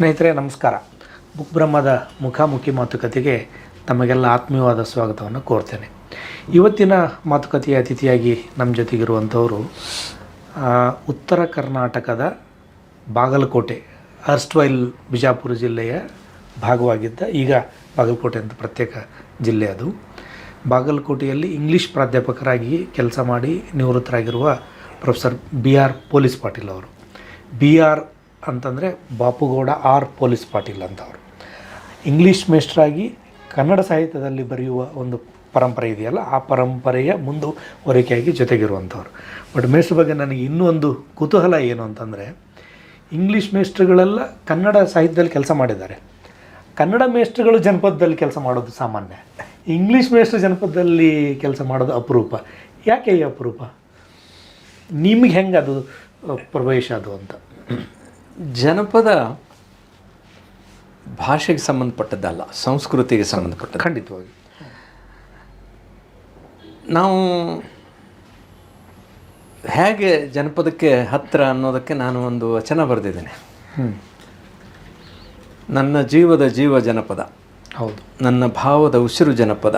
ಸ್ನೇಹಿತರೆ ನಮಸ್ಕಾರ. ಬುಕ್ ಬ್ರಹ್ಮದ ಮುಖಾಮುಖಿ ಮಾತುಕತೆಗೆ ತಮಗೆಲ್ಲ ಆತ್ಮೀಯವಾದ ಸ್ವಾಗತವನ್ನು ಕೋರ್ತೇನೆ. ಇವತ್ತಿನ ಮಾತುಕತೆಯ ಅತಿಥಿಯಾಗಿ ನಮ್ಮ ಜೊತೆಗಿರುವಂಥವರು ಉತ್ತರ ಕರ್ನಾಟಕದ ಬಾಗಲಕೋಟೆ, ಅರ್ಸ್ಟ್ವೈಲ್ ಬಿಜಾಪುರ ಜಿಲ್ಲೆಯ ಭಾಗವಾಗಿದ್ದ, ಈಗ ಬಾಗಲಕೋಟೆ ಅಂತ ಪ್ರತ್ಯೇಕ ಜಿಲ್ಲೆ ಅದು. ಬಾಗಲಕೋಟೆಯಲ್ಲಿ ಇಂಗ್ಲೀಷ್ ಪ್ರಾಧ್ಯಾಪಕರಾಗಿ ಕೆಲಸ ಮಾಡಿ ನಿವೃತ್ತರಾಗಿರುವ ಪ್ರೊಫೆಸರ್ BR ಪೊಲೀಸ್ ಪಾಟೀಲ್ ಅವರು. BR ಅಂತಂದರೆ ಬಾಪುಗೌಡ R ಪೊಲೀಸ್ ಪಾಟೀಲ್ ಅಂತವರು. ಇಂಗ್ಲೀಷ್ ಮೇಸ್ಟ್ರಾಗಿ ಕನ್ನಡ ಸಾಹಿತ್ಯದಲ್ಲಿ ಬರೆಯುವ ಒಂದು ಪರಂಪರೆ ಇದೆಯಲ್ಲ, ಆ ಪರಂಪರೆಯ ಮುಂದುವರಿಕೆಯಾಗಿ ಜೊತೆಗಿರುವಂಥವ್ರು. ಬಟ್ ಮೇಸ್ಟ್ರ ಬಗ್ಗೆ ನನಗೆ ಇನ್ನೂ ಒಂದು ಕುತೂಹಲ ಏನು ಅಂತಂದರೆ, ಇಂಗ್ಲೀಷ್ ಮೇಸ್ಟ್ರುಗಳೆಲ್ಲ ಕನ್ನಡ ಸಾಹಿತ್ಯದಲ್ಲಿ ಕೆಲಸ ಮಾಡಿದ್ದಾರೆ. ಕನ್ನಡ ಮೇಸ್ಟ್ರುಗಳು ಜನಪದದಲ್ಲಿ ಕೆಲಸ ಮಾಡೋದು ಸಾಮಾನ್ಯ. ಇಂಗ್ಲೀಷ್ ಮೇಸ್ಟ್ರು ಜನಪದದಲ್ಲಿ ಕೆಲಸ ಮಾಡೋದು ಅಪರೂಪ. ಯಾಕೆ ಈ ಅಪರೂಪ? ನಿಮಗೆ ಹೆಂಗೆ ಅದು ಪ್ರವೇಶ ಅದು ಅಂತ? ಜನಪದ ಭಾಷೆಗೆ ಸಂಬಂಧಪಟ್ಟದ್ದಲ್ಲ, ಸಂಸ್ಕೃತಿಗೆ ಸಂಬಂಧಪಟ್ಟದ್ದು. ಖಂಡಿತವಾಗಿ. ನಾವು ಹೇಗೆ ಜನಪದಕ್ಕೆ ಹತ್ತಿರ ಅನ್ನೋದಕ್ಕೆ ನಾನು ಒಂದು ವಚನ ಬರೆದಿದ್ದೇನೆ. ನನ್ನ ಜೀವದ ಜೀವ ಜನಪದ, ಹೌದು. ನನ್ನ ಭಾವದ ಉಸಿರು ಜನಪದ,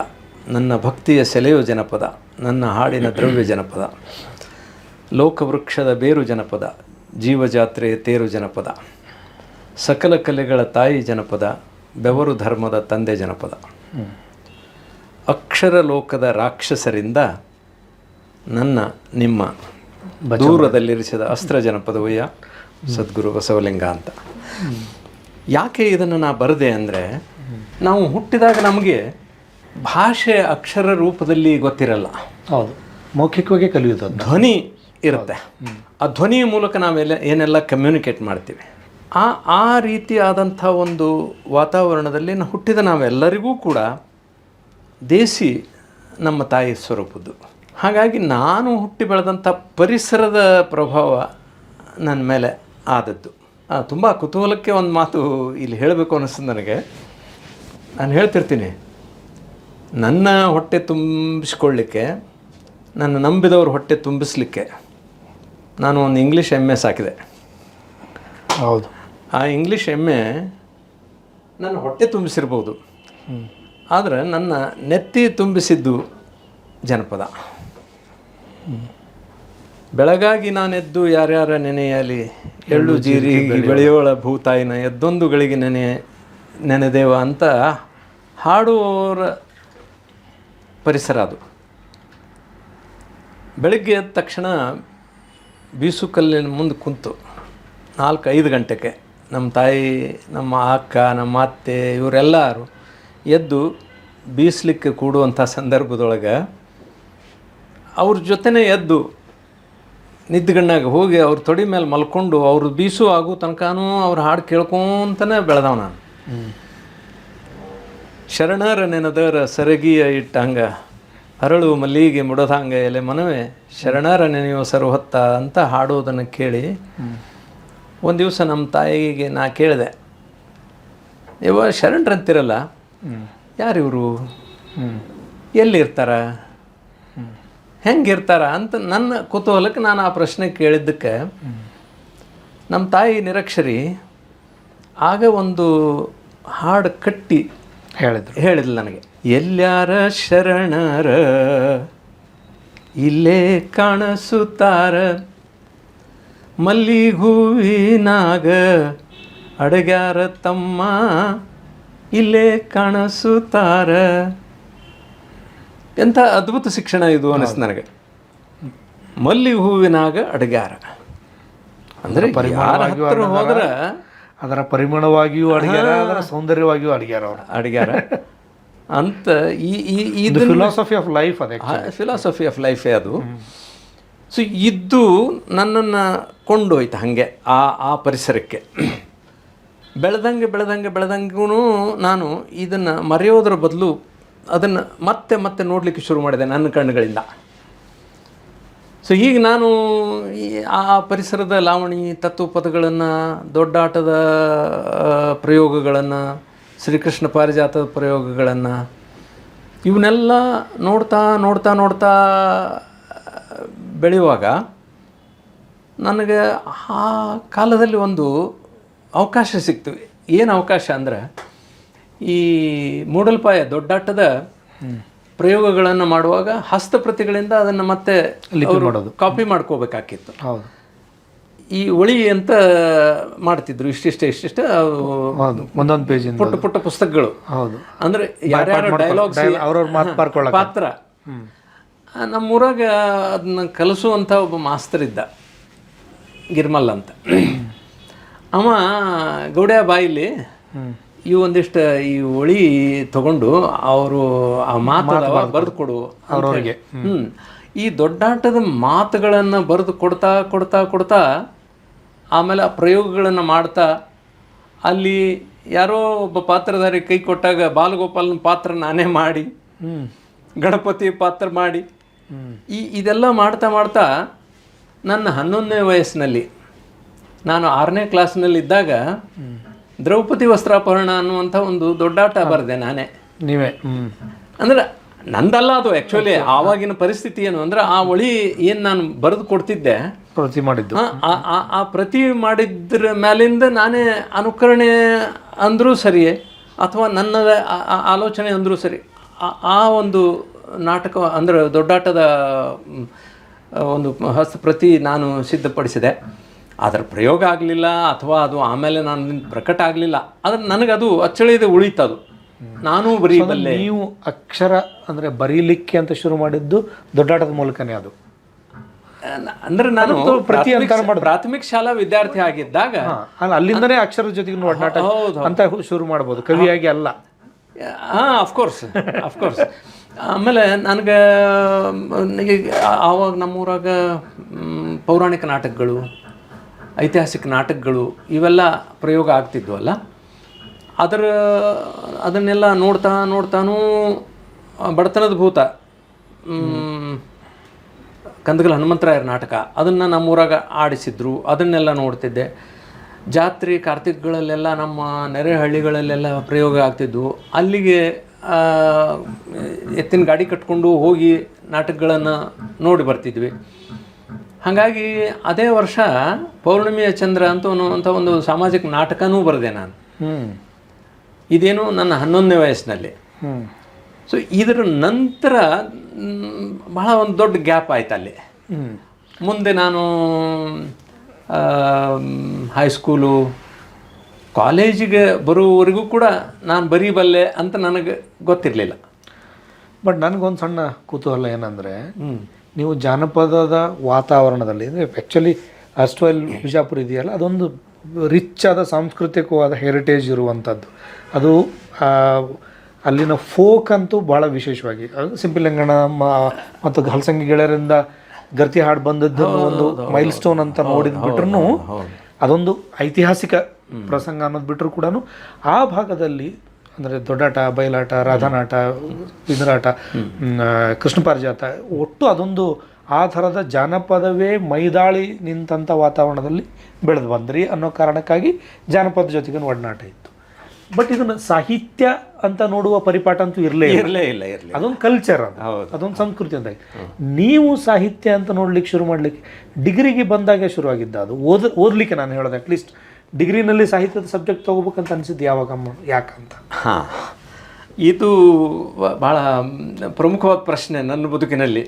ನನ್ನ ಭಕ್ತಿಯ ಸೆಲೆಯೋ ಜನಪದ, ನನ್ನ ಹಾಡಿನ ದ್ರವ್ಯ ಜನಪದ, ಲೋಕವೃಕ್ಷದ ಬೇರು ಜನಪದ, ಜೀವಜಾತ್ರೆ ತೇರು ಜನಪದ, ಸಕಲ ಕಲೆಗಳ ತಾಯಿ ಜನಪದ, ಬೆವರು ಧರ್ಮದ ತಂದೆ ಜನಪದ, ಅಕ್ಷರ ಲೋಕದ ರಾಕ್ಷಸರಿಂದ ನನ್ನ ನಿಮ್ಮ ದೂರದಲ್ಲಿರಿಸಿದ ಅಸ್ತ್ರ ಜನಪದವಯ್ಯ ಸದ್ಗುರು ಬಸವಲಿಂಗ ಅಂತ. ಯಾಕೆ ಇದನ್ನು ನಾ ಬರದೆ ಅಂದರೆ, ನಾವು ಹುಟ್ಟಿದಾಗ ನಮಗೆ ಭಾಷೆ ಅಕ್ಷರ ರೂಪದಲ್ಲಿ ಗೊತ್ತಿರಲ್ಲ. ಹೌದು, ಮೌಖಿಕವಾಗಿ ಕಲಿಯೋದು. ಧ್ವನಿ ಇರುತ್ತೆ. ಆ ಧ್ವನಿಯ ಮೂಲಕ ನಾವೆಲ್ಲ ಏನೆಲ್ಲ ಕಮ್ಯುನಿಕೇಟ್ ಮಾಡ್ತೀವಿ. ಆ ರೀತಿಯಾದಂಥ ಒಂದು ವಾತಾವರಣದಲ್ಲಿ ಹುಟ್ಟಿದ ನಾವೆಲ್ಲರಿಗೂ ಕೂಡ ದೇಸಿ ನಮ್ಮ ತಾಯಿ ಸ್ವರೂಪದ್ದು. ಹಾಗಾಗಿ ನಾನು ಹುಟ್ಟಿ ಬೆಳೆದಂಥ ಪರಿಸರದ ಪ್ರಭಾವ ನನ್ನ ಮೇಲೆ ಆದದ್ದು. ತುಂಬ ಕುತೂಹಲಕ್ಕೆ ಒಂದು ಮಾತು ಇಲ್ಲಿ ಹೇಳಬೇಕು ಅನ್ನಿಸ್ತದೆ ನನಗೆ. ನಾನು ಹೇಳ್ತಿರ್ತೀನಿ, ನನ್ನ ಹೊಟ್ಟೆ ತುಂಬಿಸ್ಕೊಳ್ಳಿಕ್ಕೆ, ನನ್ನ ನಂಬಿದವ್ರ ಹೊಟ್ಟೆ ತುಂಬಿಸ್ಲಿಕ್ಕೆ ನಾನು ಒಂದು ಇಂಗ್ಲೀಷ್ ಎಮ್ಮೆ ಸಾಕಿದೆ. ಹೌದು. ಆ ಇಂಗ್ಲೀಷ್ ಎಮ್ಮೆ ನನ್ನ ಹೊಟ್ಟೆ ತುಂಬಿಸಿರ್ಬೋದು, ಆದರೆ ನನ್ನ ನೆತ್ತಿ ತುಂಬಿಸಿದ್ದು ಜನಪದ. ಬೆಳಗಾಗಿ ನಾನೆದ್ದು ಯಾರ್ಯಾರ ನೆನೆಯಲಿ, ಎಳ್ಳು ಜೀರಿ ಬೆಳೆಯೋಳ ಭೂತಾಯಿನ ಎದ್ದೊಂದು ಗಳಿಗೆ ನೆನೆದೇವ ಅಂತ ಹಾಡುವವರ ಪರಿಸರ ಅದು. ಬೆಳಗ್ಗೆ ಎದ್ದ ತಕ್ಷಣ ಬೀಸುಕಲ್ಲಿನ ಮುಂದೆ ಕುಂತು 4-5 ಗಂಟೆಗೆ ನಮ್ಮ ತಾಯಿ, ನಮ್ಮ ಅಕ್ಕ, ನಮ್ಮ ಅತ್ತೆ ಇವರೆಲ್ಲರೂ ಎದ್ದು ಬೀಸಲಿಕ್ಕೆ ಕೂಡುವಂಥ ಸಂದರ್ಭದೊಳಗೆ ಅವ್ರ ಜೊತೆನೇ ಎದ್ದು ನಿದ್ದೆಗಣ್ಣಾಗ ಹೋಗಿ ಅವ್ರ ತೊಡಿ ಮೇಲೆ ಮಲ್ಕೊಂಡು ಅವ್ರು ಬೀಸು ಆಗೋ ತನಕನೂ ಅವ್ರ ಹಾಡು ಕೇಳ್ಕೊಂತನೇ ಬೆಳೆದವ ನಾನು. ಶರಣರ ನೆನದರ ಸರಗಿಯ ಇಟ್ಟಂಗ ಅರಳು ಮಲ್ಲಿಗೆ ಮುಡದಂಗ ಎಲೆ ಮನವೇ ಶರಣರ ನೆನೆಯೋ ಸರ್ವತ್ತ ಅಂತ ಹಾಡೋದನ್ನು ಕೇಳಿ ಒಂದು ದಿವಸ ನಮ್ಮ ತಾಯಿಗೆ ನಾ ಕೇಳಿದೆ, ಇವ ಶರಣರಂತಿರಲ್ಲ, ಯಾರಿವರು, ಎಲ್ಲಿರ್ತಾರ, ಹೆಂಗಿರ್ತಾರ ಅಂತ ನನ್ನ ಕುತೂಹಲಕ್ಕೆ ನಾನು ಆ ಪ್ರಶ್ನೆ ಕೇಳಿದ್ದಕ್ಕೆ ನಮ್ಮ ತಾಯಿ ನಿರಕ್ಷರಿ ಆಗ ಒಂದು ಹಾಡು ಕಟ್ಟಿ ಹೇಳಿದ್ಲು ನನಗೆ. ಎಲ್ಲ್ಯಾರ ಶರಣರ ಇಲ್ಲೇ ಕಾಣಿಸುತ್ತಾರ, ಮಲ್ಲಿಗೆ ಹೂವಿನಾಗ ಅಡಗ್ಯಾರ ತಮ್ಮ ಇಲ್ಲೇ ಕಾಣಿಸುತ್ತಾರ. ಎಂಥ ಅದ್ಭುತ ಶಿಕ್ಷಣ ಇದು ಅನ್ನಿಸ್ತು ನನಗೆ. ಮಲ್ಲಿಗೆ ಹೂವಿನಾಗ ಅಡಗ್ಯಾರ ಅಂದರೆ ಹತ್ರ ಹೋದ್ರೆ ಅದರ ಪರಿಮಳವಾಗಿಯೂ ಅಡುಗ್ಯಾರ, ಅದರ ಸೌಂದರ್ಯವಾಗಿಯೂ ಅಡುಗ್ಯಾರ ಅಂತ. ಈ ಫಿಲಾಸಫಿ ಆಫ್ ಲೈಫ್, ಅದೇ ಫಿಲಾಸಫಿ ಆಫ್ ಲೈಫೇ ಅದು. ಸೊ ಇದ್ದು ನನ್ನನ್ನು ಕೊಂಡೋಯ್ತು ಹಾಗೆ ಆ ಪರಿಸರಕ್ಕೆ. ಬೆಳೆದಂಗೂ ನಾನು ಇದನ್ನು ಮರೆಯೋದ್ರ ಬದಲು ಅದನ್ನು ಮತ್ತೆ ನೋಡಲಿಕ್ಕೆ ಶುರು ಮಾಡಿದೆ ನನ್ನ ಕಣ್ಣುಗಳಿಂದ. ಸೊ ಈಗ ನಾನು ಆ ಪರಿಸರದ ಲಾವಣಿ, ತತ್ವಪದಗಳನ್ನು, ದೊಡ್ಡಾಟದ ಪ್ರಯೋಗಗಳನ್ನು, ಶ್ರೀಕೃಷ್ಣ ಪಾರಿಜಾತದ ಪ್ರಯೋಗಗಳನ್ನು, ಇವನ್ನೆಲ್ಲ ನೋಡ್ತಾ ಬೆಳೆಯುವಾಗ ನನಗೆ ಆ ಕಾಲದಲ್ಲಿ ಒಂದು ಅವಕಾಶ ಸಿಗ್ತು. ಏನು ಅವಕಾಶ ಅಂದ್ರೆ ಈ ಮೂಡಲ್ಪಾಯ ದೊಡ್ಡಾಟದ ಪ್ರಯೋಗಗಳನ್ನು ಮಾಡುವಾಗ ಹಸ್ತಪ್ರತಿಗಳಿಂದ ಅದನ್ನು ಮತ್ತೆ ಕಾಪಿ ಮಾಡ್ಕೋಬೇಕಾಗಿತ್ತು. ಹೌದು. ಈ ಒಳಿ ಅಂತ ಮಾಡ್ತಿದ್ರು, ಇಷ್ಟಿಷ್ಟ ಒಂದೊಂದು ಪೇಜ್ ಪುಟ್ಟ ಪುಟ್ಟ ಪುಸ್ತಕಗಳು. ಹೌದು. ಅಂದ್ರೆ ಯಾರ್ಯಾರು ಡೈಲಾಗ್ಸ್ ಪಾತ್ರ. ನಮ್ಮೂರಾಗ ಅದನ್ನ ಕಲಿಸುವಂಥ ಒಬ್ಬ ಮಾಸ್ತರ್ ಇದ್ದ, ಗಿರ್ಮಲ್ ಅಂತ. ಅವ ಗೌಡ್ಯ ಬಾಯಿಲಿ ಈ ಒಂದಿಷ್ಟು ಈ ಒಳಿ ತಗೊಂಡು ಅವರು ಆ ಮಾತು ಬರೆದು ಕೊಡು ಅವ್ರವ್ರಿಗೆ. ಈ ದೊಡ್ಡಾಟದ ಮಾತುಗಳನ್ನು ಬರೆದು ಕೊಡ್ತಾ ಕೊಡ್ತಾ ಕೊಡ್ತಾ ಆಮೇಲೆ ಆ ಪ್ರಯೋಗಗಳನ್ನು ಮಾಡ್ತಾ, ಅಲ್ಲಿ ಯಾರೋ ಒಬ್ಬ ಪಾತ್ರಧಾರಿ ಕೈ ಕೊಟ್ಟಾಗ ಬಾಲಗೋಪಾಲನ ಪಾತ್ರ ನಾನೇ ಮಾಡಿ, ಗಣಪತಿ ಪಾತ್ರ ಮಾಡಿ, ಇದೆಲ್ಲ ಮಾಡ್ತಾ ಮಾಡ್ತಾ ನನ್ನ 11ನೇ ವಯಸ್ಸಿನಲ್ಲಿ, ನಾನು 6ನೇ ಕ್ಲಾಸ್ನಲ್ಲಿ ಇದ್ದಾಗ ದ್ರೌಪದಿ ವಸ್ತ್ರಾಪಹರಣ ಅನ್ನುವಂಥ ಒಂದು ದೊಡ್ಡಾಟ ಬರೆದೆ ನಾನೇ. ನೀವೇ? ಅಂದ್ರೆ ನಂದಲ್ಲ ಅದು, ಆ್ಯಕ್ಚುಲಿ ಆವಾಗಿನ ಪರಿಸ್ಥಿತಿ ಏನು ಅಂದರೆ ಆ ಒಳಿ ಏನು ನಾನು ಬರೆದು ಕೊಡ್ತಿದ್ದೆ, ಪ್ರತಿ ಮಾಡಿದ್ದು, ಆ ಪ್ರತಿ ಮಾಡಿದ್ರ ಮೇಲಿಂದ ನಾನೇ ಅನುಕರಣೆ ಅಂದರೂ ಸರಿಯೇ ಅಥವಾ ನನ್ನ ಆಲೋಚನೆ ಅಂದರೂ ಸರಿ, ಆ ಒಂದು ನಾಟಕ ಅಂದರೆ ದೊಡ್ಡಾಟದ ಒಂದು ಹಸ್ತಪ್ರತಿ ನಾನು ಸಿದ್ಧಪಡಿಸಿದೆ. ಅದರ ಪ್ರಯೋಗ ಆಗಲಿಲ್ಲ ಅಥವಾ ಅದು ಆಮೇಲೆ ನಾನು ಪ್ರಕಟ ಆಗಲಿಲ್ಲ, ಆದರೆ ನನಗದು ಅಚ್ಚಳಿಯದೆ ಉಳಿತದು. ನಾನು ಬರೀಬಲ್ಲೆ. ನೀವು ಅಕ್ಷರ ಅಂದರೆ ಬರೀಲಿಕ್ಕೆ ಅಂತ ಶುರು ಮಾಡಿದ್ದು ದೊಡ್ಡಾಟದ ಮೂಲಕನೇ. ಅದು ಅಂದ್ರೆ ನಾನು ಪ್ರಾಥಮಿಕ ಶಾಲಾ ವಿದ್ಯಾರ್ಥಿ ಆಗಿದ್ದಾಗ ಅಲ್ಲಿಂದನೇ ಅಕ್ಷರದ ಜೊತೆಗೆ ಒಡನಾಟ ಅಂತ ಶುರು ಮಾಡ್ಬೋದು, ಕವಿಯಾಗಿ ಅಲ್ಲ. ಅಫ್ಕೋರ್ಸ್. ಆಮೇಲೆ ನನಗೆ ಆವಾಗ ನಮ್ಮೂರಾಗ ಪೌರಾಣಿಕ ನಾಟಕಗಳು, ಐತಿಹಾಸಿಕ ನಾಟಕಗಳು ಇವೆಲ್ಲ ಪ್ರಯೋಗ ಆಗ್ತಿದ್ವಲ್ಲ, ಅದನ್ನೆಲ್ಲ ನೋಡ್ತಾನೂ ಬಡತನದ ಭೂತ, ಕಂದಗಲ್ ಹನುಮಂತರಾಯರ ನಾಟಕ, ಅದನ್ನು ನಮ್ಮೂರಾಗ ಆಡಿಸಿದ್ರು, ಅದನ್ನೆಲ್ಲ ನೋಡ್ತಿದ್ದೆ. ಜಾತ್ರೆ ಕಾರ್ತಿಕ್ಗಳಲ್ಲೆಲ್ಲ ನಮ್ಮ ನೆರೆ ಹಳ್ಳಿಗಳಲ್ಲೆಲ್ಲ ಪ್ರಯೋಗ ಆಗ್ತಿದ್ವು. ಅಲ್ಲಿಗೆ ಎತ್ತಿನ ಗಾಡಿ ಕಟ್ಕೊಂಡು ಹೋಗಿ ನಾಟಕಗಳನ್ನು ನೋಡಿ ಬರ್ತಿದ್ವಿ. ಹಾಗಾಗಿ ಅದೇ ವರ್ಷ ಪೌರ್ಣಿಮೆಯ ಚಂದ್ರ ಅಂತ ಒಂದು ಸಾಮಾಜಿಕ ನಾಟಕನೂ ಬರೆದೆ ನಾನು. ಇದೇನು ನನ್ನ 11ನೇ ವಯಸ್ಸಿನಲ್ಲಿ. ಸೊ ಇದರ ನಂತರ ಬಹಳ ಒಂದು ದೊಡ್ಡ ಗ್ಯಾಪ್ ಆಯ್ತು ಅಲ್ಲಿ. ಮುಂದೆ ನಾನು ಹೈಸ್ಕೂಲು, ಕಾಲೇಜಿಗೆ ಬರುವವರೆಗೂ ಕೂಡ ನಾನು ಬರೀಬಲ್ಲೆ ಅಂತ ನನಗೆ ಗೊತ್ತಿರಲಿಲ್ಲ. ಬಟ್ ನನಗೊಂದು ಸಣ್ಣ ಕುತೂಹಲ ಏನಂದರೆ, ನೀವು ಜಾನಪದದ ವಾತಾವರಣದಲ್ಲಿ, ಅಂದರೆ ಆ್ಯಕ್ಚುಲಿ ಅಸ್ಟ್ವೈಲ್ ಬಿಜಾಪುರ ಇದೆಯಲ್ಲ, ಅದೊಂದು ರಿಚ್ ಆದ ಸಾಂಸ್ಕೃತಿಕವಾದ ಹೆರಿಟೇಜ್ ಇರುವಂಥದ್ದು. ಅದು ಅಲ್ಲಿನ ಫೋಕ್ ಅಂತೂ ಭಾಳ ವಿಶೇಷವಾಗಿ, ಸಿಂಪಲ್ ಲಿಂಗಣ್ಣ ಮತ್ತು ಹಲಸಂಗಿ ಗೆಳೆಯರಿಂದ ಗರ್ತಿ ಹಾಡು ಬಂದದ್ದನ್ನು ಒಂದು ಮೈಲ್ ಸ್ಟೋನ್ ಅಂತ ನೋಡಿದ್ಬಿಟ್ರೂ, ಅದೊಂದು ಐತಿಹಾಸಿಕ ಪ್ರಸಂಗ ಅನ್ನೋದು ಬಿಟ್ಟರು ಕೂಡ ಆ ಭಾಗದಲ್ಲಿ ಅಂದರೆ ದೊಡ್ಡಾಟ, ಬಯಲಾಟ, ರಾಧಾನಾಟ, ಬಿದರಾಟ, ಕೃಷ್ಣ ಪಾರಿಜಾತ, ಒಟ್ಟು ಅದೊಂದು ಆ ಥರದ ಜಾನಪದವೇ ಮೈದಾಳಿ ನಿಂತಂಥ ವಾತಾವರಣದಲ್ಲಿ ಬೆಳೆದು ಬಂದ್ರಿ ಅನ್ನೋ ಕಾರಣಕ್ಕಾಗಿ ಜಾನಪದ ಜೊತೆಗಿನ ಒಡನಾಟ ಇತ್ತು. ಬಟ್ ಇದನ್ನು ಸಾಹಿತ್ಯ ಅಂತ ನೋಡುವ ಪರಿಪಾಠ ಅಂತೂ ಇರಲೇ ಇಲ್ಲ. ಅದೊಂದು ಕಲ್ಚರ್, ಅದೊಂದು ಸಂಸ್ಕೃತಿ ಅಂತ. ನೀವು ಸಾಹಿತ್ಯ ಅಂತ ನೋಡ್ಲಿಕ್ಕೆ ಶುರು ಮಾಡಲಿಕ್ಕೆ ಡಿಗ್ರಿಗೆ ಬಂದಾಗ ಶುರುವಾಗಿದ್ದ ಅದು ಓದಲಿಕ್ಕೆ ನಾನು ಹೇಳೋದು. ಅಟ್ಲೀಸ್ಟ್ ಡಿಗ್ರಿನಲ್ಲಿ ಸಾಹಿತ್ಯದ ಸಬ್ಜೆಕ್ಟ್ ತೊಗೋಬೇಕಂತ ಅನಿಸಿದ್ದು ಯಾಕಂತ? ಇದು ಭಾಳ ಪ್ರಮುಖವಾದ ಪ್ರಶ್ನೆ ನನ್ನ ಬದುಕಿನಲ್ಲಿ.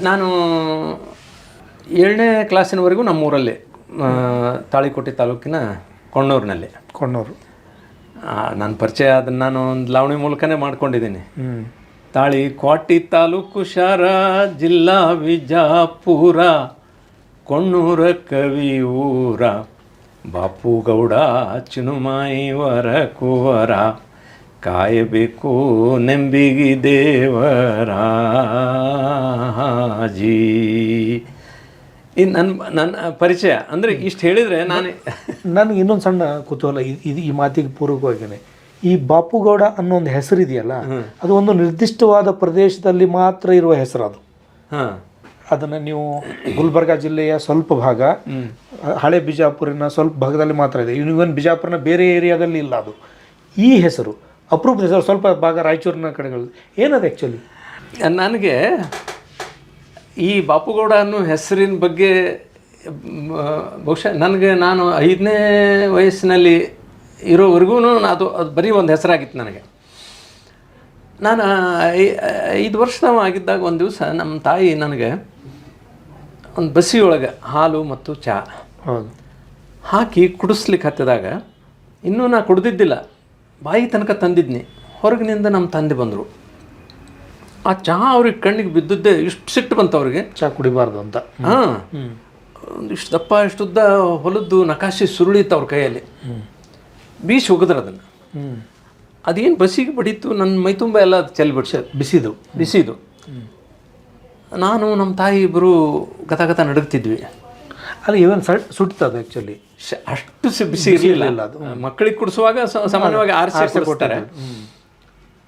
ನಾನು 7ನೇ ಕ್ಲಾಸಿನವರೆಗೂ ನಮ್ಮೂರಲ್ಲಿ, ತಾಳಿಕೋಟೆ ತಾಲೂಕಿನ ಕೊಣ್ಣೂರು ನನ್ನ ಪರಿಚಯ ಅದನ್ನು ನಾನು ಒಂದು ಲಾವಣಿ ಮೂಲಕನೇ ಮಾಡ್ಕೊಂಡಿದ್ದೀನಿ. ತಾಳಿಕೋಟೆ ತಾಲೂಕು ಶಾರ, ಜಿಲ್ಲಾ ವಿಜಾಪುರ, ಕೊಣ್ಣೂರ ಕವಿ ಊರ, ಬಾಪುಗೌಡ ಚಿನುಮಾಯಿವರ ಕುವರ, ಕಾಯಬೇಕು ನೆಂಬಿಗಿ ದೇವರಾಜಿ. ನನ್ನ ಪರಿಚಯ ಅಂದರೆ ಇಷ್ಟು ಹೇಳಿದರೆ ನನಗೆ ಇನ್ನೊಂದು ಸಣ್ಣ ಕುತೂಹಲ ಈ ಮಾತಿಗೆ ಪೂರ್ವಕವಾಗಿಯೇ, ಈ ಬಾಪುಗೌಡ ಅನ್ನೋ ಒಂದು ಹೆಸರಿದೆಯಲ್ಲ, ಅದು ಒಂದು ನಿರ್ದಿಷ್ಟವಾದ ಪ್ರದೇಶದಲ್ಲಿ ಮಾತ್ರ ಇರುವ ಹೆಸರು. ಅದು ಅದನ್ನು ನೀವು ಗುಲ್ಬರ್ಗಾ ಜಿಲ್ಲೆಯ ಸ್ವಲ್ಪ ಭಾಗ, ಹಳೆ ಬಿಜಾಪುರಿನ ಸ್ವಲ್ಪ ಭಾಗದಲ್ಲಿ ಮಾತ್ರ ಇದೆ. ಇವನ್ ಬಿಜಾಪುರನ ಬೇರೆ ಏರಿಯಾದಲ್ಲಿ ಇಲ್ಲ. ಅದು ಈ ಹೆಸರು ಅಪರೂಪದ ಹೆಸರು. ಸ್ವಲ್ಪ ಭಾಗ ರಾಯಚೂರಿನ ಕಡೆಗಳು. ಏನದು ಆ್ಯಕ್ಚುಲಿ? ನನಗೆ ಈ ಬಾಪುಗೌಡ ಅನ್ನೋ ಹೆಸರಿನ ಬಗ್ಗೆ ಬಹುಶಃ ನಾನು 5ನೇ ವಯಸ್ಸಿನಲ್ಲಿ ಇರೋವರೆಗೂ ಅದು ಬರೀ ಒಂದು ಹೆಸರಾಗಿತ್ತು ನನಗೆ. ನಾನು 5 ವರ್ಷದವ ಆಗಿದ್ದಾಗ ಒಂದು ದಿವಸ ನಮ್ಮ ತಾಯಿ ನನಗೆ ಒಂದು ಬಸಿಯೊಳಗೆ ಹಾಲು ಮತ್ತು ಚಹಾ ಹಾಕಿ ಕುಡಿಸ್ಲಿಕ್ಕೆ ಹತ್ತಿದಾಗ ಇನ್ನೂ ನಾ ಕುಡ್ದಿದ್ದಿಲ್ಲ, ಬಾಯಿ ತನಕ ತಂದಿದ್ನಿ. ಹೊರಗಿನಿಂದ ನಮ್ಮ ತಂದೆ ಬಂದರು. ಆ ಚಹಾ ಅವ್ರಿಗೆ ಕಣ್ಣಿಗೆ ಬಿದ್ದದ್ದೇ ಇಷ್ಟು ಸಿಟ್ಟು ಬಂತು ಅವ್ರಿಗೆ. ಚಹಾ ಕುಡಿಬಾರ್ದು ಅಂತ. ಹಾಂ, ಇಷ್ಟು ದಪ್ಪ ಇಷ್ಟುದ್ದ ಹೊಲದ್ದು ನಕಾಶೆ ಸುರುಳಿತ್ತು ಅವ್ರ ಕೈಯಲ್ಲಿ. ಬೀಸಿ ಹೋಗಿದ್ರು ಅದನ್ನು. ಅದೇನು ಬಸಿಗೆ ಬಡೀತು, ನನ್ನ ಮೈ ತುಂಬ ಎಲ್ಲ ಚೆಲ್ಲಿ ಬಿಸಿದು. ನಾನು ನಮ್ಮ ತಾಯಿ ಇಬ್ಬರು ಗತ ನಡುಗ್ತಿದ್ವಿ. ಅಲ್ಲಿ ಇವನ್ ಸುಡ್ತದೆ ಆ್ಯಕ್ಚುಲಿ. ಅಷ್ಟು ಬಿಸಿ ಇರಲಿಲ್ಲ ಅದು. ಮಕ್ಕಳಿಗೆ ಕುಡಿಸುವಾಗ ಸಾಮಾನ್ಯವಾಗಿ ಆರಿಸಿ ಕೊಡ್ತಾರೆ.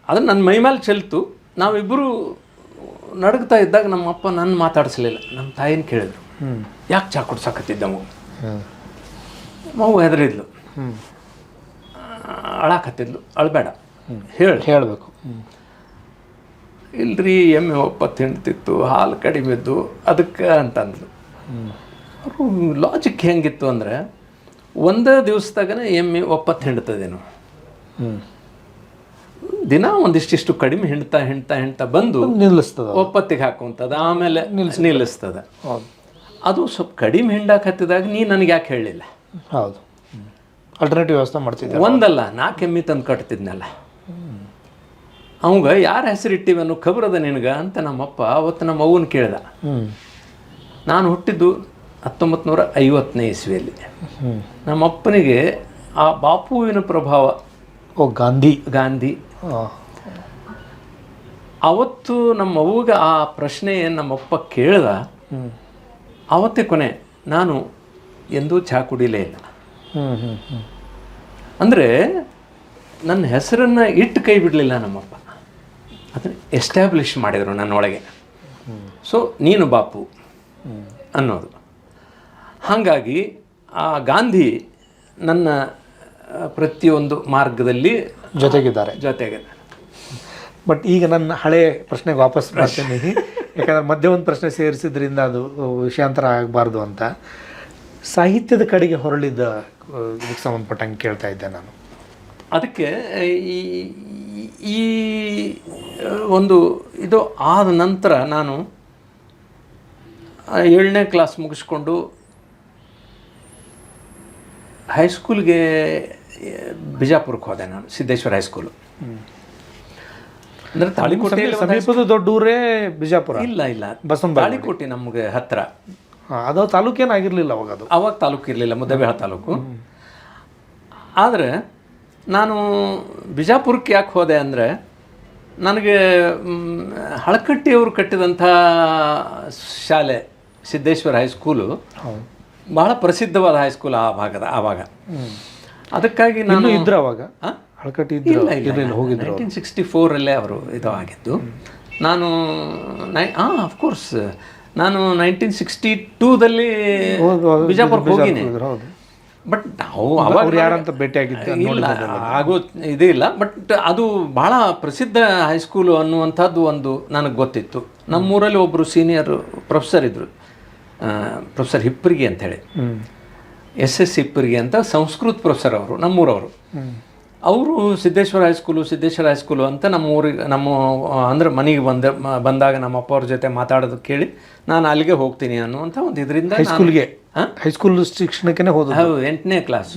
ಅದನ್ನು ನನ್ನ ಮೈ ಮೇಲೆ ಚೆಲ್ತು. ನಾವಿಬ್ಬರು ನಡುಗ್ತಾ ಇದ್ದಾಗ ನಮ್ಮಪ್ಪ ನನ್ನ ಮಾತಾಡಿಸ್ಲಿಲ್ಲ, ನಮ್ಮ ತಾಯಿನ ಕೇಳಿದ್ರು, ಯಾಕೆ ಚಹಾ ಕುಡ್ಸಕತ್ತಿದ್ದ ಮಗು ಹೆದರಿದ್ಲು, ಅಳಾಕತ್ತಿದ್ಲು. ಅಳಬೇಡ, ಹೇಳಬೇಕು. ಇಲ್ರಿ ಎಮ್ಮೆ ಒಪ್ಪತ್ತು ಹಿಂಡ್ತಿತ್ತು, ಹಾಲು ಕಡಿಮೆ ಇದ್ದು ಅದಕ್ಕೆ ಅಂತಂದ್ಲು. ಅವರು ಲಾಜಿಕ್ ಹೆಂಗಿತ್ತು ಅಂದರೆ, ಒಂದೇ ದಿವಸದಾಗನೇ ಎಮ್ಮೆ ಒಪ್ಪತ್ತು ಹಿಂಡ್ತದೇನು, ದಿನ ಒಂದಿಷ್ಟಿಷ್ಟು ಕಡಿಮೆ ಹಿಂಡ್ತಾ ಬಂದು ನಿಲ್ಲಿಸ್ತದೆ, ಒಪ್ಪತ್ತಿಗೆ ಹಾಕುವಂಥದ್ದು, ಆಮೇಲೆ ನಿಲ್ಲಿಸ್ತದೆ. ಅದು ಸ್ವಲ್ಪ ಕಡಿಮೆ ಹಿಂಡಾಕ ಹತ್ತಿದಾಗ ನೀ ನನಗೆ ಯಾಕೆ ಹೇಳಲಿಲ್ಲ? ಹೌದು, ಆಲ್ಟರ್ನೇಟಿವ್ ವ್ಯವಸ್ಥೆ ಮಾಡ್ತಿದ್ದೆ. ಒಂದಲ್ಲ 4 ಎಮ್ಮೆ ತಂದು ಕಟ್ತಿದ್ನಲ್ಲ. ಅವಂಗ ಯಾರ ಹೆಸರಿಟ್ಟಿವಿ ಅನ್ನೋ ಖಬರದ ನಿನಗೆ ಅಂತ ನಮ್ಮಪ್ಪ ಅವತ್ತು ನಮ್ಮ ಅವ್ವನ ಕೇಳ್ದ. ನಾನು ಹುಟ್ಟಿದ್ದು 1950ನೇ ಇಸ್ವಿಯಲ್ಲಿ. ನಮ್ಮಪ್ಪನಿಗೆ ಆ ಬಾಪುವಿನ ಪ್ರಭಾವ, ಗಾಂಧಿ ಅವತ್ತು ನಮ್ಮ ಅವ್ವಗೆ ಆ ಪ್ರಶ್ನೆ ನಮ್ಮಪ್ಪ ಕೇಳ್ದ. ಆವತ್ತೇ ಕೊನೆ, ನಾನು ಎಂದೂ ಚಹಾ ಕುಡಿಲೇ ಇಲ್ಲ. ಅಂದರೆ ನನ್ನ ಹೆಸರನ್ನು ಇಟ್ಟು ಕೈ ಬಿಡಲಿಲ್ಲ ನಮ್ಮಪ್ಪ, ಅದನ್ನು ಎಸ್ಟ್ಯಾಬ್ಲಿಷ್ ಮಾಡಿದರು ನನ್ನೊಳಗೆ. ಸೊ ನೀನು ಬಾಪು ಅನ್ನೋದು. ಹಾಗಾಗಿ ಆ ಗಾಂಧಿ ನನ್ನ ಪ್ರತಿಯೊಂದು ಮಾರ್ಗದಲ್ಲಿ ಜೊತೆಗಿದ್ದಾರೆ. ಬಟ್ ಈಗ ನನ್ನ ಹಳೆ ಪ್ರಶ್ನೆಗೆ ವಾಪಸ್ ಬರ್ತೀನಿ. ಯಾಕಂದರೆ ಮಧ್ಯೆ ಒಂದು ಪ್ರಶ್ನೆ ಸೇರಿಸಿದ್ರಿಂದ ಅದು ವಿಷಯಾಂತರ ಆಗಬಾರ್ದು ಅಂತ. ಸಾಹಿತ್ಯದ ಕಡೆಗೆ ಹೊರಳಿದ್ದ ಇದಕ್ಕೆ ಸಂಬಂಧಪಟ್ಟಂಗೆ ಕೇಳ್ತಾ ಇದ್ದೆ ನಾನು. ಅದಕ್ಕೆ ಈ ಒಂದು ಇದು ಆದ ನಂತರ ನಾನು 7ನೇ ಕ್ಲಾಸ್ ಮುಗಿಸ್ಕೊಂಡು ಹೈಸ್ಕೂಲ್ಗೆ ಬಿಜಾಪುರಕ್ಕೆ ಹೋದೆ ನಾನು, ಸಿದ್ದೇಶ್ವರ ಹೈಸ್ಕೂಲು. ಅಂದರೆ ತಾಳಿಕೋಟೆಯಲ್ಲಿ ಸಮೀಪದ ದೊಡ್ಡ ಊರೇ ಬಿಜಾಪುರ? ಇಲ್ಲ ತಾಳಿಕೋಟೆ ನಮಗೆ ಹತ್ತಿರ. ಅದು ತಾಲೂಕೇನಾಗಿರಲಿಲ್ಲ ಅವಾಗ ತಾಲೂಕು ಇರಲಿಲ್ಲ, ಮುದ್ದೇಬಿಹಾಳ ತಾಲೂಕು. ಆದರೆ ನಾನು ಬಿಜಾಪುರಕ್ಕೆ ಯಾಕೆ ಹೋದೆ ಅಂದರೆ, ನನಗೆ ಹಳಕಟ್ಟಿಯವರು ಕಟ್ಟಿದಂಥ ಶಾಲೆ ಸಿದ್ದೇಶ್ವರ ಹೈಸ್ಕೂಲು ಭಾಳ ಪ್ರಸಿದ್ಧವಾದ ಹೈಸ್ಕೂಲ್ ಆವಾಗ. ಅದಕ್ಕಾಗಿ ನಾನು ಇದ್ರು ಅವಾಗ ಹಳಕಟ್ಟಿ ಹೋಗಿದ್ರು. 1964 ಅವರು ಇದು ಆಗಿದ್ದು. ನಾನು ಅಫ್ಕೋರ್ಸ್ ನಾನು 1962 ಬಿಜಾಪುರಕ್ಕೆ ಹೋಗಿನಿ. ಬಟ್ ನಾವು ಅವಾಗ ಯಾರಂತ ಭೇಟಿಯಾಗಿದ್ದೆ ಆಗೋ ಇದೇ ಇಲ್ಲ. ಬಟ್ ಅದು ಭಾಳ ಪ್ರಸಿದ್ಧ ಹೈಸ್ಕೂಲು ಅನ್ನುವಂಥದ್ದು ಒಂದು ನನಗೆ ಗೊತ್ತಿತ್ತು. ನಮ್ಮೂರಲ್ಲಿ ಒಬ್ಬರು ಸೀನಿಯರ್ ಪ್ರೊಫೆಸರ್ ಇದ್ದರು, ಪ್ರೊಫೆಸರ್ ಹಿಪ್ಪರಿಗೆ ಅಂಥೇಳಿ, SS ಹಿಪ್ಪರಿಗೆ ಅಂತ ಸಂಸ್ಕೃತ ಪ್ರೊಫೆಸರ್ ಅವರು, ನಮ್ಮೂರವರು. ಅವರು ಸಿದ್ದೇಶ್ವರ ಹೈಸ್ಕೂಲು ಅಂತ ನಮ್ಮ ಅಂದರೆ ಮನೆಗೆ ಬಂದಾಗ ನಮ್ಮ ಅಪ್ಪ ಅವ್ರ ಜೊತೆ ಮಾತಾಡೋದು ಕೇಳಿ ನಾನು ಅಲ್ಲಿಗೆ ಹೋಗ್ತೀನಿ ಅನ್ನುವಂಥ ಒಂದು ಇದರಿಂದ ಹೈಸ್ಕೂಲ್ ಶಿಕ್ಷಣಕ್ಕೆ ಹೋದ. ಹೌದು, 8ನೇ ಕ್ಲಾಸ್.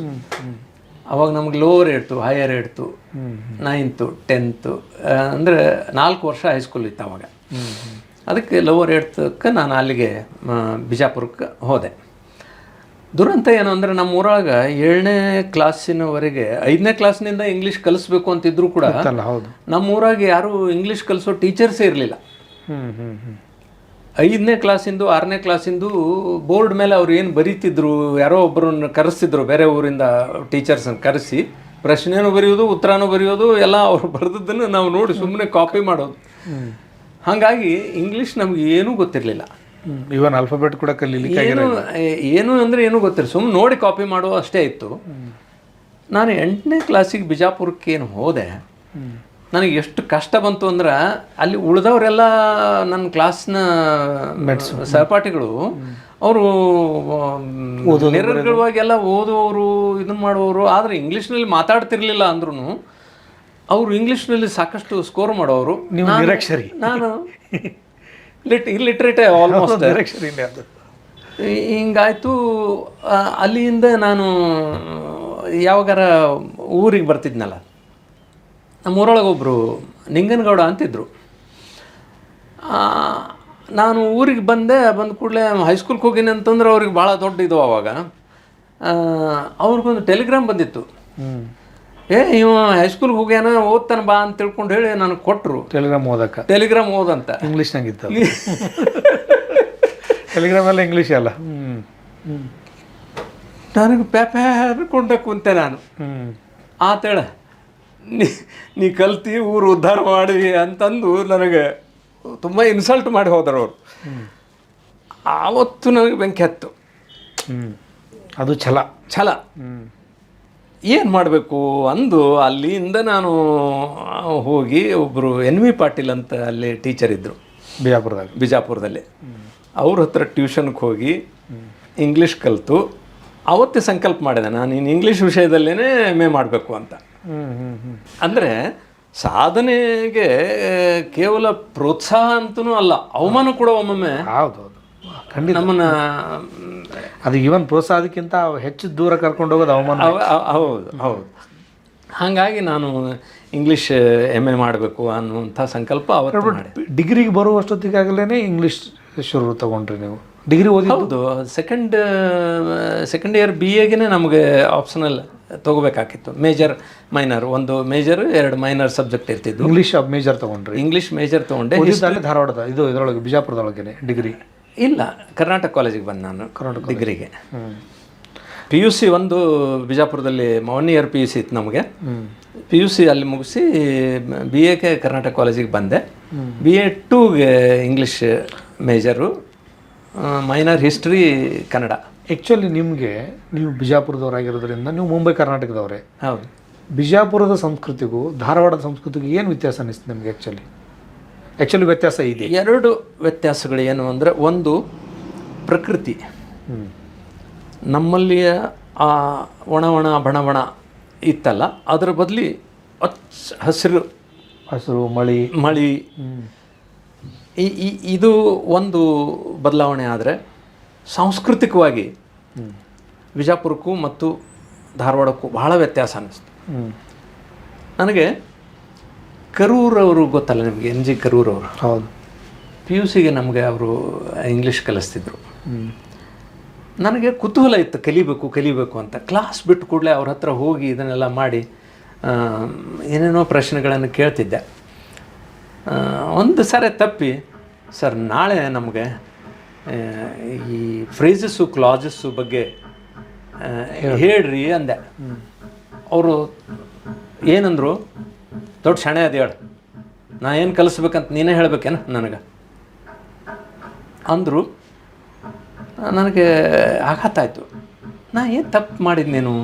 ಅವಾಗ ನಮ್ಗೆ lower 8th, higher 8th, 9th, 10th ಅಂದರೆ 4 ವರ್ಷ ಹೈಸ್ಕೂಲ್ ಇತ್ತು ಅವಾಗ. ಅದಕ್ಕೆ ಲೋವರ್ 8th ನಾನು ಅಲ್ಲಿಗೆ ಬಿಜಾಪುರಕ್ಕೆ ಹೋದೆ. ದುರಂತ ಏನು ಅಂದರೆ, ನಮ್ಮ ಊರಾಗ 7ನೇ ಕ್ಲಾಸಿನವರೆಗೆ 5ನೇ ಕ್ಲಾಸ್ನಿಂದ ಇಂಗ್ಲೀಷ್ ಕಲಿಸ್ಬೇಕು ಅಂತಿದ್ರು ಕೂಡ ನಮ್ಮ ಊರಾಗ ಯಾರೂ ಇಂಗ್ಲೀಷ್ ಕಲಿಸೋ ಟೀಚರ್ಸೇ ಇರಲಿಲ್ಲ. 5ನೇ ಕ್ಲಾಸಿಂದು 6ನೇ ಕ್ಲಾಸಿಂದು ಬೋರ್ಡ್ ಮೇಲೆ ಅವ್ರು ಏನು ಬರೀತಿದ್ರು, ಯಾರೋ ಒಬ್ಬರನ್ನ ಕರೆಸ್ತಿದ್ರು ಬೇರೆ ಊರಿಂದ ಟೀಚರ್ಸನ್ನು ಕರೆಸಿ, ಪ್ರಶ್ನೆನೂ ಬರೆಯೋದು ಉತ್ತರನೂ ಬರೆಯೋದು ಎಲ್ಲ ಅವ್ರು ಬರೆದದ್ದನ್ನು ನಾವು ನೋಡಿ ಸುಮ್ಮನೆ ಕಾಪಿ ಮಾಡೋದು. ಹಾಗಾಗಿ ಇಂಗ್ಲೀಷ್ ನಮ್ಗೆ ಏನೂ ಗೊತ್ತಿರಲಿಲ್ಲ. ಇವನ್ ಆಲ್ಫಾಬೆಟ್ ಕೂಡ ಕಲೀಲಿಕ್ಕೆ ಏನು ಅಂದರೆ ಏನೂ ಗೊತ್ತಿಲ್ಲ, ಸುಮ್ಮನೆ ನೋಡಿ ಕಾಪಿ ಮಾಡೋ ಅಷ್ಟೇ ಇತ್ತು. ನಾನು 8ನೇ ಕ್ಲಾಸಿಗೆ ಬಿಜಾಪುರಕ್ಕೆ ಏನು ಹೋದೆ, ನನಗೆ ಎಷ್ಟು ಕಷ್ಟ ಬಂತು ಅಂದ್ರೆ, ಅಲ್ಲಿ ಉಳಿದವರೆಲ್ಲ ನನ್ನ ಕ್ಲಾಸ್ನ ಸಹಪಾಠಿಗಳು ಅವರು ನಿರರ್ಗಳವಾಗೆಲ್ಲ ಓದುವವರು ಇದನ್ನು ಮಾಡುವವರು, ಆದರೆ ಇಂಗ್ಲೀಷ್ನಲ್ಲಿ ಮಾತಾಡ್ತಿರ್ಲಿಲ್ಲ ಅಂದ್ರೂ ಅವರು ಇಂಗ್ಲೀಷ್ನಲ್ಲಿ ಸಾಕಷ್ಟು ಸ್ಕೋರ್ ಮಾಡೋರು. ನೀವು ನಿರಕ್ಷರಿ, ನಾನು ಇಲ್ಲಿಟ್ರೇಟೇ ಆಲ್ಮೋಸ್ಟ್. ನಿರಕ್ಷರಿನೇ ಅದು. ಹಿಂಗಾಯ್ತು. ಅಲ್ಲಿಂದ ನಾನು ಯಾವಾಗಾರ ಊರಿಗೆ ಬರ್ತಿದ್ನಲ್ಲ, ನಮ್ಮೂರೊಳಗೊಬ್ಬರು ನಿಂಗನಗೌಡ ಅಂತಿದ್ರು. ನಾನು ಊರಿಗೆ ಬಂದ ಕೂಡಲೇ ಹೈಸ್ಕೂಲ್ಗೆ ಹೋಗಿನಿ ಅಂತಂದ್ರೆ ಅವ್ರಿಗೆ ಭಾಳ ದೊಡ್ಡ ಇದು. ಅವಾಗ ಅವ್ರಿಗೊಂದು ಟೆಲಿಗ್ರಾಮ್ ಬಂದಿತ್ತು, ಇವ ಹೈಸ್ಕೂಲ್ಗೆ ಹೋಗ್ಯಾನ, ಓದ್ತಾನ ಬಾ ಅಂತ ತಿಳ್ಕೊಂಡು ಹೇಳಿ ನನಗೆ ಕೊಟ್ಟರು. ಟೆಲಿಗ್ರಾಮ್ ಓದಂತ ಇಂಗ್ಲೀಷ್ನಾಗಿತ್ತು. ಟೆಲಿಗ್ರಾಮೆಲ್ಲ ಇಂಗ್ಲೀಷ್ ಅಲ್ಲ. ನನಗೆ ಪ್ಯಾಪ್ಯಾರ್ಕೊಂಡ ಕುಂತೆ ನಾನು. ಆತೇಳ ನೀ ಕಲ್ತಿ ಊರು ಉದ್ಧಾರ ಮಾಡಿ ಅಂತಂದು ನನಗೆ ತುಂಬ ಇನ್ಸಲ್ಟ್ ಮಾಡಿ ಹೋದರು ಅವರು. ಆವತ್ತು ನನಗೆ ಬೆಂಕಿ ಹತ್ತು. ಅದು ಛಲ. ಏನು ಮಾಡಬೇಕು ಅಂದು ಅಲ್ಲಿಂದ ನಾನು ಹೋಗಿ ಒಬ್ಬರು ಎನ್ ವಿ ಪಾಟೀಲ್ ಅಂತ ಅಲ್ಲಿ ಟೀಚರ್ ಇದ್ದರು ಬಿಜಾಪುರದಲ್ಲಿ. ಅವ್ರ ಹತ್ರ ಟ್ಯೂಷನ್ಗೆ ಹೋಗಿ ಇಂಗ್ಲೀಷ್ ಕಲಿತು ಅವತ್ತೇ ಸಂಕಲ್ಪ ಮಾಡಿದೆ, ನಾನು ಇನ್ನು ಇಂಗ್ಲೀಷ್ ವಿಷಯದಲ್ಲೇ MA ಮಾಡಬೇಕು ಅಂತ. ಅಂದರೆ ಸಾಧನೆಗೆ ಕೇವಲ ಪ್ರೋತ್ಸಾಹ ಅಂತನೂ ಅಲ್ಲ, ಅವಮಾನ ಕೂಡ ಒಮ್ಮೊಮ್ಮೆ ನಮ್ಮನ್ನು ಅದು ಈವನ್ ಪ್ರೋತ್ಸಾಹಕ್ಕಿಂತ ಹೆಚ್ಚು ದೂರ ಕರ್ಕೊಂಡು ಹೋಗೋದು ಅವಮಾನ. ಹೌದು. ಹಾಗಾಗಿ ನಾನು ಇಂಗ್ಲೀಷ್ MA ಮಾಡಬೇಕು ಅನ್ನುವಂಥ ಸಂಕಲ್ಪ ಅವತ್ತು ಮಾಡಿ. ಡಿಗ್ರಿಗೆ ಬರುವಷ್ಟೊತ್ತಿಗಾಗಲೇ ಇಂಗ್ಲೀಷ್ ಶುರು ತಗೊಂಡ್ರಿ ನೀವು? ಡಿಗ್ರಿ ಓದಿ? ಹೌದು. ಸೆಕೆಂಡ್ ಇಯರ್ BAಗೆ ನಮಗೆ ಆಪ್ಷನಲ್ ತೊಗೋಬೇಕಾಗಿತ್ತು. ಮೇಜರ್ ಮೈನರ್, ಒಂದು ಮೇಜರ್ 2 ಮೈನರ್ ಸಬ್ಜೆಕ್ಟ್ ಇರ್ತಿದ್ದು. ಇಂಗ್ಲೀಷ್ ಮೇಜರ್ ತೊಗೊಂಡ್ರಿ? ಇಂಗ್ಲೀಷ್ ಮೇಜರ್ ತೊಗೊಂಡೆ. ಧಾರವಾಡದ ಇದರೊಳಗೆ ಬಿಜಾಪುರದೊಳಗೆ ಡಿಗ್ರಿ? ಇಲ್ಲ, ಕರ್ನಾಟಕ ಕಾಲೇಜಿಗೆ ಬಂದು ನಾನು ಡಿಗ್ರಿಗೆ. PUC ಒಂದು ಬಿಜಾಪುರದಲ್ಲಿ 1 ಇಯರ್ PUC ಇತ್ತು ನಮಗೆ. PUC ಅಲ್ಲಿ ಮುಗಿಸಿ BAಗೆ ಕರ್ನಾಟಕ ಕಾಲೇಜಿಗೆ ಬಂದೆ. BA 2ಗೆ English major, minor history Kannada. Actually ನೀವು ಬಿಜಾಪುರದವರಾಗಿರೋದ್ರಿಂದ ನೀವು ಮುಂಬೈ ಕರ್ನಾಟಕದವರೇ. ಹೌದು. ಬಿಜಾಪುರದ ಸಂಸ್ಕೃತಿಗೂ ಧಾರವಾಡದ ಸಂಸ್ಕೃತಿಗೂ ಏನು ವ್ಯತ್ಯಾಸ ಅನಿಸ್ತು ನಿಮಗೆ? ಆ್ಯಕ್ಚುಲಿ ವ್ಯತ್ಯಾಸ ಇದೆ. 2 ವ್ಯತ್ಯಾಸಗಳು ಏನು ಅಂದರೆ, ಒಂದು ಪ್ರಕೃತಿ. ನಮ್ಮಲ್ಲಿಯ ಆ ಒಣ ಬಣ ಇತ್ತಲ್ಲ, ಅದರ ಬದಲಿ ಹಸಿರು ಮಳಿ ಇದು ಒಂದು ಬದಲಾವಣೆ. ಆದರೆ ಸಾಂಸ್ಕೃತಿಕವಾಗಿ ಬಿಜಾಪುರಕ್ಕೂ ಮತ್ತು ಧಾರವಾಡಕ್ಕೂ ಬಹಳ ವ್ಯತ್ಯಾಸ ಅನ್ನಿಸ್ತು ನನಗೆ. ಕರೂರವರು ಗೊತ್ತಲ್ಲ ನಿಮಗೆ, NG ಕರೂರವರು? ಹೌದು. PUCಗೆ ನಮಗೆ ಅವರು ಇಂಗ್ಲೀಷ್ ಕಲಿಸ್ತಿದ್ರು. ನನಗೆ ಕುತೂಹಲ ಇತ್ತು, ಕಲಿಬೇಕು ಅಂತ. ಕ್ಲಾಸ್ ಬಿಟ್ಟು ಕೂಡಲೇ ಅವ್ರ ಹತ್ರ ಹೋಗಿ ಇದನ್ನೆಲ್ಲ ಮಾಡಿ ಏನೇನೋ ಪ್ರಶ್ನೆಗಳನ್ನು ಕೇಳ್ತಿದ್ದೆ. ಒಂದು ಸಾರಿ ತಪ್ಪಿ, ಸರ್ ನಾಳೆ ನಮಗೆ ಈ ಫ್ರೇಸಸ್ಸು ಕ್ಲಾಸಸ್ಸು ಬಗ್ಗೆ ಹೇಳ್ರಿ ಅಂದೆ. ಅವರು ಏನಂದರು, ದೊಡ್ಡ ಶಾಣೆ ಅದು ಹೇಳು, ನಾ ಏನು ಕಲಿಸ್ಬೇಕಂತ ನೀನೇ ಹೇಳ್ಬೇಕೇನು ನನಗೆ ಅಂದರು. ನನಗೆ ಆಘಾತ ಆಯಿತು. ನಾ ಏನು ತಪ್ಪು ಮಾಡಿದ್ನೇನು?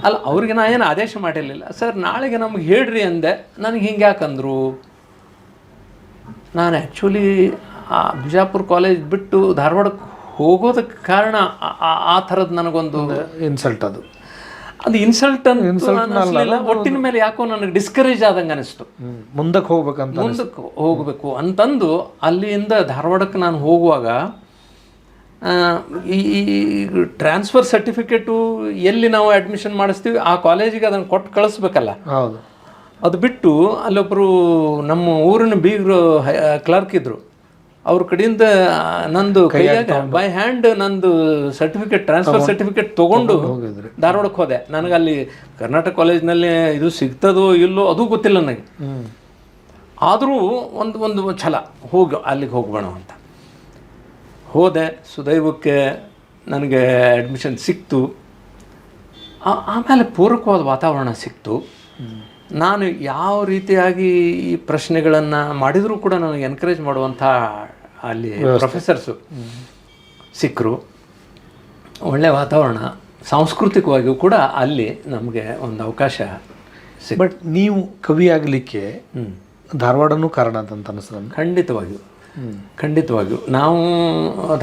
ಅಲ್ಲ, ಅವ್ರಿಗೆ ನಾ ಏನು ಆದೇಶ ಮಾಡಿರಲಿಲ್ಲ. ಸರ್ ನಾಳೆಗೆ ನಮ್ಗೆ ಹೇಳ್ರಿ ಅಂದೆ. ನನಗೆ ಹಿಂಗೆ ಯಾಕಂದರು? ನಾನು ಆ್ಯಕ್ಚುಲಿ ಆ ಬಿಜಾಪುರ ಕಾಲೇಜ್ ಬಿಟ್ಟು ಧಾರವಾಡಕ್ಕೆ ಹೋಗೋದಕ್ಕೆ ಕಾರಣ ಆ ಥರದ್ದು ನನಗೊಂದು ಇನ್ಸಲ್ಟ್. ಅದು ಇನ್ಸಲ್ಟ್ ಅನಿಸ್ಲಿಲ್ಲ, ಒಟ್ಟಿನ ಮೇಲೆ ಯಾಕೋ ನನಗೆ ಡಿಸ್ಕರೇಜ್ ಆದಂಗೆ ಅನಿಸ್ತು. ಮುಂದಕ್ಕೆ ಹೋಗಬೇಕು ಅಂತಂದು ಅಲ್ಲಿಂದ ಧಾರವಾಡಕ್ಕೆ ನಾನು ಹೋಗುವಾಗ ಈ ಟ್ರಾನ್ಸ್ಫರ್ ಸರ್ಟಿಫಿಕೇಟು ಎಲ್ಲಿ ನಾವು ಅಡ್ಮಿಷನ್ ಮಾಡಿಸ್ತೀವಿ ಆ ಕಾಲೇಜಿಗೆ ಅದನ್ನು ಕೊಟ್ಟು ಕಳಿಸ್ಬೇಕಲ್ಲ. ಹೌದು. ಅದು ಬಿಟ್ಟು ಅಲ್ಲೊಬ್ಬರು ನಮ್ಮ ಊರಿನ ಬೀಗರು ಕ್ಲರ್ಕ್ ಇದ್ದರು. ಅವ್ರ ಕಡೆಯಿಂದ ನಂದು ಕೈಯಾಗ ಬೈ ಹ್ಯಾಂಡ್ ನಂದು ಸರ್ಟಿಫಿಕೇಟ್, ಟ್ರಾನ್ಸ್ಫರ್ ಸರ್ಟಿಫಿಕೇಟ್ ತೊಗೊಂಡು ಧಾರವಾಡಕ್ಕೆ ಹೋದೆ. ನನಗೆ ಅಲ್ಲಿ ಕರ್ನಾಟಕ ಕಾಲೇಜ್ನಲ್ಲಿ ಇದು ಸಿಗ್ತದೋ ಇಲ್ಲೋ ಅದು ಗೊತ್ತಿಲ್ಲ ನನಗೆ. ಆದರೂ ಒಂದು ಛಲ, ಅಲ್ಲಿಗೆ ಹೋಗ್ಬೇಡ ಅಂತ ಹೋದೆ. ಸುದೈವಕ್ಕೆ ನನಗೆ ಅಡ್ಮಿಷನ್ ಸಿಕ್ತು. ಆಮೇಲೆ ಪೂರಕವಾದ ವಾತಾವರಣ ಸಿಕ್ತು. ನಾನು ಯಾವ ರೀತಿಯಾಗಿ ಈ ಪ್ರಶ್ನೆಗಳನ್ನು ಮಾಡಿದರೂ ಕೂಡ ನನಗೆ ಎನ್ಕರೇಜ್ ಮಾಡುವಂಥ ಅಲ್ಲಿ ಪ್ರೊಫೆಸರ್ಸು ಸಿಕ್ಕರು. ಒಳ್ಳೆಯ ವಾತಾವರಣ, ಸಾಂಸ್ಕೃತಿಕವಾಗಿಯೂ ಕೂಡ ಅಲ್ಲಿ ನಮಗೆ ಒಂದು ಅವಕಾಶ ಸಿಕ್ತು. ಬಟ್ ನೀವು ಕವಿ ಆಗಲಿಕ್ಕೆ ಧಾರವಾಡನೂ ಕಾರಣ ಅಂತ ಅನಿಸ್ತದೆ? ಖಂಡಿತವಾಗಿಯೂ. ಖಂಡಿತವಾಗಿಯೂ ನಾವು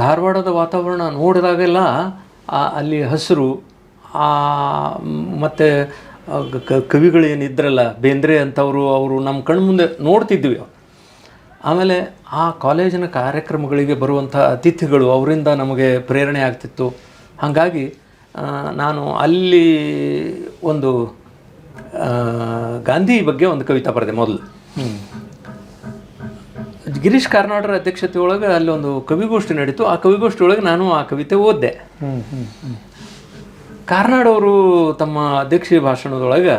ಧಾರವಾಡದ ವಾತಾವರಣ ನೋಡಿದಾಗೆಲ್ಲ ಅಲ್ಲಿ ಹಸಿರು ಮತ್ತು ಕವಿಗಳೇನಿದ್ರಲ್ಲ ಬೇಂದ್ರೆ ಅಂಥವರು ಅವರು ನಮ್ಮ ಕಣ್ಮುಂದೆ ನೋಡ್ತಿದ್ವಿ. ಆಮೇಲೆ ಆ ಕಾಲೇಜಿನ ಕಾರ್ಯಕ್ರಮಗಳಿಗೆ ಬರುವಂಥ ಅತಿಥಿಗಳು ಅವರಿಂದ ನಮಗೆ ಪ್ರೇರಣೆ ಆಗ್ತಿತ್ತು. ಹಾಗಾಗಿ ನಾನು ಅಲ್ಲಿ ಒಂದು ಗಾಂಧಿ ಬಗ್ಗೆ ಒಂದು ಕವಿತಾ ಬರೆದೆ ಮೊದಲು. ಗಿರೀಶ್ ಕಾರ್ನಾಡರ ಅಧ್ಯಕ್ಷತೆ ಒಳಗೆ ಅಲ್ಲಿ ಒಂದು ಕವಿಗೋಷ್ಠಿ ನಡೀತು. ಆ ಕವಿಗೋಷ್ಠಿ ಒಳಗೆ ನಾನು ಆ ಕವಿತೆ ಓದಿದೆ. ಕಾರ್ನಾಡವರು ತಮ್ಮ ಅಧ್ಯಕ್ಷೀಯ ಭಾಷಣದೊಳಗೆ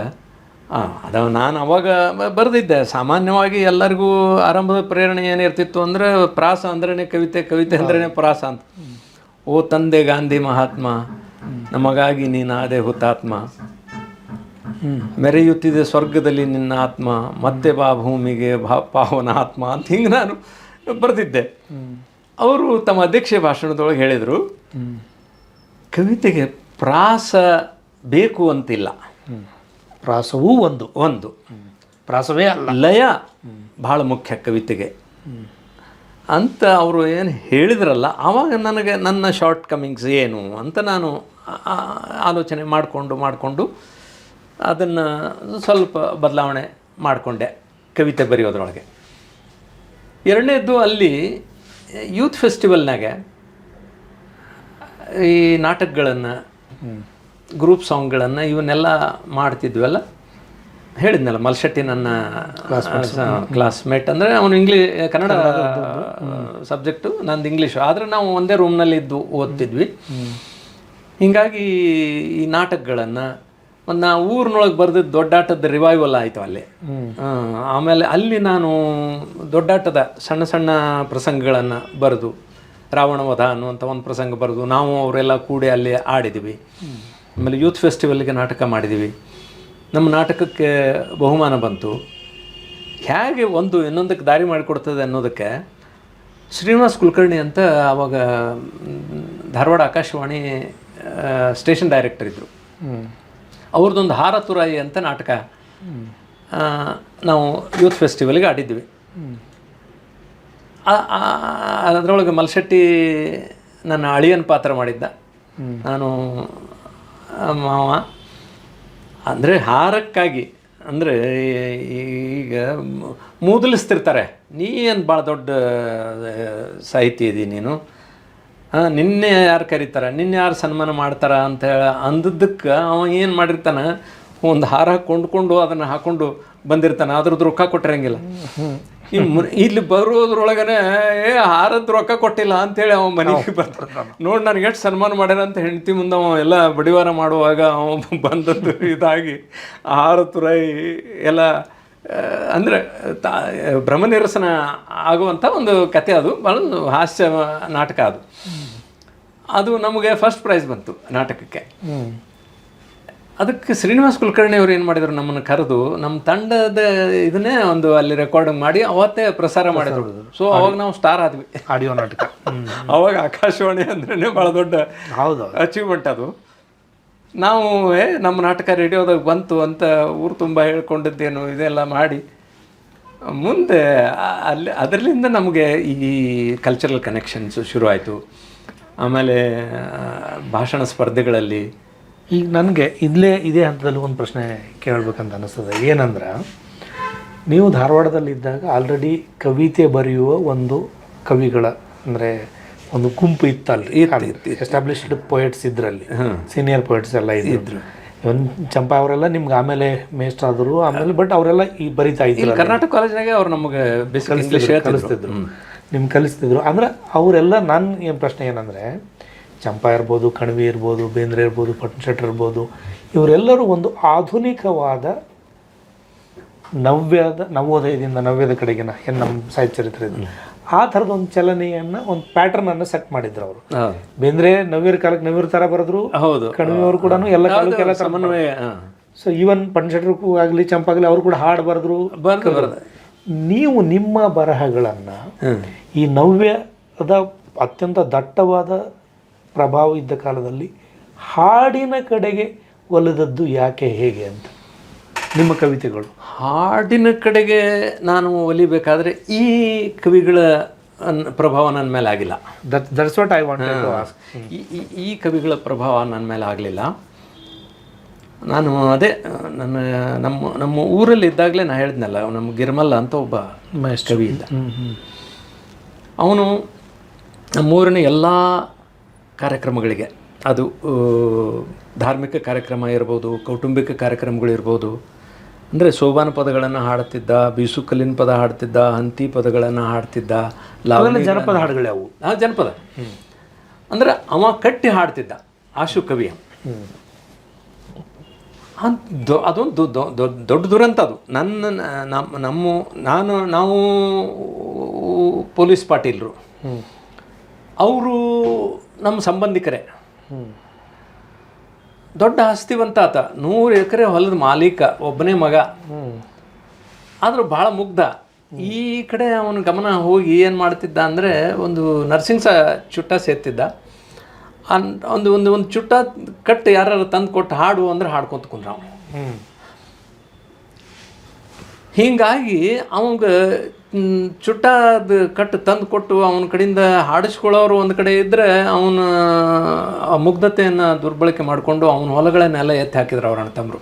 ಅದು ನಾನು ಅವಾಗ ಬರೆದಿದ್ದೆ. ಸಾಮಾನ್ಯವಾಗಿ ಎಲ್ಲರಿಗೂ ಆರಂಭದ ಪ್ರೇರಣೆ ಏನಿರ್ತಿತ್ತು ಅಂದರೆ ಪ್ರಾಸ ಅಂದ್ರೇ ಕವಿತೆ, ಕವಿತೆ ಅಂದ್ರೇ ಪ್ರಾಸ ಅಂತ. ಓ ತಂದೆ ಗಾಂಧಿ ಮಹಾತ್ಮ, ನಮಗಾಗಿ ನೀನಾದೆ ಹುತಾತ್ಮ, ಮೆರೆಯುತ್ತಿದೆ ಸ್ವರ್ಗದಲ್ಲಿ ನಿನ್ನ ಆತ್ಮ, ಮತ್ತೆ ಬಾ ಭೂಮಿಗೆ ಪಾವನ ಆತ್ಮ ಅಂತ ಹಿಂಗೆ ನಾನು ಬರೆದಿದ್ದೆ. ಅವರು ತಮ್ಮ ಅಧ್ಯಕ್ಷೀಯ ಭಾಷಣದೊಳಗೆ ಹೇಳಿದರು, ಕವಿತೆಗೆ ಪ್ರಾಸ ಬೇಕು ಅಂತಿಲ್ಲ, ಪ್ರಾಸವೂ ಒಂದು ಪ್ರಾಸವೇ ಅಲ್ಲ, ಲಯ ಭಾಳ ಮುಖ್ಯ ಕವಿತೆಗೆ ಅಂತ ಅವರು ಏನು ಹೇಳಿದ್ರಲ್ಲ. ಆವಾಗ ನನಗೆ ನನ್ನ ಶಾರ್ಟ್ ಕಮಿಂಗ್ಸ್ ಏನು ಅಂತ ನಾನು ಆಲೋಚನೆ ಮಾಡಿಕೊಂಡು ಅದನ್ನು ಸ್ವಲ್ಪ ಬದಲಾವಣೆ ಮಾಡಿಕೊಂಡೆ ಕವಿತೆ ಬರೆಯೋದ್ರೊಳಗೆ. ಎರಡನೇದು, ಅಲ್ಲಿ ಯೂತ್ ಫೆಸ್ಟಿವಲ್ನಾಗ ಈ ನಾಟಕಗಳನ್ನು, ಗ್ರೂಪ್ ಸಾಂಗ್ಗಳನ್ನು ಇವನ್ನೆಲ್ಲ ಮಾಡ್ತಿದ್ವಲ್ಲ. ಹೇಳಿದ್ನಲ್ಲ, ಮಲ್ಶೆಟ್ಟಿ ನನ್ನ ಕ್ಲಾಸ್ಮೇಟ್. ಅಂದರೆ ಅವನು ಕನ್ನಡ ಸಬ್ಜೆಕ್ಟು, ನಂದು ಇಂಗ್ಲೀಷು. ಆದರೆ ನಾವು ಒಂದೇ ರೂಮ್ನಲ್ಲಿ ಇದ್ದು ಓದ್ತಿದ್ವಿ. ಹೀಗಾಗಿ ಈ ನಾಟಕಗಳನ್ನು ಒಂದು ನಾ ಊರಿನೊಳಗೆ ಬರೆದಿದ್ದು ದೊಡ್ಡಾಟದ ರಿವೈವಲ್ ಆಯಿತು ಅಲ್ಲಿ. ಆಮೇಲೆ ಅಲ್ಲಿ ನಾನು ದೊಡ್ಡಾಟದ ಸಣ್ಣ ಸಣ್ಣ ಪ್ರಸಂಗಗಳನ್ನು ಬರೆದು, ರಾವಣವಧ ಅನ್ನುವಂಥ ಒಂದು ಪ್ರಸಂಗ ಬರೆದು ನಾವು ಅವರೆಲ್ಲ ಕೂಡಿ ಅಲ್ಲಿ ಆಡಿದ್ವಿ. ಆಮೇಲೆ ಯೂತ್ ಫೆಸ್ಟಿವಲ್ಗೆ ನಾಟಕ ಮಾಡಿದ್ದೀವಿ. ನಮ್ಮ ನಾಟಕಕ್ಕೆ ಬಹುಮಾನ ಬಂತು. ಹೇಗೆ ಒಂದು ಇನ್ನೊಂದಕ್ಕೆ ದಾರಿ ಮಾಡಿಕೊಡ್ತದೆ ಅನ್ನೋದಕ್ಕೆ ಶ್ರೀನಿವಾಸ್ ಕುಲಕರ್ಣಿ ಅಂತ ಆವಾಗ ಧಾರವಾಡ ಆಕಾಶವಾಣಿ ಸ್ಟೇಷನ್ ಡೈರೆಕ್ಟರ್ ಇದ್ದರು. ಅವ್ರದ್ದೊಂದು ಹಾರ ತುರಾಯಿ ಅಂತ ನಾಟಕ ನಾವು ಯೂತ್ ಫೆಸ್ಟಿವಲ್ಗೆ ಆಡಿದ್ವಿ. ಅದರೊಳಗೆ ಮಲ್ಶೆಟ್ಟಿ ನನ್ನ ಅಳಿಯನ ಪಾತ್ರ ಮಾಡಿದ್ದ, ನಾನು ಮಾವ. ಅಂದರೆ ಹಾರಕ್ಕಾಗಿ, ಅಂದರೆ ಈಗ ಮೂದಲಿಸ್ತಿರ್ತಾರೆ, ನೀ ಏನು ಭಾಳ ದೊಡ್ಡ ಸಾಹಿತಿ ಇದ್ದೀ ನೀನು, ನಿನ್ನೆ ಯಾರು ಕರೀತಾರೆ, ನಿನ್ನೆ ಯಾರು ಸನ್ಮಾನ ಮಾಡ್ತಾರ ಅಂತ ಅಂದದ್ದಕ್ಕೆ ಅವ ಏನು ಮಾಡಿರ್ತಾನೆ, ಒಂದು ಹಾರ ಕೊಂಡ್ಕೊಂಡು ಅದನ್ನು ಹಾಕ್ಕೊಂಡು ಬಂದಿರ್ತಾನೆ. ಅದ್ರದ್ದು ರೊಕ್ಕ ಕೊಟ್ಟಿರಂಗಿಲ್ಲ. ಇಲ್ಲಿ ಬರೋದ್ರೊಳಗನೆ ಹಾರದ್ದು ರೊಕ್ಕ ಕೊಟ್ಟಿಲ್ಲ ಅಂತೇಳಿ ಅವ ಮನೆಗೆ ಬರ್ತಾನೆ. ನೋಡಿ ನನಗೆ ಎಷ್ಟು ಸನ್ಮಾನ ಮಾಡ್ಯಾರ ಅಂತ ಹೆಂಡತಿ ಮುಂದೆ ಅವ ಎಲ್ಲ ಬಡಿವಾರ ಮಾಡುವಾಗ ಅವ ಬಂದದ್ದು ಇದಾಗಿ ಹಾರ ತುರಾಯಿ ಎಲ್ಲ ಅಂದರೆ ಭ್ರಮ ನಿರಸನ ಆಗುವಂಥ ಒಂದು ಕತೆ. ಅದು ಭಾಳ ಹಾಸ್ಯ ನಾಟಕ. ಅದು ನಮಗೆ ಫಸ್ಟ್ ಪ್ರೈಸ್ ಬಂತು ನಾಟಕಕ್ಕೆ. ಅದಕ್ಕೆ ಶ್ರೀನಿವಾಸ್ ಕುಲಕರ್ಣಿ ಅವರು ಏನು ಮಾಡಿದರು, ನಮ್ಮನ್ನು ಕರೆದು ನಮ್ಮ ತಂಡದ ಇದನ್ನೇ ಒಂದು ಅಲ್ಲಿ ರೆಕಾರ್ಡಿಂಗ್ ಮಾಡಿ ಅವತ್ತೇ ಪ್ರಸಾರ ಮಾಡಿದ್ರು. ಸೊ ಅವಾಗ ನಾವು ಸ್ಟಾರ್ ಆದ್ವಿ. ಆಡಿಯೋ ನಾಟಕ ಅವಾಗ ಆಕಾಶವಾಣಿ ಅಂದ್ರೇ ಭಾಳ ದೊಡ್ಡ ಅಚೀವ್ಮೆಂಟ್ ಅದು. ನಾವು ನಮ್ಮ ನಾಟಕ ರೇಡಿಯೋದಾಗ ಬಂತು ಅಂತ ಊರು ತುಂಬ ಹೇಳ್ಕೊಂಡಿದ್ದೇನು ಇದೆಲ್ಲ ಮಾಡಿ ಮುಂದೆ ಅದರಿಂದ ನಮಗೆ ಈ ಕಲ್ಚರಲ್ ಕನೆಕ್ಷನ್ಸು ಶುರು ಆಯಿತು. ಆಮೇಲೆ ಭಾಷಣ ಸ್ಪರ್ಧೆಗಳಲ್ಲಿ ಈಗ ನನಗೆ ಇದೇ ಹಂತದಲ್ಲಿ ಒಂದು ಪ್ರಶ್ನೆ ಕೇಳಬೇಕಂತ ಅನ್ನಿಸ್ತದೆ. ಏನಂದ್ರೆ, ನೀವು ಧಾರವಾಡದಲ್ಲಿದ್ದಾಗ ಆಲ್ರೆಡಿ ಕವಿತೆ ಬರೆಯುವ ಒಂದು ಕವಿಗಳ ಅಂದರೆ ಒಂದು ಗುಂಪು ಇತ್ತಲ್ರಿ, ಎಸ್ಟಾಬ್ಲಿಷ್ಡ್ ಪೊಯೆಟ್ಸ್ ಇದ್ರಲ್ಲಿ, ಸೀನಿಯರ್ ಪೊಯೆಟ್ಸ್ ಎಲ್ಲ ಇದ್ದರು. ಇವನ್ ಚಂಪಾ ಅವರೆಲ್ಲ ನಿಮ್ಗೆ ಆಮೇಲೆ ಮೇಸ್ಟ್ ಆದರು ಆಮೇಲೆ, ಬಟ್ ಅವರೆಲ್ಲ ಈ ಬರಿತಾ ಇದ್ರು ಕರ್ನಾಟಕ ಕಾಲೇಜ್ನಾಗೆ ಅವ್ರು ನಮಗೆ ಕಲಿಸ್ತಿದ್ರು, ನಿಮ್ಗೆ ಕಲಿಸ್ತಿದ್ರು. ಅಂದ್ರೆ ಅವರೆಲ್ಲ ನನ್ನ ಏನು ಪ್ರಶ್ನೆ ಏನಂದರೆ, ಚಂಪಾ ಇರ್ಬೋದು, ಕಣವಿ ಇರ್ಬೋದು, ಬೇಂದ್ರೆ ಇರ್ಬೋದು, ಪಟ್ಟಣಶೆಟ್ಟರ್ ಇರ್ಬೋದು, ಇವರೆಲ್ಲರೂ ಒಂದು ಆಧುನಿಕವಾದ ನವೋದಯದಿಂದ ನವ್ಯದ ಕಡೆಗಿನ ಏನು ನಮ್ಮ ಸಾಹಿತ್ಯ ಚರಿತ್ರೆ ಇದೆ, ಆ ಥರದ ಒಂದು ಚಲನೆಯನ್ನು, ಒಂದು ಪ್ಯಾಟರ್ನನ್ನು ಸೆಟ್ ಮಾಡಿದ್ರು ಅವರು. ಬೇಂದ್ರೆ ನವ್ಯರ ಕಾಲಕ್ಕೆ ನವ್ಯರ ಥರ ಬರೆದ್ರು, ಕಣವಿಯವರು ಕೂಡ ಎಲ್ಲ ಕಾಲಕ್ಕೆಲ್ಲ ಸಮನ್ವಯ. ಸೊ ಈವನ್ ಪಟ್ಟಣಶೆಟ್ಟರ್ಗೂ ಆಗಲಿ ಚಂಪಾಗಲಿ ಅವರು ಕೂಡ ಹಾಡು ಬರೆದ್ರು. ನೀವು ನಿಮ್ಮ ಬರಹಗಳನ್ನು ಈ ನವ್ಯದ ಅತ್ಯಂತ ದಟ್ಟವಾದ ಪ್ರಭಾವ ಇದ್ದ ಕಾಲದಲ್ಲಿ ಹಾಡಿನ ಕಡೆಗೆ ಒಲಿದದ್ದು ಯಾಕೆ, ಹೇಗೆ ಅಂತ ನಿಮ್ಮ ಕವಿತೆಗಳು? ಹಾಡಿನ ಕಡೆಗೆ ನಾನು ಒಲಿಬೇಕಾದ್ರೆ ಈ ಕವಿಗಳ ಪ್ರಭಾವ ನನ್ನ ಮೇಲೆ ಆಗಿಲ್ಲ. That's what I wanted to ask. ಈ ಕವಿಗಳ ಪ್ರಭಾವ ನನ್ನ ಮೇಲೆ ಆಗಲಿಲ್ಲ. ನಾನು ಅದೇ ನಮ್ಮ ಊರಲ್ಲಿ ಇದ್ದಾಗಲೇ ನಾನು ಹೇಳಿದ್ನಲ್ಲ, ನಮ್ಮ ಗಿರ್ಮಲ್ಲ ಅಂತ ಒಬ್ಬ ಕವಿ ಇದ್ದ. ಅವನು ನಮ್ಮೂರಿನ ಎಲ್ಲ ಕಾರ್ಯಕ್ರಮಗಳಿಗೆ, ಅದು ಧಾರ್ಮಿಕ ಕಾರ್ಯಕ್ರಮ ಇರ್ಬೋದು, ಕೌಟುಂಬಿಕ ಕಾರ್ಯಕ್ರಮಗಳಿರ್ಬೋದು, ಅಂದರೆ ಸೋಬಾನ ಪದಗಳನ್ನು ಹಾಡ್ತಿದ್ದ, ಬೀಸುಕಲ್ಲಿನ ಪದ ಹಾಡ್ತಿದ್ದ, ಹಂತಿ ಪದಗಳನ್ನು ಹಾಡ್ತಿದ್ದ, ಜನಪದ ಹಾಡುಗಳೇ ಅವು. ಜನಪದ ಅಂದರೆ ಅವ ಕಟ್ಟಿ ಹಾಡ್ತಿದ್ದ, ಆಶು ಕವಿಯ. ಅದೊಂದು ದೊಡ್ಡ ದುರಂತ ಅದು. ನಾವು ಪೊಲೀಸ್ ಪಾಟೀಲರು, ಅವರು ನಮ್ಮ ಸಂಬಂಧಿಕರೇ. ದೊಡ್ಡ ಆಸ್ತಿವಂತ ಆತ, 100 ಎಕರೆ ಹೊಲದ ಮಾಲೀಕ, ಒಬ್ಬನೇ ಮಗ. ಆದರೂ ಭಾಳ ಮುಗ್ಧ. ಈ ಕಡೆ ಅವನ ಗಮನ ಹೋಗಿ ಏನು ಮಾಡ್ತಿದ್ದ ಅಂದರೆ, ಒಂದು ನರ್ಸಿಂಗ್ ಚುಟ್ಟ ಸೇರ್ತಿದ್ದ. ಒಂದು ಚುಟ್ಟ ಕಟ್ಟು ಯಾರು ತಂದು ಕೊಟ್ಟು ಹಾಡು ಅಂದ್ರೆ ಹಾಡ್ಕೊತ ಕುಂದ್ರ ಅವನು. ಹೀಗಾಗಿ ಅವಂಗೆ ಚುಟ್ಟದ ಕಟ್ಟು ತಂದು ಕೊಟ್ಟು ಅವನ ಕಡೆಯಿಂದ ಹಾಡಿಸ್ಕೊಳ್ಳೋರು ಒಂದು ಕಡೆ ಇದ್ದರೆ, ಅವನ ಆ ಮುಗ್ಧತೆಯನ್ನು ದುರ್ಬಳಕೆ ಮಾಡಿಕೊಂಡು ಅವನ ಹೊಲಗಳನ್ನೆಲ್ಲ ಎತ್ತಿ ಹಾಕಿದ್ರು ಅವ್ರ ಅಣ್ಣ ತಮ್ಮರು.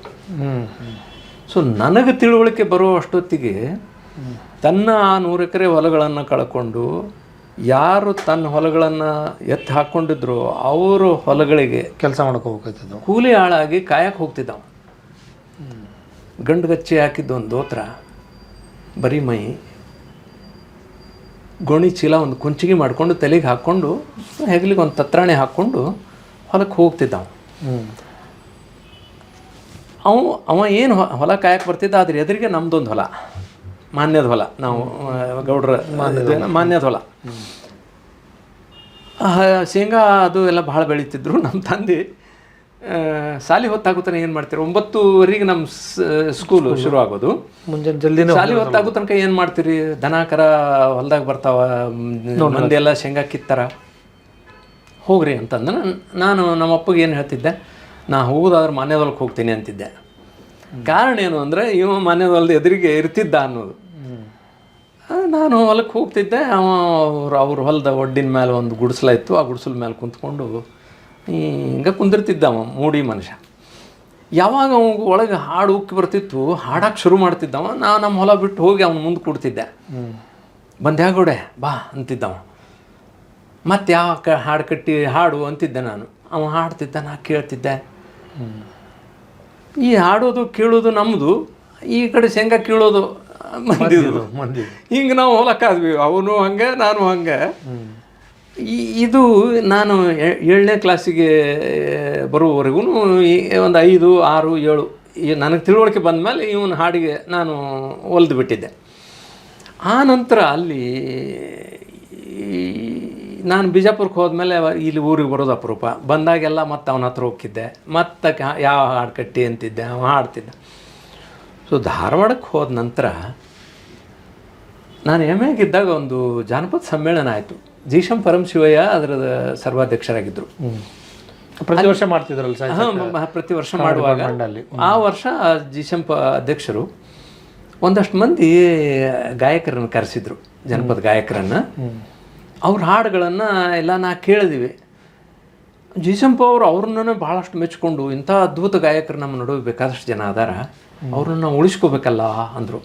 ಸೊ ನನಗೆ ತಿಳುವಳಿಕೆ ಬರೋ ಅಷ್ಟೊತ್ತಿಗೆ ತನ್ನ ಆ 100 ಎಕರೆ ಹೊಲಗಳನ್ನು ಕಳ್ಕೊಂಡು, ಯಾರು ತನ್ನ ಹೊಲಗಳನ್ನು ಎತ್ತಿ ಹಾಕ್ಕೊಂಡಿದ್ರು ಅವರ ಹೊಲಗಳಿಗೆ ಕೆಲಸ ಮಾಡ್ಕೋಬೇಕಾಯ್ತದ, ಕೂಲಿ ಆಳಾಗಿ ಕಾಯಕ್ಕೆ ಹೋಗ್ತಿದ್ದವ. ಗಂಡುಗಚ್ಚಿ ಹಾಕಿದ್ದು ಒಂದು ದೋತ್ರ, ಬರೀ ಮೈ, ಗೋಣಿ ಚೀಲ, ಒಂದು ಕುಂಚಿಗೆ ಮಾಡಿಕೊಂಡು ತಲೆಗೆ ಹಾಕ್ಕೊಂಡು, ಹೆಗಲಿಗೆ ಒಂದು ತತ್ರಾಣಿ ಹಾಕ್ಕೊಂಡು ಹೊಲಕ್ಕೆ ಹೋಗ್ತಿದ್ದ. ಅವ ಏನು ಹೊಲ ಕಾಯಕ್ಕೆ ಬರ್ತಿದ್ದ, ಅದ್ರ ಎದುರಿಗೆ ನಮ್ಮದೊಂದು ಹೊಲ, ಮಾನ್ಯದ ಹೊಲ, ನಾವು ಗೌಡ್ರ ಮಾನ್ಯದ ಹೊಲ. ಶೇಂಗಾ ಅದು ಎಲ್ಲ ಭಾಳ ಬೆಳೀತಿದ್ರು. ನಮ್ಮ ತಂದೆ ಸಾಲಿ ಹೊತ್ತಾಗುತ್ತಾನೆ ಏನು ಮಾಡ್ತೀರಿ, 9:00 ನಮ್ಮ ಸ್ಕೂಲು ಶುರು ಆಗೋದು. ಮುಂಜಾನೆ ಜಲ್ದಿ ಸಾಲಿ ಹೊತ್ತಾಗೋ ತನಕ ಏನು ಮಾಡ್ತೀರಿ, ದನ ಕರ ಹೊಲ್ದಾಗ ಬರ್ತಾವ, ಮಂದಿ ಎಲ್ಲ ಶೇಂಗಾ ಕಿತ್ತಾರ, ಹೋಗ್ರಿ ಅಂತಂದ್ರೆ ನಾನು ನಮ್ಮ ಅಪ್ಪಗೆ ಏನು ಹೇಳ್ತಿದ್ದೆ, ನಾ ಹೋಗೋದಾದ್ರೆ ಮಾನ್ಯದ ಹೊಲಕ್ಕೆ ಹೋಗ್ತೀನಿ ಅಂತಿದ್ದೆ. ಕಾರಣ ಏನು ಅಂದರೆ, ಇವ ಮಾನ್ಯದ ಹೊಲದ ಎದುರಿಗೆ ಇರ್ತಿದ್ದ ಅನ್ನೋದು. ನಾನು ಹೊಲಕ್ಕೆ ಹೋಗ್ತಿದ್ದೆ. ಅವ್ರ ಹೊಲದ ಒಡ್ಡಿನ ಮೇಲೆ ಒಂದು ಗುಡಿಸಲ ಇತ್ತು, ಆ ಗುಡಿಸಲ ಮೇಲೆ ಕುಂತ್ಕೊಂಡು ಹಿಂಗೆ ಕುಂದಿರ್ತಿದ್ದ ಅವ, ಮೂಡಿ ಮನುಷ್ಯ. ಯಾವಾಗ ಅವಾಗ ಒಳಗೆ ಹಾಡು ಉಕ್ಕಿ ಬರ್ತಿತ್ತು, ಹಾಡಕ್ಕೆ ಶುರು ಮಾಡ್ತಿದ್ದವ. ನಮ್ಮ ಹೊಲ ಬಿಟ್ಟು ಹೋಗಿ ಅವ್ನ ಮುಂದೆ ಕೂಡ್ತಿದ್ದೆ. ಬಂದ್ಯಾಗೋಡೆ ಬಾ ಅಂತಿದ್ದವ. ಮತ್ತು ಯಾವ ಹಾಡು ಕಟ್ಟಿ ಹಾಡು ಅಂತಿದ್ದೆ ನಾನು. ಅವ ಹಾಡ್ತಿದ್ದ, ನಾ ಕೇಳ್ತಿದ್ದೆ. ಈ ಹಾಡೋದು ಕೇಳೋದು ನಮ್ಮದು, ಈ ಕಡೆ ಶೇಂಗಾ ಕೀಳೋದು ಮಂದಿ. ಹಿಂಗೆ ನಾವು ಹೊಲಕ್ಕಾದ್ವಿ, ಅವನು ಹಂಗೆ ನಾನು ಹಂಗೆ. ಇದು ನಾನು 7ನೇ ಕ್ಲಾಸಿಗೆ ಬರುವವರೆಗೂ ಒಂದು 5, 6, 7 ನನಗೆ ತಿಳುವಳಿಕೆ ಬಂದ ಮೇಲೆ ಇವನ ಹಾಡಿಗೆ ನಾನು ಒಲ್ದು ಬಿಟ್ಟಿದ್ದೆ. ಆ ನಂತರ ಅಲ್ಲಿ ನಾನು ಬಿಜಾಪುರಕ್ಕೆ ಹೋದ್ಮೇಲೆ ಇಲ್ಲಿ ಊರಿಗೆ ಬರೋದು ಅಪರೂಪ. ಬಂದಾಗೆಲ್ಲ ಮತ್ತೆ ಅವನ ಹತ್ರ ಹೋಗ್ತಿದ್ದೆ, ಮತ್ತೆ ಯಾವ ಹಾಡು ಕಟ್ಟಿ ಅಂತಿದ್ದೆ, ಅವ ಹಾಡ್ತಿದ್ದ. ಸೊ ಧಾರವಾಡಕ್ಕೆ ಹೋದ ನಂತರ ನಾನು ಎಮ್ಮೆಗಿದ್ದಾಗ ಒಂದು ಜಾನಪದ ಸಮ್ಮೇಳನ ಆಯಿತು. ಜೀಶಂ ಪರಮಶಿವಯ್ಯ ಅದರ ಸರ್ವಾಧ್ಯಕ್ಷರಾಗಿದ್ದರು. ಪ್ರತಿ ವರ್ಷ ಮಾಡ್ತಿದ್ರಲ್ಲ? ಪ್ರತಿ ವರ್ಷ ಮಾಡುವಾಗ ಆ ವರ್ಷ ಜೀಶಂ ಅಧ್ಯಕ್ಷರು ಒಂದಷ್ಟು ಮಂದಿ ಗಾಯಕರನ್ನು ಕರೆಸಿದ್ರು, ಜನಪದ ಗಾಯಕರನ್ನು. ಅವ್ರ ಹಾಡುಗಳನ್ನು ಎಲ್ಲ ನಾ ಕೇಳಿದ್ವಿ. ಜೀಶಂಪ ಅವ್ರನ್ನ ಭಾಳಷ್ಟು ಮೆಚ್ಕೊಂಡು, ಇಂಥ ಅದ್ಭುತ ಗಾಯಕರು ನಮ್ಮ ನಡುವೆ ಬೇಕಾದಷ್ಟು ಜನ ಅದಾರ, ಅವ್ರನ್ನ ಉಳಿಸ್ಕೋಬೇಕಲ್ಲ ಅಂದರು.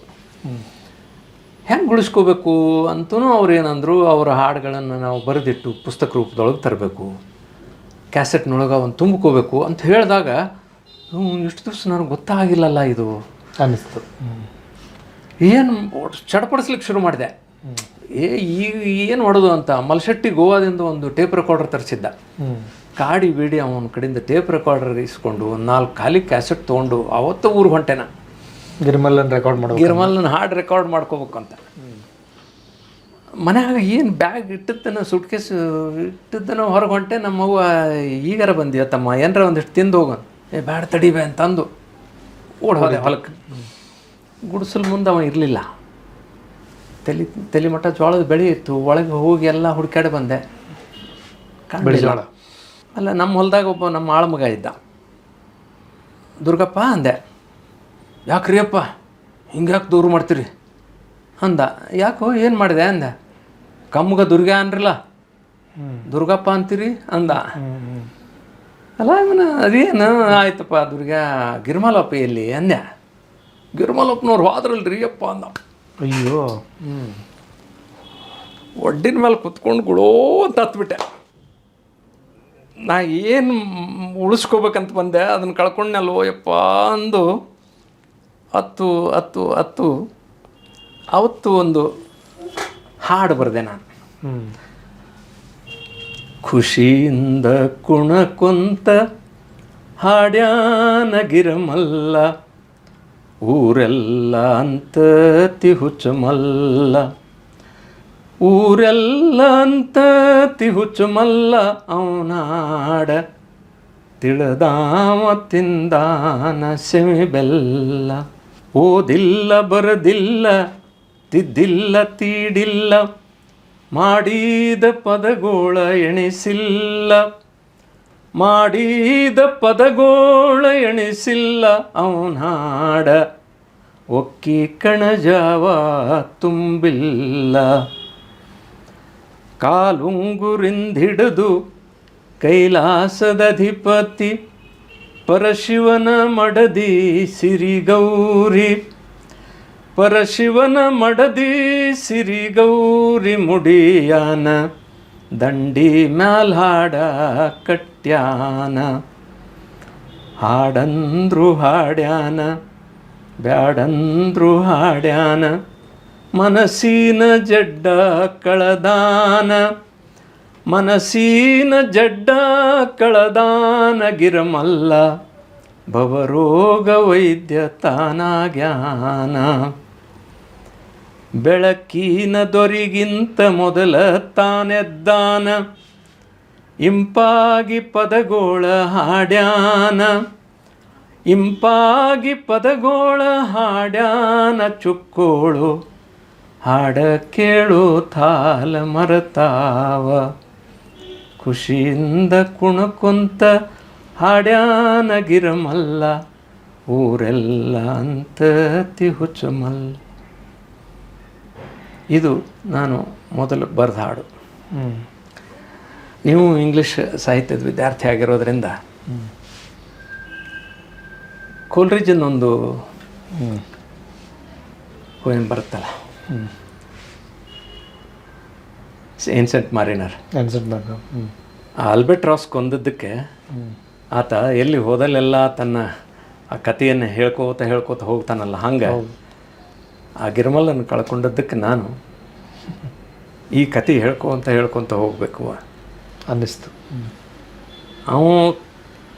ಹೆಂಗೆ ಉಳಿಸ್ಕೋಬೇಕು ಅಂತೂ ಅವ್ರು ಏನಂದರು, ಅವರ ಹಾಡುಗಳನ್ನು ನಾವು ಬರೆದಿಟ್ಟು ಪುಸ್ತಕ ರೂಪದೊಳಗೆ ತರಬೇಕು, ಕ್ಯಾಸೆಟ್ನೊಳಗೆ ಅವನು ತುಂಬ್ಕೋಬೇಕು ಅಂತ ಹೇಳಿದಾಗ, ಇಷ್ಟು ದಿವಸ ನನಗೆ ಗೊತ್ತಾಗಿಲ್ಲಲ್ಲ ಇದು ಅನ್ನಿಸ್ತು. ಏನು ಚಡಪಡಿಸ್ಲಿಕ್ಕೆ ಶುರು ಮಾಡಿದೆ. ಈಗ ಏನು ಮಾಡೋದು ಅಂತ ಮಲ್ಶೆಟ್ಟಿ ಗೋವಾದಿಂದ ಒಂದು ಟೇಪ್ ರೆಕಾರ್ಡರ್ ತರಿಸಿದ್ದ. ಕಾಡಿ ಬೇಡಿ ಅವನ ಕಡೆಯಿಂದ ಟೇಪ್ ರೆಕಾರ್ಡರ್ ಇಸ್ಕೊಂಡು ಒಂದು 4 ಖಾಲಿ ಕ್ಯಾಸೆಟ್ ತೊಗೊಂಡು ಅವತ್ತು ಊರಿಗೆ ಹೊಂಟೆನ. ಗಿರ್ಮಲ್ಲನ ಹಾಡು ರೆಕಾರ್ಡ್ ಮಾಡ್ಕೋಬೇಕು ಅಂತ. ಮನ್ಯಾಗ ಏನು ಬ್ಯಾಗ್ ಇಟ್ಟಿದ್ದನ, ಸುಟ್ಕೇಸ್ ಇಟ್ಟಿದ್ದನೋ ಹೊರಗೆ ಹೊಂಟೆ. ನಮ್ಮವ್ವ, ಈಗಾರ ಬಂದಿಯ ತಮ್ಮ, ಏನಾರ ಒಂದಿಷ್ಟು ತಿಂದು ಹೋಗೋಣ, ಬ್ಯಾಡ ತಡಿಬೇ ಅಂತಂದು ಓಡ್ ಹೋದೆ ಹೊಲಕ್ಕೆ. ಗುಡಿಸಲು ಮುಂದೆ ಅವ ಇರಲಿಲ್ಲ. ತಲೆ ಮಟ್ಟ ಜೋಳದ ಬೆಳೆ ಇತ್ತು. ಒಳಗೆ ಹೋಗಿ ಎಲ್ಲ ಹುಡ್ಕಾಡಿ ಬಂದೆ, ಜೋಳ ಅಲ್ಲ. ನಮ್ಮ ಹೊಲದಾಗ ಒಬ್ಬ ನಮ್ಮ ಆಳ್ಮಗ ಇದ್ದ, ದುರ್ಗಪ್ಪ ಅಂದೆ. ಯಾಕ್ರಿ ಅಪ್ಪ ಹಿಂಗ್ಯಾಕೆ ದೂರ ಮಾಡ್ತೀರಿ ಅಂದ. ಯಾಕೋ ಏನು ಮಾಡಿದೆ ಅಂದೆ. ಕಮ್ಗ ದುರ್ಗಾ ಅನ್ರಲ್ಲ, ದುರ್ಗಪ್ಪ ಅಂತೀರಿ ಅಂದ. ಅಲ್ಲ ಇವನ ಅದೇನು ಆಯ್ತಪ್ಪ ದುರ್ಗಾ ಗಿರ್ಮಲಪ್ಪ ಎಲ್ಲಿ ಅಂದ್ಯ. ಗಿರ್ಮಲಪ್ಪನವ್ರು ಹೋದ್ರಲ್ರಿ ಅಪ್ಪ ಅಂದ. ಅಯ್ಯೋ. ಒಡ್ಡಿನ ಮೇಲೆ ಕುತ್ಕೊಂಡು ಗುಳೋ ಅಂತ ಹತ್ಬಿಟ್ಟೆ. ನಾ ಏನು ಉಳಿಸ್ಕೋಬೇಕಂತ ಬಂದೆ, ಅದನ್ನು ಕಳ್ಕೊಂಡ್ನಲ್ವೋ ಯಪ್ಪ ಅಂದು ಹತ್ತು ಹತ್ತು ಹತ್ತು ಅವತ್ತು ಒಂದು ಹಾಡು ಬರೆದೆ ನಾನು. ಖುಷಿಯಿಂದ ಕುಣಕೊಂತ ಹಾಡ್ಯಾನ ಗಿರಮಲ್ಲ, ಊರೆಲ್ಲ ಅಂತ ತಿಹುಚಮಲ್ಲ, ಊರೆಲ್ಲ ಅಂತ ತಿಹುಚಮಲ್ಲ, ಅವನಾಡ ತಿಳದಾವ ತಿಂದಾನ ಸೆಮಿ ಬೆಲ್ಲ. ಓದಿಲ್ಲ ಬರದಿಲ್ಲ ತಿದ್ದಿಲ್ಲ ತೀಡಿಲ್ಲ, ಮಾಡಿದ ಪದಗೋಳ ಎಣಿಸಿಲ್ಲ, ಮಾಡಿದ ಪದಗೋಳ ಎಣಿಸಿಲ್ಲ, ಅವನಾಡ ಒಕ್ಕಿ ಕಣಜಾವ ತುಂಬಿಲ್ಲ. ಕಾಲುಂಗುರಿಂದಿಡಿದು ಕೈಲಾಸದಧಿಪತಿ ಪರಶಿವನ ಮಡದಿ ಸಿರಿಗೌರಿ, ಪರಶಿವನ ಮಡದಿ ಸಿರಿಗೌರಿ ಮುಡಿಯಾನ ದಂಡಿ ಮ್ಯಾಲ್ ಹಾಡ ಕಟ್ಯಾನ. ಹಾಡಂದ್ರು ಹಾಡ್ಯಾನ ಬ್ಯಾಡಂದ್ರು ಹಾಡ್ಯಾನ, ಮನಸ್ಸಿನ ಜಡ್ಡ ಕಳದಾನ, ಮನಸ್ಸಿನ ಜಡ್ಡ ಕಳದಾನ ಗಿರಮಲ್ಲ, ಭವರೋಗ ವೈದ್ಯ ತಾನಾಗ್ಯಾನ. ಬೆಳಕಿನ ದೊರಿಗಿಂತ ಮೊದಲ ತಾನೆದ್ದಾನ, ಇಂಪಾಗಿ ಪದಗೋಳ ಹಾಡ್ಯಾನ, ಇಂಪಾಗಿ ಪದಗೋಳ ಹಾಡ್ಯಾನ. ಚುಕ್ಕೋಳು ಹಾಡ ಕೇಳು ತಾಲ ಮರತಾವ, ಖುಷಿಯಿಂದ ಕುಣಕೊಂತ ಹಾಡ್ಯಾನ ಗಿರಮಲ್ಲ, ಊರೆಲ್ಲ ಅಂತ ತಿಹುಚಮಲ್ಲ. ಇದು ನಾನು ಮೊದಲು ಬರೆದ ಹಾಡು. ನೀವು ಇಂಗ್ಲೀಷ್ ಸಾಹಿತ್ಯದ ವಿದ್ಯಾರ್ಥಿ ಆಗಿರೋದ್ರಿಂದ ಕೋಲ್ರಿಜಿನ ಒಂದು ಪೋಯಮ್ ಬರುತ್ತಲ್ಲ, ಏನ್ಸೆಂಟ್ ಮಾರಿನರ್. ಆಲ್ಬರ್ಟ್ ರಾಸ್ ಕೊಂದದ್ದಕ್ಕೆ ಆತ ಎಲ್ಲಿ ಹೋದಲ್ಲೆಲ್ಲ ತನ್ನ ಆ ಕಥೆಯನ್ನು ಹೇಳ್ಕೋತ ಹೋಗ್ತಾನಲ್ಲ, ಹಂಗೆ ಆ ಗಿರ್ಮಲನ್ನು ಕಳ್ಕೊಂಡದ್ದಕ್ಕೆ ನಾನು ಈ ಕತೆ ಹೇಳ್ಕೊತ ಹೋಗಬೇಕು ಅನ್ನಿಸ್ತು.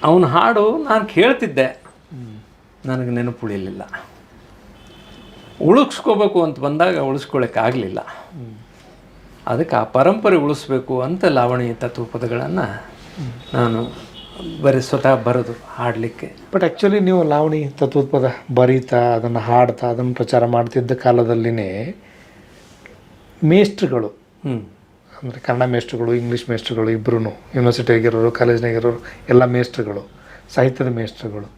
ಅವನ ಹಾಡು ನಾನು ಕೇಳ್ತಿದ್ದೆ, ನನಗೆ ನೆನಪುಳಿಲಿಲ್ಲ. ಉಳಿಸ್ಕೋಬೇಕು ಅಂತ ಬಂದಾಗ ಉಳಿಸ್ಕೊಳ್ಳೋಕ್ಕಾಗಲಿಲ್ಲ. ಅದಕ್ಕೆ ಆ ಪರಂಪರೆ ಉಳಿಸ್ಬೇಕು ಅಂತ ಲಾವಣಿ ತತ್ವಪದಗಳನ್ನು ನಾನು ಸ್ವತಃ ಬರೆದು ಹಾಡಲಿಕ್ಕೆ. ಬಟ್ ಆ್ಯಕ್ಚುಲಿ ನೀವು ಲಾವಣಿ ತತ್ವಪದ ಬರೀತಾ ಅದನ್ನು ಹಾಡ್ತಾ ಅದನ್ನು ಪ್ರಚಾರ ಮಾಡ್ತಿದ್ದ ಕಾಲದಲ್ಲಿನೇ ಮೇಷ್ಟ್ರುಗಳು, ಅಂದರೆ ಕನ್ನಡ ಮೇಷ್ಟ್ರುಗಳು, ಇಂಗ್ಲೀಷ್ ಮೇಷ್ಟ್ರುಗಳು ಇಬ್ಬರೂ, ಯೂನಿವರ್ಸಿಟಿಯಾಗಿರೋರು, ಕಾಲೇಜ್ನಾಗಿರೋರು ಎಲ್ಲ ಮೇಷ್ಟ್ರುಗಳು, ಸಾಹಿತ್ಯದ ಮೇಷ್ಟ್ರುಗಳು,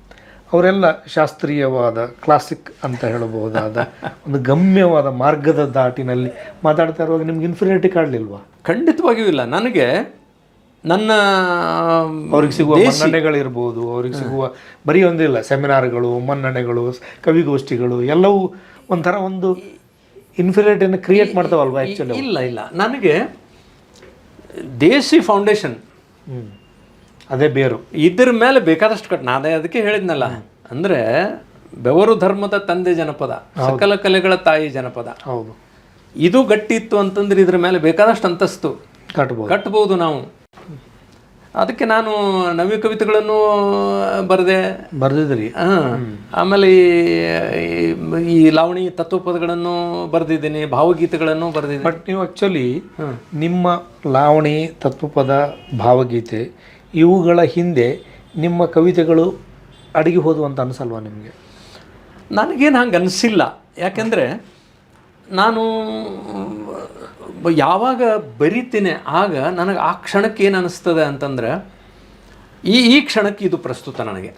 ಅವರೆಲ್ಲ ಶಾಸ್ತ್ರೀಯವಾದ ಕ್ಲಾಸಿಕ್ ಅಂತ ಹೇಳಬಹುದಾದ ಒಂದು ಗಮ್ಯವಾದ ಮಾರ್ಗದ ದಾಟಿನಲ್ಲಿ ಮಾತಾಡ್ತಾ ಇರುವಾಗ ನಿಮ್ಗೆ ಇನ್ಫೀರಿಯಾರಿಟಿ ಕಾಡಲಿಲ್ವಾ? ಖಂಡಿತವಾಗಿಯೂ ಇಲ್ಲ. ನನಗೆ ನನ್ನ ಅವ್ರಿಗೆ ಸಿಗುವ ಮನ್ನಣೆಗಳಿರ್ಬೋದು, ಅವ್ರಿಗೆ ಸಿಗುವ ಬರೀ ಒಂದಿಲ್ಲ, ಸೆಮಿನಾರ್ಗಳು, ಮನ್ನಣೆಗಳು, ಕವಿಗೋಷ್ಠಿಗಳು ಎಲ್ಲವೂ ಒಂಥರ ಒಂದು ಇನ್ಫೀರಿಯಾರಿಟಿಯನ್ನು ಕ್ರಿಯೇಟ್ ಮಾಡ್ತಾವಲ್ವಾ? ಆ್ಯಕ್ಚುಲಿ ಇಲ್ಲ, ನನಗೆ ದೇಸಿ ಫೌಂಡೇಶನ್ ಅದೇ ಬೇರು, ಇದ್ರ ಮೇಲೆ ಬೇಕಾದಷ್ಟು ನಾನೇ ಅದಕ್ಕೆ ಹೇಳಿದ್ನಲ್ಲ, ಅಂದರೆ ಬೆವರು ಧರ್ಮದ ತಂದೆ ಜನಪದ, ಸಕಲ ಕಲೆಗಳ ತಾಯಿ ಜನಪದ. ಹೌದು, ಇದು ಗಟ್ಟಿತ್ತು ಅಂತಂದ್ರೆ ಇದ್ರ ಮೇಲೆ ಬೇಕಾದಷ್ಟು ಅಂತಸ್ತು ಕಟ್ಬೋದು ನಾವು. ಅದಕ್ಕೆ ನಾನು ನವ್ಯ ಕವಿತೆಗಳನ್ನು ಬರೆದಿದ್ರಿ. ಆಮೇಲೆ ಈ ಲಾವಣಿ ತತ್ವಪದಗಳನ್ನು ಬರೆದಿದ್ದೀನಿ, ಭಾವಗೀತೆಗಳನ್ನು ಬರೆದಿದ್ದೀನಿ. ಬಟ್ ನೀವು ಆ್ಯಕ್ಚುಲಿ ನಿಮ್ಮ ಲಾವಣಿ, ತತ್ವಪದ, ಭಾವಗೀತೆ ಇವುಗಳ ಹಿಂದೆ ನಿಮ್ಮ ಕವಿತೆಗಳು ಅಡಗಿ ಹೋದವು ಅಂತ ಅನಿಸಲ್ವಾ ನಿಮಗೆ? ನನಗೇನು ಹಂಗೆ ಅನಿಸಿಲ್ಲ. ಯಾಕೆಂದರೆ ನಾನು ಯಾವಾಗ ಬರಿತೀನಿ ಆಗ ನನಗೆ ಆ ಕ್ಷಣಕ್ಕೆ ಏನು ಅನ್ನಿಸ್ತದೆ ಅಂತಂದರೆ, ಈ ಕ್ಷಣಕ್ಕೆ ಇದು ಪ್ರಸ್ತುತ. ನನಗೆ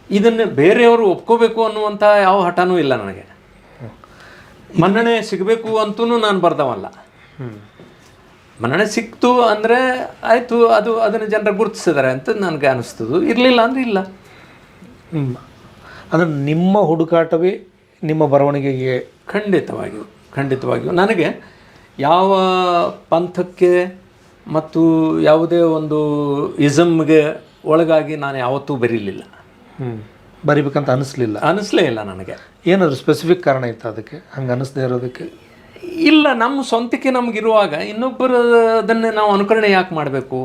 ಇದನ್ನು ಬೇರೆಯವರು ಒಪ್ಕೋಬೇಕು ಅನ್ನುವಂಥ ಯಾವ ಹಠನೂ ಇಲ್ಲ. ನನಗೆ ಮನ್ನಣೆ ಸಿಗಬೇಕು ಅಂತೂ ನಾನು ಬರ್ದವಲ್ಲ. ಮನ್ನಣೆ ಸಿಕ್ತು ಅಂದರೆ ಆಯಿತು, ಅದನ್ನು ಜನರು ಗುರುತಿಸಿದ್ದಾರೆ ಅಂತ ನನಗೆ ಅನಿಸ್ತದು. ಇರಲಿಲ್ಲ ಅಂದರೆ ಇಲ್ಲ. ಅಂದರೆ ನಿಮ್ಮ ಹುಡುಕಾಟವೇ ನಿಮ್ಮ ಬರವಣಿಗೆಗೆ ಖಂಡಿತವಾಗಿಯೂ ನನಗೆ ಯಾವ ಪಂಥಕ್ಕೆ ಮತ್ತು ಯಾವುದೇ ಒಂದು ಇಸಮ್ಗೆ ಒಳಗಾಗಿ ನಾನು ಯಾವತ್ತೂ ಬರೀಲಿಲ್ಲ. ಬರಿಬೇಕಂತ ಅನಿಸ್ಲೇ ಇಲ್ಲ ನನಗೆ. ಏನಾದರೂ ಸ್ಪೆಸಿಫಿಕ್ ಕಾರಣ ಇತ್ತು ಅದಕ್ಕೆ ಹಂಗೆ ಅನ್ನಿಸ್ದೇ ಇರೋದಕ್ಕೆ? ಇಲ್ಲ, ನಮ್ಮ ಸ್ವಂತಕ್ಕೆ ನಮಗಿರುವಾಗ ಇನ್ನೊಬ್ಬರದನ್ನೇ ನಾವು ಅನುಕರಣೆ ಯಾಕೆ ಮಾಡಬೇಕು?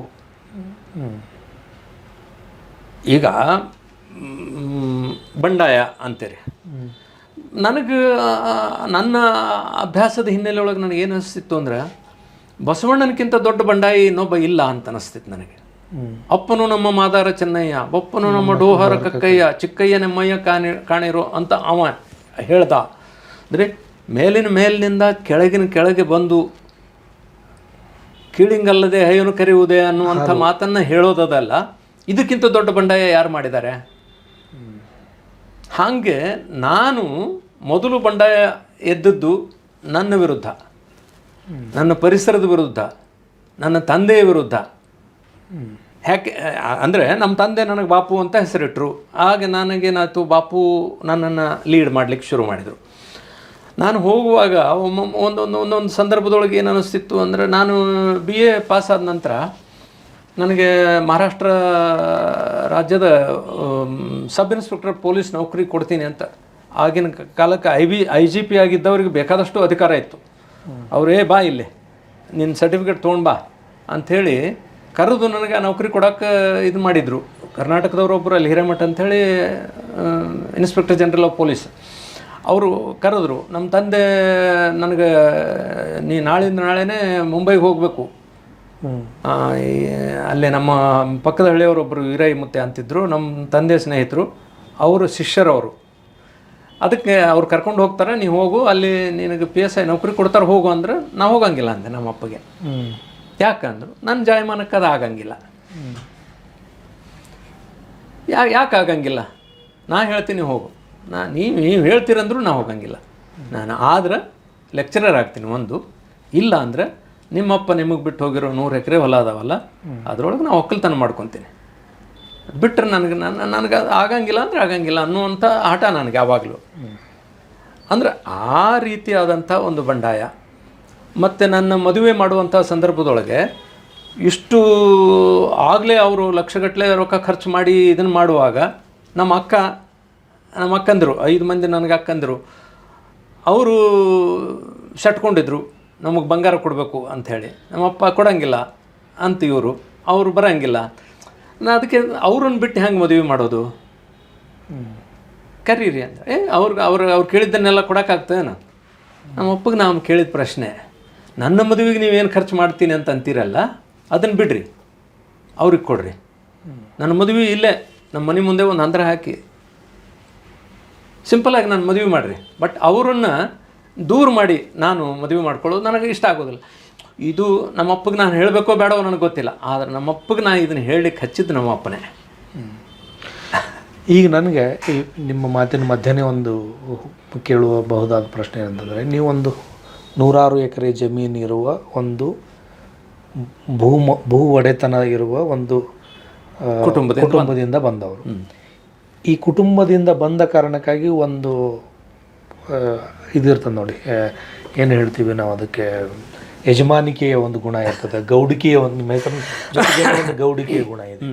ಈಗ ಬಂಡಾಯ ಅಂತೀರಿ. ನನಗೆ ನನ್ನ ಅಭ್ಯಾಸದ ಹಿನ್ನೆಲೆ ಒಳಗೆ ನನಗೆ ಏನು ಅನಿಸ್ತಿತ್ತು ಅಂದರೆ, ಬಸವಣ್ಣನಕ್ಕಿಂತ ದೊಡ್ಡ ಬಂಡಾಯಿ ಇನ್ನೊಬ್ಬ ಇಲ್ಲ ಅಂತ ಅನಿಸ್ತಿತ್ತು ನನಗೆ. ಅಪ್ಪನು ನಮ್ಮ ಮಾದಾರ ಚೆನ್ನಯ್ಯ, ಬಪ್ಪನು ನಮ್ಮ ಡೋಹಾರ ಕಕ್ಕಯ್ಯ, ಚಿಕ್ಕಯ್ಯ ನೆಮ್ಮಯ್ಯ ಕಾಣಿರೋ ಅಂತ ಅವ ಹೇಳ್ದ. ಅಂದರೆ ಮೇಲಿನಿಂದ ಕೆಳಗೆ ಬಂದು ಕೀಳಿಂಗಲ್ಲದೆ ಹಯ್ಯನು ಕರೆಯುವುದೇ ಅನ್ನುವಂಥ ಮಾತನ್ನು ಹೇಳೋದಲ್ಲ. ಇದಕ್ಕಿಂತ ದೊಡ್ಡ ಬಂಡಾಯ ಯಾರು ಮಾಡಿದ್ದಾರೆ? ಹಾಗೆ ನಾನು ಮೊದಲು ಬಂಡಾಯ ಎದ್ದದ್ದು ನನ್ನ ವಿರುದ್ಧ, ನನ್ನ ಪರಿಸರದ ವಿರುದ್ಧ, ನನ್ನ ತಂದೆಯ ವಿರುದ್ಧ. ಯಾಕೆ ಅಂದರೆ ನಮ್ಮ ತಂದೆ ನನಗೆ ಬಾಪು ಅಂತ ಹೆಸರಿಟ್ಟರು. ಆಗ ನನಗೇನಾಯ್ತು, ಬಾಪು ನನ್ನನ್ನು ಲೀಡ್ ಮಾಡಲಿಕ್ಕೆ ಶುರು ಮಾಡಿದರು. ನಾನು ಹೋಗುವಾಗ ಒಂದೊಂದು ಸಂದರ್ಭದೊಳಗೆ ಏನು ಅನ್ನಿಸ್ತಿತ್ತು ಅಂದರೆ, ನಾನು BA ಪಾಸಾದ ನಂತರ ನನಗೆ ಮಹಾರಾಷ್ಟ್ರ ರಾಜ್ಯದ ಸಬ್ ಇನ್ಸ್ಪೆಕ್ಟರ್ ಪೊಲೀಸ್ ನೌಕರಿ ಕೊಡ್ತೀನಿ ಅಂತ ಆಗಿನ ಕಾಲಕ್ಕೆ IGP ಆಗಿದ್ದವ್ರಿಗೆ ಬೇಕಾದಷ್ಟು ಅಧಿಕಾರ ಇತ್ತು. ಅವರೇ ಬಾ ಇಲ್ಲಿ ನಿನ್ನ ಸರ್ಟಿಫಿಕೇಟ್ ತೊಗೊಂಡು ಬಾ ಅಂಥೇಳಿ ಕರೆದು ನನಗೆ ಆ ನೌಕರಿ ಕೊಡೋಕ್ಕೆ ಇದು ಮಾಡಿದರು. ಕರ್ನಾಟಕದವರೊಬ್ಬರು ಅಲ್ಲಿ ಹಿರೇಮಠ ಅಂಥೇಳಿ ಇನ್ಸ್ಪೆಕ್ಟರ್ ಜನರಲ್ ಆಫ್ ಪೊಲೀಸ್ ಅವರು ಕರೆದ್ರು. ನಮ್ಮ ತಂದೆ ನನಗೆ ನೀ ನಾಳೆನೇ ಮುಂಬೈಗೆ ಹೋಗಬೇಕು, ಅಲ್ಲೇ ನಮ್ಮ ಪಕ್ಕದ ಹಳ್ಳಿಯವರೊಬ್ಬರು ವೀರಯ್ಯ ಮುತ್ತೆ ಅಂತಿದ್ರು, ನಮ್ಮ ತಂದೆ ಸ್ನೇಹಿತರು, ಅವರು ಶಿಷ್ಯರವರು. ಅದಕ್ಕೆ ಅವ್ರು ಕರ್ಕೊಂಡು ಹೋಗ್ತಾರೆ, ನೀವು ಹೋಗು, ಅಲ್ಲಿ ನಿನಗೆ PSI ನೌಕರಿ ಕೊಡ್ತಾರೆ, ಹೋಗು ಅಂದ್ರೆ ನಾವು ಹೋಗಂಗಿಲ್ಲ ಅಂದೆ ನಮ್ಮ ಅಪ್ಪಗೆ. ಯಾಕಂದ್ರು ನನ್ನ ಜಾಯಮಾನಕ್ಕೆ ಅದು ಆಗಂಗಿಲ್ಲ. ಯಾಕೆ ಆಗಂಗಿಲ್ಲ? ನಾ ಹೇಳ್ತೀನಿ ಹೋಗು, ನೀವು ಹೇಳ್ತೀರಂದ್ರೂ ನಾ ಹೋಗಂಗಿಲ್ಲ. ನಾನು ಆದ್ರೆ ಲೆಕ್ಚರರ್ ಆಗ್ತೀನಿ ಒಂದು, ಇಲ್ಲ ಅಂದರೆ ನಿಮ್ಮಪ್ಪ ನಿಮಗೆ ಬಿಟ್ಟು ಹೋಗಿರೋ 100 ಎಕರೆ ಹೊಲ ಅದಾವಲ್ಲ ಅದರೊಳಗೆ ನಾವು ಒಕ್ಕಲ್ತನ ಮಾಡ್ಕೊತೀನಿ. ಬಿಟ್ಟರೆ ನನಗೆ ಆಗಂಗಿಲ್ಲ ಅಂದರೆ ಆಗಂಗಿಲ್ಲ ಅನ್ನುವಂಥ ಆಟ ನನಗೆ ಯಾವಾಗಲೂ. ಅಂದರೆ ಆ ರೀತಿಯಾದಂಥ ಒಂದು ಬಂಡಾಯ. ಮತ್ತು ನನ್ನ ಮದುವೆ ಮಾಡುವಂಥ ಸಂದರ್ಭದೊಳಗೆ ಇಷ್ಟು ಆಗಲೇ ಅವರು ಲಕ್ಷಗಟ್ಟಲೆ ರೊಕ್ಕ ಖರ್ಚು ಮಾಡಿ ಇದನ್ನು ಮಾಡುವಾಗ ನಮ್ಮ ಅಕ್ಕಂದರು 5 ಮಂದಿ ನನಗೆ ಅಕ್ಕಂದರು, ಅವರು ಶಟ್ಕೊಂಡಿದ್ರು ನಮಗೆ ಬಂಗಾರ ಕೊಡಬೇಕು ಅಂಥೇಳಿ. ನಮ್ಮಪ್ಪ ಕೊಡೋಂಗಿಲ್ಲ ಅಂತ ಅವರು ಬರೋಂಗಿಲ್ಲ. ಅದಕ್ಕೆ ಅವ್ರನ್ನ ಬಿಟ್ಟು ಹೆಂಗೆ ಮದುವೆ ಮಾಡೋದು? ಕರೀರಿ ಅಂದರೆ ಅವ್ರು ಕೇಳಿದ್ದನ್ನೆಲ್ಲ ಕೊಡೋಕ್ಕಾಗ್ತದೇನೋ? ನಮ್ಮಪ್ಪಗೆ ನಾವು ಕೇಳಿದ ಪ್ರಶ್ನೆ, ನನ್ನ ಮದುವೆಗೆ ನೀವೇನು ಖರ್ಚು ಮಾಡ್ತೀನಿ ಅಂತ ಅಂತೀರಲ್ಲ, ಅದನ್ನು ಬಿಡ್ರಿ, ಅವ್ರಿಗೆ ಕೊಡ್ರಿ. ನನ್ನ ಮದುವೆ ಇಲ್ಲೇ ನಮ್ಮ ಮನೆ ಮುಂದೆ ಒಂದು ಹಂದ್ರ ಹಾಕಿ ಸಿಂಪಲಾಗಿ ನಾನು ಮದುವೆ ಮಾಡಿರಿ. ಬಟ್ ಅವರನ್ನು ದೂರ ಮಾಡಿ ನಾನು ಮದುವೆ ಮಾಡ್ಕೊಳ್ಳೋದು ನನಗೆ ಇಷ್ಟ ಆಗೋದಿಲ್ಲ. ಇದು ನಮ್ಮಪ್ಪಗೆ ನಾನು ಹೇಳಬೇಕೋ ಬೇಡವೋ ನನಗೆ ಗೊತ್ತಿಲ್ಲ, ಆದರೆ ನಮ್ಮಪ್ಪಗೆ ನಾನು ಇದನ್ನು ಹೇಳಲಿಕ್ಕೆ ಹಚ್ಚಿದ್ದು ನಮ್ಮ ಅಪ್ಪನೇ. ಈಗ ನನಗೆ ನಿಮ್ಮ ಮಾತಿನ ಮಧ್ಯೆ ಒಂದು ಕೇಳುವಬಹುದಾದ ಪ್ರಶ್ನೆ ಅಂತಂದರೆ, ನೀವೊಂದು 100 ಎಕರೆ ಜಮೀನು ಇರುವ ಒಂದು ಭೂ ಒಡೆತನ ಇರುವ ಒಂದು ಕುಟುಂಬದಿಂದ ಬಂದವರು. ಈ ಕುಟುಂಬದಿಂದ ಬಂದ ಕಾರಣಕ್ಕಾಗಿ ಒಂದು ಇದಿರ್ತದೆ ನೋಡಿ, ಏನು ಹೇಳ್ತೀವಿ ನಾವು ಅದಕ್ಕೆ, ಯಜಮಾನಿಕೆಯ ಒಂದು ಗುಣ ಇರ್ತದೆ, ಗೌಡಿಕೆಯ ಒಂದು ಗೌಡಿಕೆಯ ಗುಣ ಇದೆ.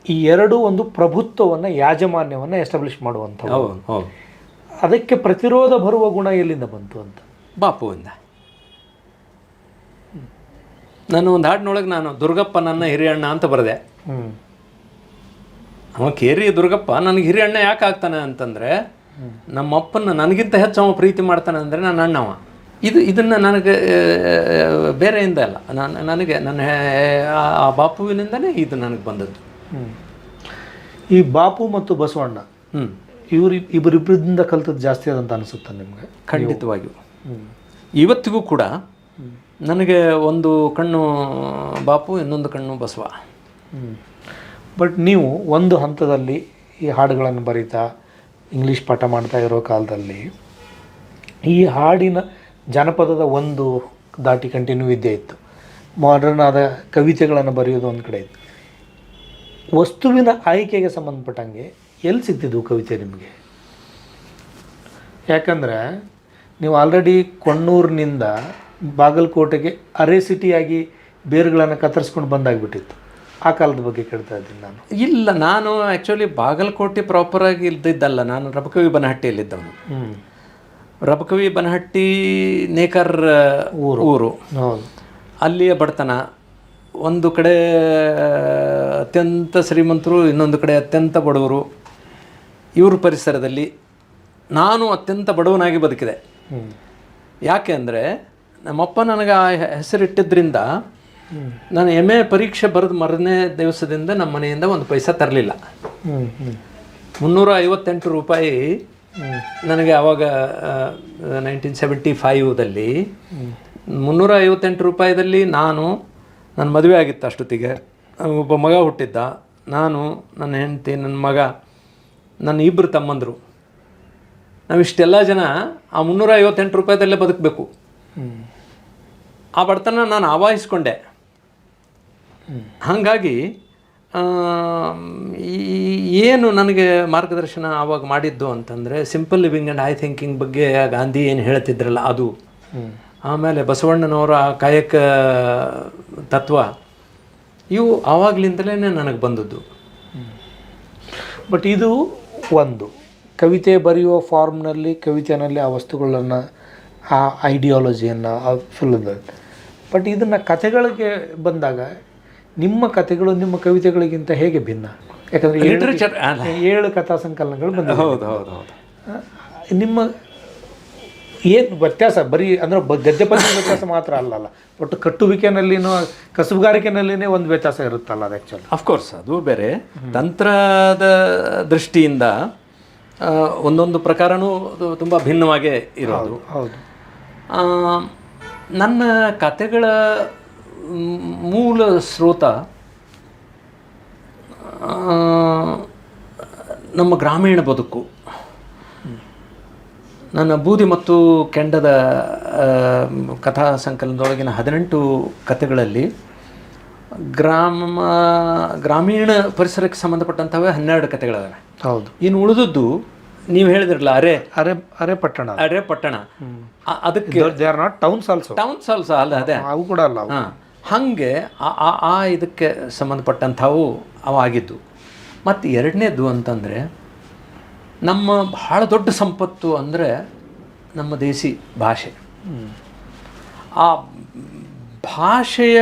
ಈ ಎರಡೂ ಒಂದು ಪ್ರಭುತ್ವವನ್ನು, ಯಾಜಮಾನ್ಯವನ್ನು ಎಸ್ಟಾಬ್ಲಿಷ್ ಮಾಡುವಂಥವು. ಅದಕ್ಕೆ ಪ್ರತಿರೋಧ ಬರುವ ಗುಣ ಎಲ್ಲಿಂದ ಬಂತು ಅಂತ? ಬಾಪುವಿಂದ. ನಾನು ಒಂದು ಹಾಡಿನೊಳಗೆ ನಾನು ದುರ್ಗಪ್ಪ ನನ್ನ ಹಿರಿಯಣ್ಣ ಅಂತ ಬರೆದೆ. ಅವ ಕೇರಿ ದುರ್ಗಪ್ಪ ನನಗೆ ಹಿರಿಯಣ್ಣ ಯಾಕೆ ಆಗ್ತಾನೆ ಅಂತಂದರೆ, ನಮ್ಮಪ್ಪನ ನನಗಿಂತ ಹೆಚ್ಚು ಅವ ಪ್ರೀತಿ ಮಾಡ್ತಾನೆ ಅಂದರೆ ನನ್ನ ಅಣ್ಣವ. ಇದನ್ನು ನನಗೆ ಬೇರೆಯಿಂದ ಅಲ್ಲ, ನನಗೆ ನನ್ನ ಆ ಬಾಪುವಿನಿಂದನೇ ಇದು ನನಗೆ ಬಂದದ್ದು. ಈ ಬಾಪು ಮತ್ತು ಬಸವಣ್ಣ ಇಬ್ಬರಿಬ್ಬರಿಂದ ಕಲ್ತದ್ದು ಜಾಸ್ತಿ ಆದಂತ ಅನಿಸುತ್ತೆ ನಿಮಗೆ? ಖಂಡಿತವಾಗಿಯೂ. ಇವತ್ತಿಗೂ ಕೂಡ ನನಗೆ ಒಂದು ಕಣ್ಣು ಬಾಪು, ಇನ್ನೊಂದು ಕಣ್ಣು ಬಸವ. ಬಟ್ ನೀವು ಒಂದು ಹಂತದಲ್ಲಿ ಈ ಹಾಡುಗಳನ್ನು ಬರೀತಾ ಇಂಗ್ಲೀಷ್ ಪಾಠ ಮಾಡ್ತಾ ಇರೋ ಕಾಲದಲ್ಲಿ ಈ ಹಾಡಿನ ಜನಪದದ ಒಂದು ದಾಟಿ ಕಂಟಿನ್ಯೂ ವಿದ್ಯೆ ಇತ್ತು. ಮಾಡರ್ನ್ ಆದ ಕವಿತೆಗಳನ್ನು ಬರೆಯೋದು ಒಂದು ಕಡೆ ಇತ್ತು. ವಸ್ತುವಿನ ಆಯ್ಕೆಗೆ ಸಂಬಂಧಪಟ್ಟಂಗೆ ಎಲ್ಲಿ ಸಿಗ್ತಿದ್ವು ಕವಿತೆ ನಿಮಗೆ? ಯಾಕಂದರೆ ನೀವು ಆಲ್ರೆಡಿ ಕೊಣ್ಣೂರಿನಿಂದ ಬಾಗಲಕೋಟೆಗೆ ಅರೆ ಸಿಟಿಯಾಗಿ ಬೇರುಗಳನ್ನು ಕತ್ತರಿಸ್ಕೊಂಡು ಬಂದಾಗಿಬಿಟ್ಟಿತ್ತು. ಆ ಕಾಲದ ಬಗ್ಗೆ ಕೇಳ್ತಾ ಇದ್ದೀನಿ ನಾನು. ಇಲ್ಲ, ನಾನು ಆ್ಯಕ್ಚುಲಿ ಬಾಗಲಕೋಟೆ ಪ್ರಾಪರಾಗಿ ಇಲ್ದಿದ್ದಲ್ಲ, ನಾನು ರಬಕವಿ ಬನಹಟ್ಟಿಯಲ್ಲಿದ್ದವನು. ರಬಕವಿ ಬನಹಟ್ಟಿ ನೇಕಾರ್ ಊರು. ಹೌದು. ಅಲ್ಲಿಯ ಬಡತನ, ಒಂದು ಕಡೆ ಅತ್ಯಂತ ಶ್ರೀಮಂತರು, ಇನ್ನೊಂದು ಕಡೆ ಅತ್ಯಂತ ಬಡವರು. ಇವ್ರ ಪರಿಸರದಲ್ಲಿ ನಾನು ಅತ್ಯಂತ ಬಡವನಾಗಿ ಬದುಕಿದೆ. ಯಾಕೆ ಅಂದರೆ ನಮ್ಮಪ್ಪ ನನಗೆ ಆ ಹೆಸರಿಟ್ಟಿದ್ದರಿಂದ ನಾನು MA ಪರೀಕ್ಷೆ ಬರೆದು ಮರನೇ ದಿವಸದಿಂದ ನಮ್ಮ ಮನೆಯಿಂದ ಒಂದು ಪೈಸಾ ತರಲಿಲ್ಲ. 358 ರೂಪಾಯಿ ನನಗೆ ಆವಾಗ 1975ದಲ್ಲಿ 358 ರೂಪಾಯಿದಲ್ಲಿ ನನ್ನ ಮದುವೆ ಆಗಿತ್ತು. ಅಷ್ಟೊತ್ತಿಗೆ ಒಬ್ಬ ಮಗ ಹುಟ್ಟಿದ್ದ. ನಾನು, ನನ್ನ ಹೆಂಡತಿ, ನನ್ನ ಮಗ, ನನ್ನ 2 ತಮ್ಮಂದರು, ನಾವಿಷ್ಟೆಲ್ಲ ಜನ ಆ 358 ರೂಪಾಯಿದಲ್ಲೇ ಬದುಕಬೇಕು. ಆ ಬಡತನ ನಾನು ಆವಾಹಿಸ್ಕೊಂಡೆ. ಹಾಗಾಗಿ ಏನು ನನಗೆ ಮಾರ್ಗದರ್ಶನ ಆವಾಗ ಮಾಡಿದ್ದು ಅಂತಂದರೆ simple living and high thinking ಬಗ್ಗೆ ಗಾಂಧಿ ಏನು ಹೇಳ್ತಿದ್ರಲ್ಲ ಅದು, ಆಮೇಲೆ ಬಸವಣ್ಣನವರ ಕಾಯಕ ತತ್ವ, ಇವು ಆವಾಗಲಿಂದಲೇ ನನಗೆ ಬಂದದ್ದು. ಬಟ್ ಇದು ಒಂದು ಕವಿತೆ ಬರೆಯುವ ಫಾರ್ಮ್ನಲ್ಲಿ, ಕವಿತೆಯಲ್ಲಿ ಆ ವಸ್ತುಗಳನ್ನು, ಆ ಐಡಿಯಾಲಜಿಯನ್ನು ಫುಲ್. ಬಟ್ ಇದನ್ನು ಕಥೆಗಳಿಗೆ ಬಂದಾಗ ನಿಮ್ಮ ಕಥೆಗಳು ನಿಮ್ಮ ಕವಿತೆಗಳಿಗಿಂತ ಹೇಗೆ ಭಿನ್ನ? ಯಾಕಂದರೆ 7 ಕಥಾ ಸಂಕಲನಗಳು ಬಂದಿವೆ. ಹೌದು ಹೌದು ಹೌದು. ನಿಮ್ಮ ಏನು ವ್ಯತ್ಯಾಸ? ಬರೀ ಅಂದರೆ ಗದ್ಯ ಪದ್ಯ ವ್ಯತ್ಯಾಸ ಮಾತ್ರ ಅಲ್ಲಲ್ಲ, ಒಟ್ಟು ಕಟ್ಟುವಿಕೆನಲ್ಲಿನೂ ಕಸುಬುಗಾರಿಕೆನಲ್ಲಿನೇ ಒಂದು ವ್ಯತ್ಯಾಸ ಇರುತ್ತಲ್ಲ ಅದು ಆ್ಯಕ್ಚುಲಿ. ಅಫ್ಕೋರ್ಸ್ ಅದು ಬೇರೆ. ತಂತ್ರದ ದೃಷ್ಟಿಯಿಂದ ಒಂದೊಂದು ಪ್ರಕಾರನೂ ತುಂಬ ಭಿನ್ನವಾಗೇ ಇರೋದು. ಹೌದು. ನನ್ನ ಕಥೆಗಳ ಮೂಲ ಸ್ರೋತ ನಮ್ಮ ಗ್ರಾಮೀಣ ಬದುಕು. ನನ್ನ ಬೂದಿ ಮತ್ತು ಕೆಂಡದ ಕಥಾ ಸಂಕಲನದೊಳಗಿನ 18 ಕಥೆಗಳಲ್ಲಿ ಗ್ರಾಮೀಣ ಪರಿಸರಕ್ಕೆ ಸಂಬಂಧಪಟ್ಟಂಥವೇ 12 ಕಥೆಗಳಿವೆ. ಹೌದು. ಇನ್ನು ಉಳಿದದ್ದು ನೀವು ಹೇಳಿದ್ರಲ್ಲ ಅರೆ ಪಟ್ಟಣ, ಅದಕ್ಕೆ they are not towns also ಅಲ್ಲ, ಅದೇ ಅವು ಕೂಡ ಅಲ್ಲ. ಹಾಗೆ ಆ ಇದಕ್ಕೆ ಸಂಬಂಧಪಟ್ಟಂಥವು ಅವಾಗಿದ್ದು. ಮತ್ತು ಎರಡನೇದು ಅಂತಂದರೆ ನಮ್ಮ ಬಹಳ ದೊಡ್ಡ ಸಂಪತ್ತು ಅಂದರೆ ನಮ್ಮ ದೇಸಿ ಭಾಷೆ. ಆ ಭಾಷೆಯ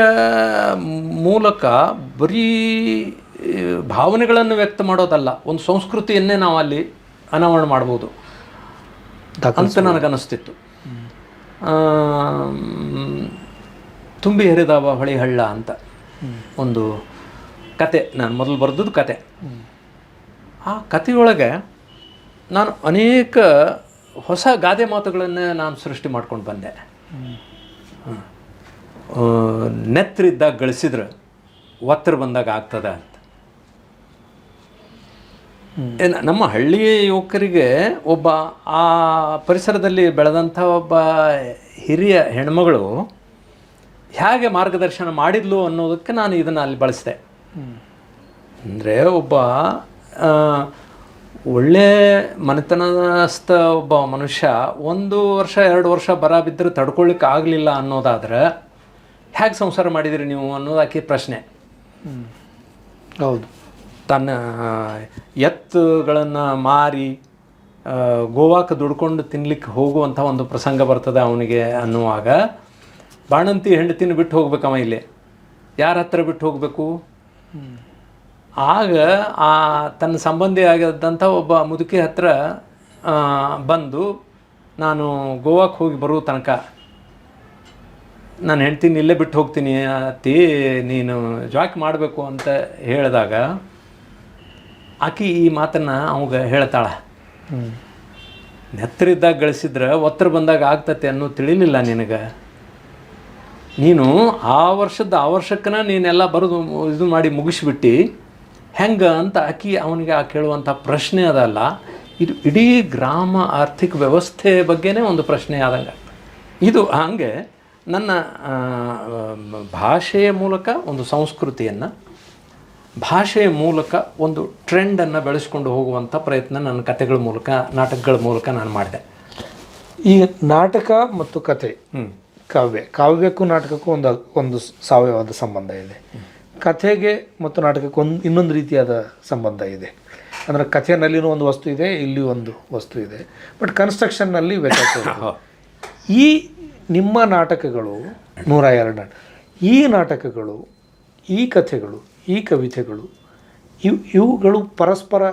ಮೂಲಕ ಬರೀ ಭಾವನೆಗಳನ್ನು ವ್ಯಕ್ತ ಮಾಡೋದಲ್ಲ, ಒಂದು ಸಂಸ್ಕೃತಿಯನ್ನೇ ನಾವು ಅಲ್ಲಿ ಅನಾವರಣ ಮಾಡ್ಬೋದು ಅಂತ ನನಗನ್ನಿಸ್ತಿತ್ತು. ತುಂಬಿ ಹರಿದಾವ ಹೊಳಿ ಹಳ್ಳ ಅಂತ ಒಂದು ಕತೆ ನಾನು ಮೊದಲು ಬರೆದದ್ದು ಕತೆ. ಆ ಕತೆಯೊಳಗೆ ನಾನು ಅನೇಕ ಹೊಸ ಗಾದೆ ಮಾತುಗಳನ್ನೇ ನಾನು ಸೃಷ್ಟಿ ಮಾಡ್ಕೊಂಡು ಬಂದೆ. ನೆತ್ತರಿದ್ದಾಗ ಗಳಿಸಿದ್ರೆ ಒತ್ತಡ ಬಂದಾಗ ಆಗ್ತದೆ ಅಂತ. ನಮ್ಮ ಹಳ್ಳಿಯ ಯುವಕರಿಗೆ ಒಬ್ಬ ಆ ಪರಿಸರದಲ್ಲಿ ಬೆಳೆದಂಥ ಒಬ್ಬ ಹಿರಿಯ ಹೆಣ್ಮಗಳು ಹೇಗೆ ಮಾರ್ಗದರ್ಶನ ಮಾಡಿದ್ಲು ಅನ್ನೋದಕ್ಕೆ ನಾನು ಇದನ್ನು ಅಲ್ಲಿ ಬಳಸಿದೆ. ಅಂದರೆ ಒಬ್ಬ ಒಳ್ಳೆ ಮನೆತನಸ್ಥ ಒಬ್ಬ ಮನುಷ್ಯ 1 ವರ್ಷ 2 ವರ್ಷ ಬರ ಬಿದ್ದರೆ ತಡ್ಕೊಳ್ಳಿಕ್ಕೆ ಆಗಲಿಲ್ಲ ಅನ್ನೋದಾದ್ರೆ ಹೇಗೆ ಸಂಸಾರ ಮಾಡಿದಿರಿ ನೀವು ಅನ್ನೋದು ಆಕೆ ಪ್ರಶ್ನೆ. ಹೌದು. ತನ್ನ ಎತ್ತುಗಳನ್ನು ಮಾರಿ ಗೋವಾಕ್ಕೆ ದುಡ್ಕೊಂಡು ತಿನ್ಲಿಕ್ಕೆ ಹೋಗುವಂಥ ಒಂದು ಪ್ರಸಂಗ ಬರ್ತದೆ ಅವನಿಗೆ ಅನ್ನುವಾಗ, ಬಾಣಂತಿ ಹೆಂಡತಿನ ಬಿಟ್ಟು ಹೋಗ್ಬೇಕವ ಇಲ್ಲಿ, ಯಾರ ಹತ್ರ ಬಿಟ್ಟು ಹೋಗಬೇಕು? ಆಗ ಆ ತನ್ನ ಸಂಬಂಧಿ ಆಗಿದ್ದಂಥ ಒಬ್ಬ ಮುದುಕಿ ಹತ್ರ ಬಂದು, ನಾನು ಗೋವಾಕ್ಕೆ ಹೋಗಿ ಬರೋ ತನಕ ನಾನು ಹೆಂಡ್ತೀನಿ ಇಲ್ಲೇ ಬಿಟ್ಟು ಹೋಗ್ತೀನಿ ಅತ್ತಿ, ನೀನು ಜಾಕ್ ಮಾಡಬೇಕು ಅಂತ ಹೇಳಿದಾಗ ಆಕಿ ಈ ಮಾತನ್ನು ಅವಾಗ ಹೇಳ್ತಾಳೆ. ನೆತ್ತರಿದ್ದಾಗ ಗಳಿಸಿದ್ರೆ ಒತ್ತಡ ಬಂದಾಗ ಆಗ್ತತೆ ಅನ್ನೋ ತಿಳಿಲಿಲ್ಲ ನಿನಗೆ. ನೀನು ಆ ವರ್ಷಕ್ಕನ ನೀನೆಲ್ಲ ಬರೋದು ಇದು ಮಾಡಿ ಮುಗಿಸ್ಬಿಟ್ಟು ಹೆಂಗೆ ಅಂತ ಆಕಿ ಅವನಿಗೆ ಕೇಳುವಂಥ ಪ್ರಶ್ನೆ ಅದಲ್ಲ, ಇದು ಇಡೀ ಗ್ರಾಮ ಆರ್ಥಿಕ ವ್ಯವಸ್ಥೆ ಬಗ್ಗೆನೇ ಒಂದು ಪ್ರಶ್ನೆ ಆದಂಗೆ. ಇದು ಹಾಗೆ ನನ್ನ ಭಾಷೆಯ ಮೂಲಕ ಒಂದು ಸಂಸ್ಕೃತಿಯನ್ನು, ಭಾಷೆಯ ಮೂಲಕ ಒಂದು ಟ್ರೆಂಡನ್ನು ಬೆಳೆಸ್ಕೊಂಡು ಹೋಗುವಂಥ ಪ್ರಯತ್ನ ನನ್ನ ಕಥೆಗಳ ಮೂಲಕ, ನಾಟಕಗಳ ಮೂಲಕ ನಾನು ಮಾಡಿದೆ. ಈಗ ನಾಟಕ ಮತ್ತು ಕತೆ, ಕಾವ್ಯಕ್ಕೂ ನಾಟಕಕ್ಕೂ ಒಂದು ಸಾವಯವದ ಸಂಬಂಧ ಇದೆ. ಕಥೆಗೆ ಮತ್ತು ನಾಟಕಕ್ಕೆ ಇನ್ನೊಂದು ರೀತಿಯಾದ ಸಂಬಂಧ ಇದೆ. ಅಂದರೆ ಕಥೆಯಲ್ಲಿನೂ ಒಂದು ವಸ್ತು ಇದೆ, ಇಲ್ಲಿ ಒಂದು ವಸ್ತು ಇದೆ, ಬಟ್ ಕನ್ಸ್ಟ್ರಕ್ಷನ್ನಲ್ಲಿ ವ್ಯತ್ಯಾಸ ಇದೆ. ಈ ನಿಮ್ಮ ನಾಟಕಗಳು 102 ಈ ನಾಟಕಗಳು, ಈ ಕಥೆಗಳು, ಈ ಕವಿತೆಗಳು ಇವುಗಳು ಪರಸ್ಪರ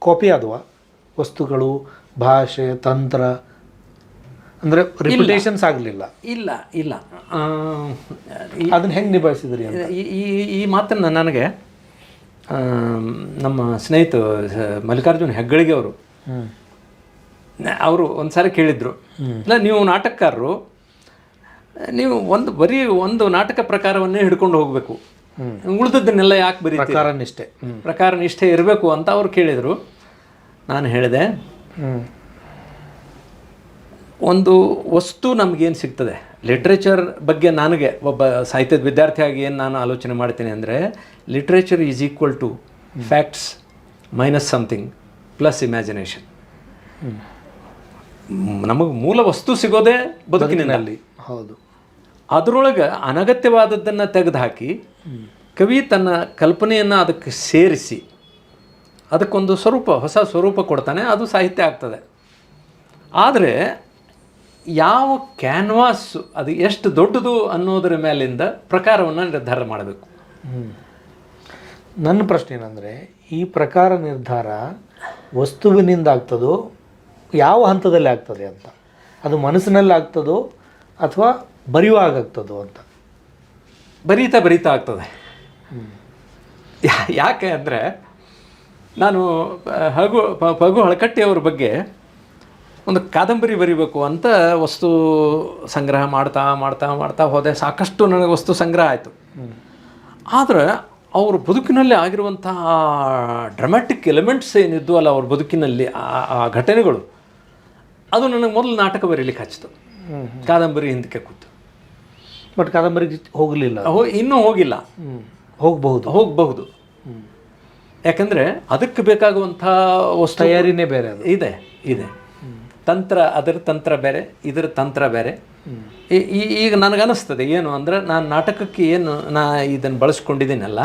ಕಾಪಿ ಆದವ ವಸ್ತುಗಳು, ಭಾಷೆ, ತಂತ್ರ, ಅಂದರೆ ರಿಪಿಟೇಷನ್ಸ್ ಆಗಲಿಲ್ಲ? ಇಲ್ಲ ಇಲ್ಲ. ಅದನ್ನು ಹೆಂಗೆ ನಿಭಾಯಿಸಿದ್ರಿ? ಈ ಮಾತನ್ನು ನನಗೆ ನಮ್ಮ ಸ್ನೇಹಿತ ಮಲ್ಲಿಕಾರ್ಜುನ್ ಹೆಗ್ಗಳಿಗೆ ಅವರು ಒಂದು ಸಾರಿ ಕೇಳಿದರು, ಇಲ್ಲ ನೀವು ನಾಟಕಕಾರರು, ನೀವು ಬರೀ ಒಂದು ನಾಟಕ ಪ್ರಕಾರವನ್ನೇ ಹಿಡ್ಕೊಂಡು ಹೋಗಬೇಕು, ಉಳಿದದ್ದನ್ನೆಲ್ಲ ಯಾಕೆ ಬರೀತೀರಿ, ಪ್ರಕಾರ ನಿಷ್ಠೆ ಇರಬೇಕು ಅಂತ ಅವ್ರು ಕೇಳಿದರು. ನಾನು ಹೇಳಿದೆ, ಒಂದು ವಸ್ತು ನಮಗೇನು ಸಿಗ್ತದೆ, ಲಿಟ್ರೇಚರ್ ಬಗ್ಗೆ ನನಗೆ ಒಬ್ಬ ಸಾಹಿತ್ಯದ ವಿದ್ಯಾರ್ಥಿಯಾಗಿ ಏನು ನಾನು ಆಲೋಚನೆ ಮಾಡ್ತೀನಿ ಅಂದರೆ, literature is equal to facts minus something plus imagination. ನಮಗೆ ಮೂಲ ವಸ್ತು ಸಿಗೋದೇ ಬದುಕಿನಲ್ಲಿ. ಹೌದು. ಅದರೊಳಗೆ ಅನಗತ್ಯವಾದದ್ದನ್ನು ತೆಗೆದುಹಾಕಿ ಕವಿ ತನ್ನ ಕಲ್ಪನೆಯನ್ನು ಅದಕ್ಕೆ ಸೇರಿಸಿ ಅದಕ್ಕೊಂದು ಹೊಸ ಸ್ವರೂಪ ಕೊಡ್ತಾನೆ, ಅದು ಸಾಹಿತ್ಯ ಆಗ್ತದೆ. ಆದರೆ ಯಾವ ಕ್ಯಾನ್ವಾಸ್ ಅದು ಎಷ್ಟು ದೊಡ್ಡದು ಅನ್ನೋದರ ಮೇಲಿಂದ ಪ್ರಕಾರವನ್ನು ನಿರ್ಧಾರ ಮಾಡಬೇಕು. ನನ್ನ ಪ್ರಶ್ನೆ ಏನಂದರೆ, ಈ ಪ್ರಕಾರ ನಿರ್ಧಾರ ವಸ್ತುವಿನಿಂದ ಆಗ್ತದೋ, ಯಾವ ಹಂತದಲ್ಲಿ ಆಗ್ತದೆ ಅಂತ? ಅದು ಮನಸ್ಸಿನಲ್ಲಿ ಆಗ್ತದೋ ಅಥವಾ ಬರೆಯುವಾಗ ಆಗ್ತದೋ ಅಂತ? ಬರೀತಾ ಆಗ್ತದೆ. ಯಾಕೆ ಅಂದರೆ, ನಾನು ಪಗು ಹಳಕಟ್ಟಿಯವ್ರ ಬಗ್ಗೆ ಒಂದು ಕಾದಂಬರಿ ಬರೀಬೇಕು ಅಂತ ವಸ್ತು ಸಂಗ್ರಹ ಮಾಡ್ತಾ ಹೋದೆ. ಸಾಕಷ್ಟು ನನಗೆ ವಸ್ತು ಸಂಗ್ರಹ ಆಯಿತು. ಆದರೆ ಅವ್ರ ಬದುಕಿನಲ್ಲಿ ಆಗಿರುವಂತಹ ಡ್ರಾಮ್ಯಾಟಿಕ್ ಎಲಿಮೆಂಟ್ಸ್ ಏನಿದ್ದು ಅಲ್ಲ ಅವ್ರ ಬದುಕಿನಲ್ಲಿ, ಆ ಘಟನೆಗಳು, ಅದು ನನಗೆ ಮೊದಲು ನಾಟಕ ಬರೀಲಿಕ್ಕೆ ಹಚ್ಚಿತು. ಕಾದಂಬರಿ ಹಿಂದಕ್ಕೆ ಕೂತು. ಬಟ್ ಕಾದಂಬರಿಗೆ ಹೋಗಲಿಲ್ಲ, ಇನ್ನೂ ಹೋಗಿಲ್ಲ. ಹೋಗಬಹುದು. ಯಾಕಂದರೆ ಅದಕ್ಕೆ ಬೇಕಾಗುವಂಥ ವಸ್ತು ತಯಾರಿನೇ ಬೇರೆ ಇದೆ. ತಂತ್ರ, ಅದರ ತಂತ್ರ ಬೇರೆ, ಇದರ ತಂತ್ರ ಬೇರೆ. ಈಗ ನನಗನ್ನಿಸ್ತದೆ ಏನು ಅಂದರೆ, ನಾನು ನಾಟಕಕ್ಕೆ ಏನು ಇದನ್ನು ಬಳಸ್ಕೊಂಡಿದ್ದೀನಲ್ಲ,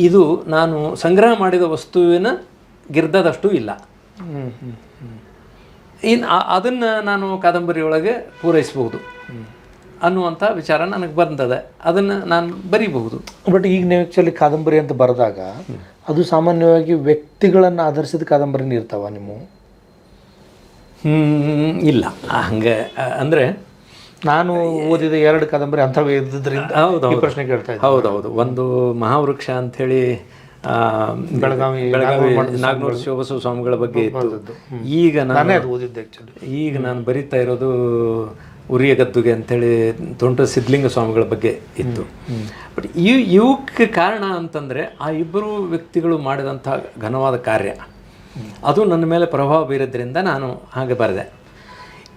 ಇದು ನಾನು ಸಂಗ್ರಹ ಮಾಡಿದ ವಸ್ತುವಿನ ಗಿರ್ದದಷ್ಟು ಇಲ್ಲ. ಅದನ್ನು ನಾನು ಕಾದಂಬರಿಯೊಳಗೆ ಪೂರೈಸಬಹುದು ಅನ್ನುವಂಥ ವಿಚಾರ ನನಗೆ ಬಂದದೆ. ಅದನ್ನು ನಾನು ಬರೀಬಹುದು. ಬಟ್ ಈಗ ನೀವು ಆ್ಯಕ್ಚುಲಿ ಕಾದಂಬರಿ ಅಂತ ಬರೆದಾಗ ಅದು ಸಾಮಾನ್ಯವಾಗಿ ವ್ಯಕ್ತಿಗಳನ್ನು ಆಧರಿಸಿದ ಕಾದಂಬರಿನ ಇರ್ತಾವ ನಿಮ್ಮ? ಇಲ್ಲ, ಹಂಗೆ ಅಂದರೆ ನಾನು ಓದಿದ 2 ಕಾದಂಬರಿ ಅಂಥವೇ ಇದ್ದಿದ್ದರಿಂದ ಈ ಪ್ರಶ್ನೆ ಕೇಳ್ತಾ ಇದ್ದೆ. ಹೌದೌದು. ಒಂದು ಮಹಾವೃಕ್ಷ ಅಂಥೇಳಿ ಬೆಳಗಾವಿ ನಾಗನೂರು ಶಿವಬಸವ ಸ್ವಾಮಿಗಳ ಬಗ್ಗೆ ಇತ್ತು. ಈಗ ನಾನು ಬರೀತಾ ಇರೋದು ಉರಿಯ ಗದ್ದುಗೆ ಅಂಥೇಳಿ ತೊಂಟ ಸಿದ್ಧಲಿಂಗ ಸ್ವಾಮಿಗಳ ಬಗ್ಗೆ ಇತ್ತು. ಬಟ್ ಇವಕ್ಕೆ ಕಾರಣ ಅಂತಂದರೆ, ಆ ಇಬ್ಬರು ವ್ಯಕ್ತಿಗಳು ಮಾಡಿದಂಥ ಘನವಾದ ಕಾರ್ಯ ಅದು ನನ್ನ ಮೇಲೆ ಪ್ರಭಾವ ಬೀರೋದ್ರಿಂದ ನಾನು ಹಾಗೆ ಬರೆದೆ.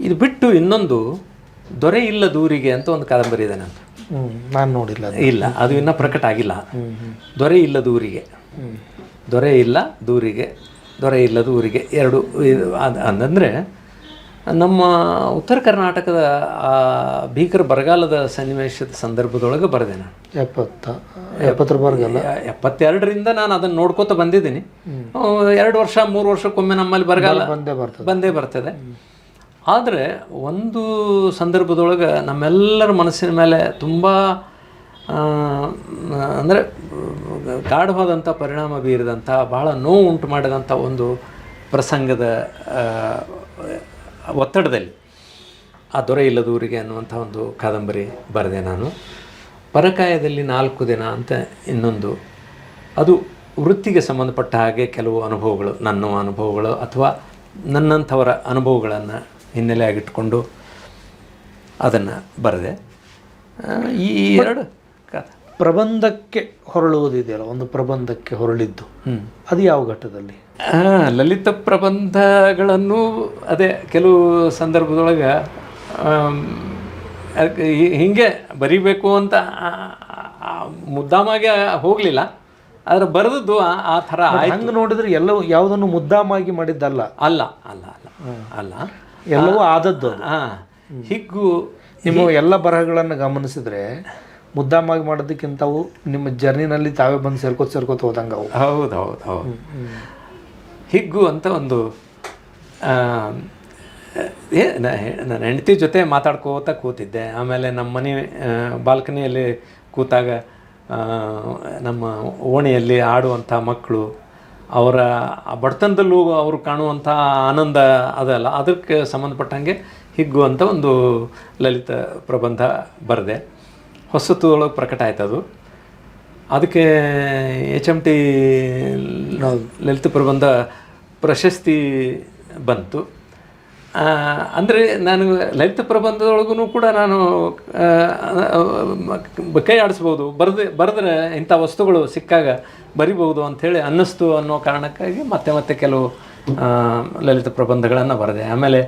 ಇದು ಬಿಟ್ಟು ಇನ್ನೊಂದು ದೊರೆ ಇಲ್ಲ ದೂರಿಗೆ ಅಂತ ಒಂದು ಕಾದಂಬರಿ ಇದೆ. ನಾನು ನೋಡಿಲ್ಲ. ಇಲ್ಲ, ಅದು ಇನ್ನೂ ಪ್ರಕಟ ಆಗಿಲ್ಲ. ದೊರೆ ಇಲ್ಲ ದೂರಿಗೆ, ದೊರೆ ಇಲ್ಲ ದೂರಿಗೆ ಎರಡು. ಅಂದರೆ ನಮ್ಮ ಉತ್ತರ ಕರ್ನಾಟಕದ ಭೀಕರ ಬರಗಾಲದ ಸನ್ನಿವೇಶದ ಸಂದರ್ಭದೊಳಗೆ ಬರೆದೆ ನಾನು. 72ರಿಂದ ನಾನು ಅದನ್ನು ನೋಡ್ಕೋತ ಬಂದಿದ್ದೀನಿ. 2 ವರ್ಷ 3 ವರ್ಷಕ್ಕೊಮ್ಮೆ ನಮ್ಮಲ್ಲಿ ಬರಗಾಲ ಬಂದೇ ಬರ್ತದೆ. ಆದರೆ ಒಂದು ಸಂದರ್ಭದೊಳಗೆ ನಮ್ಮೆಲ್ಲರ ಮನಸ್ಸಿನ ಮೇಲೆ ತುಂಬ ಅಂದರೆ ಗಾಢವಾದಂಥ ಪರಿಣಾಮ ಬೀರಿದಂಥ, ಬಹಳ ನೋವು ಉಂಟು ಮಾಡಿದಂಥ ಒಂದು ಪ್ರಸಂಗದ ಒತ್ತಡದಲ್ಲಿ ಆ ದೊರೆ ಇಲ್ಲದೂರಿಗೆ ಅನ್ನುವಂಥ ಒಂದು ಕಾದಂಬರಿ ಬರೆದೆ ನಾನು. ಪರಕಾಯದಲ್ಲಿ 4 ದಿನ ಅಂತ ಇನ್ನೊಂದು, ಅದು ವೃತ್ತಿಗೆ ಸಂಬಂಧಪಟ್ಟ ಹಾಗೆ ಕೆಲವು ಅನುಭವಗಳು, ನನ್ನ ಅನುಭವಗಳು ಅಥವಾ ನನ್ನಂಥವರ ಅನುಭವಗಳನ್ನು ಹಿನ್ನೆಲೆಯಾಗಿಟ್ಕೊಂಡು ಅದನ್ನು ಬರೆದೆ. ಈ 2 ಪ್ರಬಂಧಕ್ಕೆ ಹೊರಳುವುದಿದೆಯಲ್ಲ, ಒಂದು ಪ್ರಬಂಧಕ್ಕೆ ಹೊರಳಿದ್ದು ಅದು ಯಾವ ಘಟ್ಟದಲ್ಲಿ? ಲಲಿತ ಪ್ರಬಂಧಗಳನ್ನು ಅದೇ ಕೆಲವು ಸಂದರ್ಭದೊಳಗೆ ಹೀಗೆ ಬರಿಬೇಕು ಅಂತ ಮುದ್ದಾಮಾಗೆ ಹೋಗಲಿಲ್ಲ, ಆದರೆ ಬರೆದದ್ದು ಆ ಥರ ಹಂಗೆ ನೋಡಿದ್ರೆ ಎಲ್ಲವೂ ಯಾವುದನ್ನು ಮುದ್ದಾಮಾಗಿ ಮಾಡಿದ್ದಲ್ಲ. ಅಲ್ಲ ಅಲ್ಲ ಅಲ್ಲ ಅಲ್ಲ ಎಲ್ಲವೂ ಆದದ್ದು. ಹಾಂ, ಹಿಗ್ಗು ನಿಮ್ಮ ಎಲ್ಲ ಬರಹಗಳನ್ನು ಗಮನಿಸಿದ್ರೆ ಮುದ್ದಾಮಾಗಿ ಮಾಡೋದಕ್ಕಿಂತವು ನಿಮ್ಮ ಜರ್ನಿನಲ್ಲಿ ತಾವೇ ಬಂದು ಸೇರ್ಕೋತ ಹೋದಂಗೆ ಅವು. ಹೌದು ಹೌದು ಹೌದು. ಹಿಗ್ಗು ಅಂತ ಒಂದು ನನ್ನ ಹೆಂಡತಿ ಜೊತೆ ಮಾತಾಡ್ಕೋತ ಕೂತಿದ್ದೆ. ಆಮೇಲೆ ನಮ್ಮ ಮನೆ ಬಾಲ್ಕನಿಯಲ್ಲಿ ಕೂತಾಗ ನಮ್ಮ ಓಣಿಯಲ್ಲಿ ಆಡುವಂಥ ಮಕ್ಕಳು, ಅವರ ಬಡತನದಲ್ಲೂ ಅವರು ಕಾಣುವಂಥ ಆನಂದ ಅದಲ್ಲ, ಅದಕ್ಕೆ ಸಂಬಂಧಪಟ್ಟಂಗೆ ಹಿಗ್ಗು ಅಂತ ಒಂದು ಲಲಿತ ಪ್ರಬಂಧ ಬರೆದೆ. ಹೊಸತೊಳಗೆ ಪ್ರಕಟ ಆಯ್ತು ಅದು. ಅದಕ್ಕೆ HMT ಲಲಿತ ಪ್ರಬಂಧ ಪ್ರಶಸ್ತಿ ಬಂತು. ಅಂದರೆ ನಾನು ಲಲಿತ ಪ್ರಬಂಧದೊಳಗೂ ಕೂಡ ನಾನು ಕೈ ಆಡಿಸ್ಬೋದು, ಬರೆದ್ರೆ ಇಂಥ ವಸ್ತುಗಳು ಸಿಕ್ಕಾಗ ಬರಿಬೋದು ಅಂಥೇಳಿ ಅನ್ನಿಸ್ತು ಅನ್ನೋ ಕಾರಣಕ್ಕಾಗಿ ಮತ್ತೆ ಕೆಲವು ಲಲಿತ ಪ್ರಬಂಧಗಳನ್ನು ಬರೆದೆ. ಆಮೇಲೆ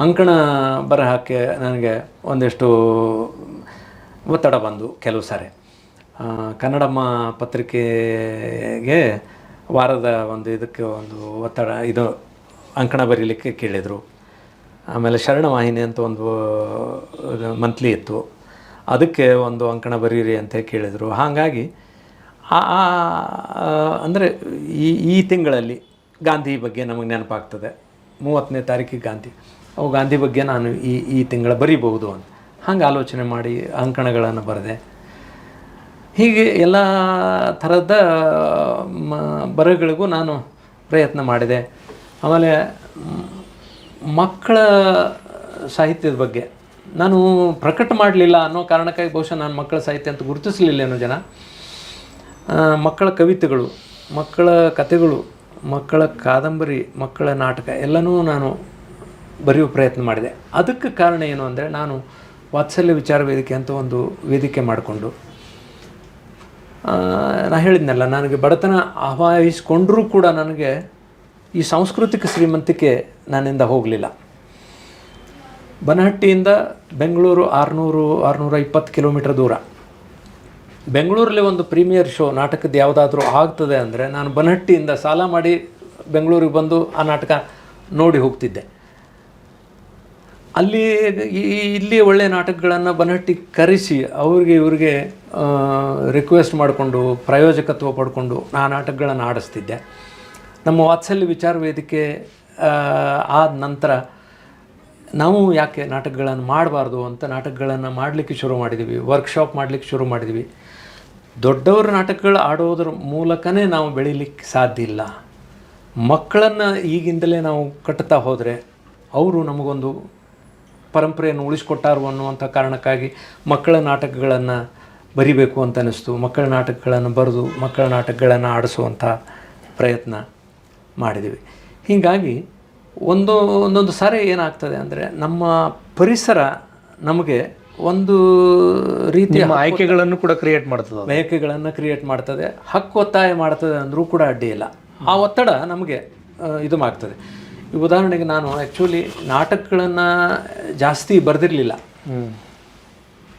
ಅಂಕಣ ಬರಹಕ್ಕೆ ನನಗೆ ಒಂದಿಷ್ಟು ಒತ್ತಡ ಬಂದು ಕೆಲವು ಸಾರಿ. ಕನ್ನಡಮ್ಮ ಪತ್ರಿಕೆಗೆ ವಾರದ ಒಂದು ಇದಕ್ಕೆ ಒಂದು ಒತ್ತಡ, ಇದು ಅಂಕಣ ಬರೀಲಿಕ್ಕೆ ಕೇಳಿದರು. ಆಮೇಲೆ ಶರಣವಾಹಿನಿ ಅಂತ ಒಂದು ಮಂತ್ಲಿ ಇತ್ತು, ಅದಕ್ಕೆ ಒಂದು ಅಂಕಣ ಬರೀರಿ ಅಂತ ಕೇಳಿದರು. ಹಾಗಾಗಿ ಅಂದರೆ ಈ ತಿಂಗಳಲ್ಲಿ ಗಾಂಧಿ ಬಗ್ಗೆ ನಮಗೆ ನೆನಪಾಗ್ತದೆ. 30ನೇ ತಾರೀಕಿಗೆ ಗಾಂಧಿ ಬಗ್ಗೆ ನಾನು ಈ ತಿಂಗಳ ಬರೀಬಹುದು ಅಂತ ಹಂಗೆ ಆಲೋಚನೆ ಮಾಡಿ ಅಂಕಣಗಳನ್ನು ಬರೆದೆ. ಹೀಗೆ ಎಲ್ಲ ಥರದ ಬರಹಗಳಿಗೂ ನಾನು ಪ್ರಯತ್ನ ಮಾಡಿದೆ. ಆಮೇಲೆ ಮಕ್ಕಳ ಸಾಹಿತ್ಯದ ಬಗ್ಗೆ ನಾನು ಪ್ರಕಟ ಮಾಡಲಿಲ್ಲ ಅನ್ನೋ ಕಾರಣಕ್ಕಾಗಿ ಬಹುಶಃ ನಾನು ಮಕ್ಕಳ ಸಾಹಿತ್ಯ ಅಂತ ಗುರುತಿಸಲಿಲ್ಲೇನೋ ಜನ. ಮಕ್ಕಳ ಕವಿತೆಗಳು, ಮಕ್ಕಳ ಕಥೆಗಳು, ಮಕ್ಕಳ ಕಾದಂಬರಿ, ಮಕ್ಕಳ ನಾಟಕ ಎಲ್ಲನೂ ನಾನು ಬರೆಯುವ ಪ್ರಯತ್ನ ಮಾಡಿದೆ. ಅದಕ್ಕೆ ಕಾರಣ ಏನು ಅಂದರೆ, ನಾನು ವಾತ್ಸಲ್ಯ ವಿಚಾರ ವೇದಿಕೆ ಅಂತ ಒಂದು ವೇದಿಕೆ ಮಾಡಿಕೊಂಡು, ನಾನು ಹೇಳಿದ್ನಲ್ಲ, ನನಗೆ ಬಡತನ ಆವಾಹಿಸ್ಕೊಂಡ್ರೂ ಕೂಡ ನನಗೆ ಈ ಸಾಂಸ್ಕೃತಿಕ ಶ್ರೀಮಂತಿಕೆ ನನ್ನಿಂದ ಹೋಗಲಿಲ್ಲ. ಬನಹಟ್ಟಿಯಿಂದ ಬೆಂಗಳೂರು 600-620 ಕಿಲೋಮೀಟರ್ ದೂರ. ಬೆಂಗಳೂರಲ್ಲಿ ಒಂದು ಪ್ರೀಮಿಯರ್ ಶೋ ನಾಟಕದ ಯಾವುದಾದ್ರೂ ಆಗ್ತದೆ ಅಂದರೆ ನಾನು ಬನಹಟ್ಟಿಯಿಂದ ಸಾಲ ಮಾಡಿ ಬೆಂಗಳೂರಿಗೆ ಬಂದು ಆ ನಾಟಕ ನೋಡಿ ಹೋಗ್ತಿದ್ದೆ. ಇಲ್ಲಿ ಒಳ್ಳೆಯ ನಾಟಕಗಳನ್ನು ಬನಹಟ್ಟಿ ಕರೆಸಿ ಇವ್ರಿಗೆ ರಿಕ್ವೆಸ್ಟ್ ಮಾಡಿಕೊಂಡು ಪ್ರಾಯೋಜಕತ್ವ ಪಡ್ಕೊಂಡು ಆ ನಾಟಕಗಳನ್ನು ಆಡಿಸ್ತಿದ್ದೆ. ನಮ್ಮ ವಾತ್ಸಲ್ಯ ವಿಚಾರ ವೇದಿಕೆ ಆದ ನಂತರ ನಾವು ಯಾಕೆ ನಾಟಕಗಳನ್ನು ಮಾಡಬಾರ್ದು ಅಂತ ನಾಟಕಗಳನ್ನು ಮಾಡಲಿಕ್ಕೆ ಶುರು ಮಾಡಿದ್ವಿ, ವರ್ಕ್ಶಾಪ್ ಮಾಡಲಿಕ್ಕೆ ಶುರು ಮಾಡಿದ್ವಿ. ದೊಡ್ಡವರ ನಾಟಕಗಳು ಆಡೋದ್ರ ಮೂಲಕನೇ ನಾವು ಬೆಳೀಲಿಕ್ಕೆ ಸಾಧ್ಯ ಇಲ್ಲ. ಮಕ್ಕಳನ್ನು ಈಗಿಂದಲೇ ನಾವು ಕಟ್ತಾ ಹೋದರೆ ಅವರು ನಮಗೊಂದು ಪರಂಪರೆಯನ್ನು ಉಳಿಸ್ಕೊಟ್ಟಾರು ಅನ್ನುವಂಥ ಕಾರಣಕ್ಕಾಗಿ ಮಕ್ಕಳ ನಾಟಕಗಳನ್ನು ಬರಿಬೇಕು ಅಂತ ಅನ್ನಿಸ್ತು. ಮಕ್ಕಳ ನಾಟಕಗಳನ್ನು ಬರೆದು ಮಕ್ಕಳ ನಾಟಕಗಳನ್ನು ಆಡಿಸುವಂಥ ಪ್ರಯತ್ನ ಮಾಡಿದ್ದೀವಿ. ಹೀಗಾಗಿ ಒಂದೊಂದು ಸಾರಿ ಏನಾಗ್ತದೆ ಅಂದರೆ, ನಮ್ಮ ಪರಿಸರ ನಮಗೆ ಒಂದು ರೀತಿಯ ಆಯ್ಕೆಗಳನ್ನು ಕೂಡ ಕ್ರಿಯೇಟ್ ಮಾಡ್ತದೆ, ಹಕ್ಕು ಒತ್ತಾಯ ಮಾಡ್ತದೆ ಅಂದರೂ ಕೂಡ ಅಡ್ಡಿ ಇಲ್ಲ. ಆ ಒತ್ತಡ ನಮಗೆ ಇದು ಮಾಡ್ತದೆ. ಈ ಉದಾಹರಣೆಗೆ ನಾನು ಆ್ಯಕ್ಚುಲಿ ನಾಟಕಗಳನ್ನು ಜಾಸ್ತಿ ಬರೆದಿರಲಿಲ್ಲ.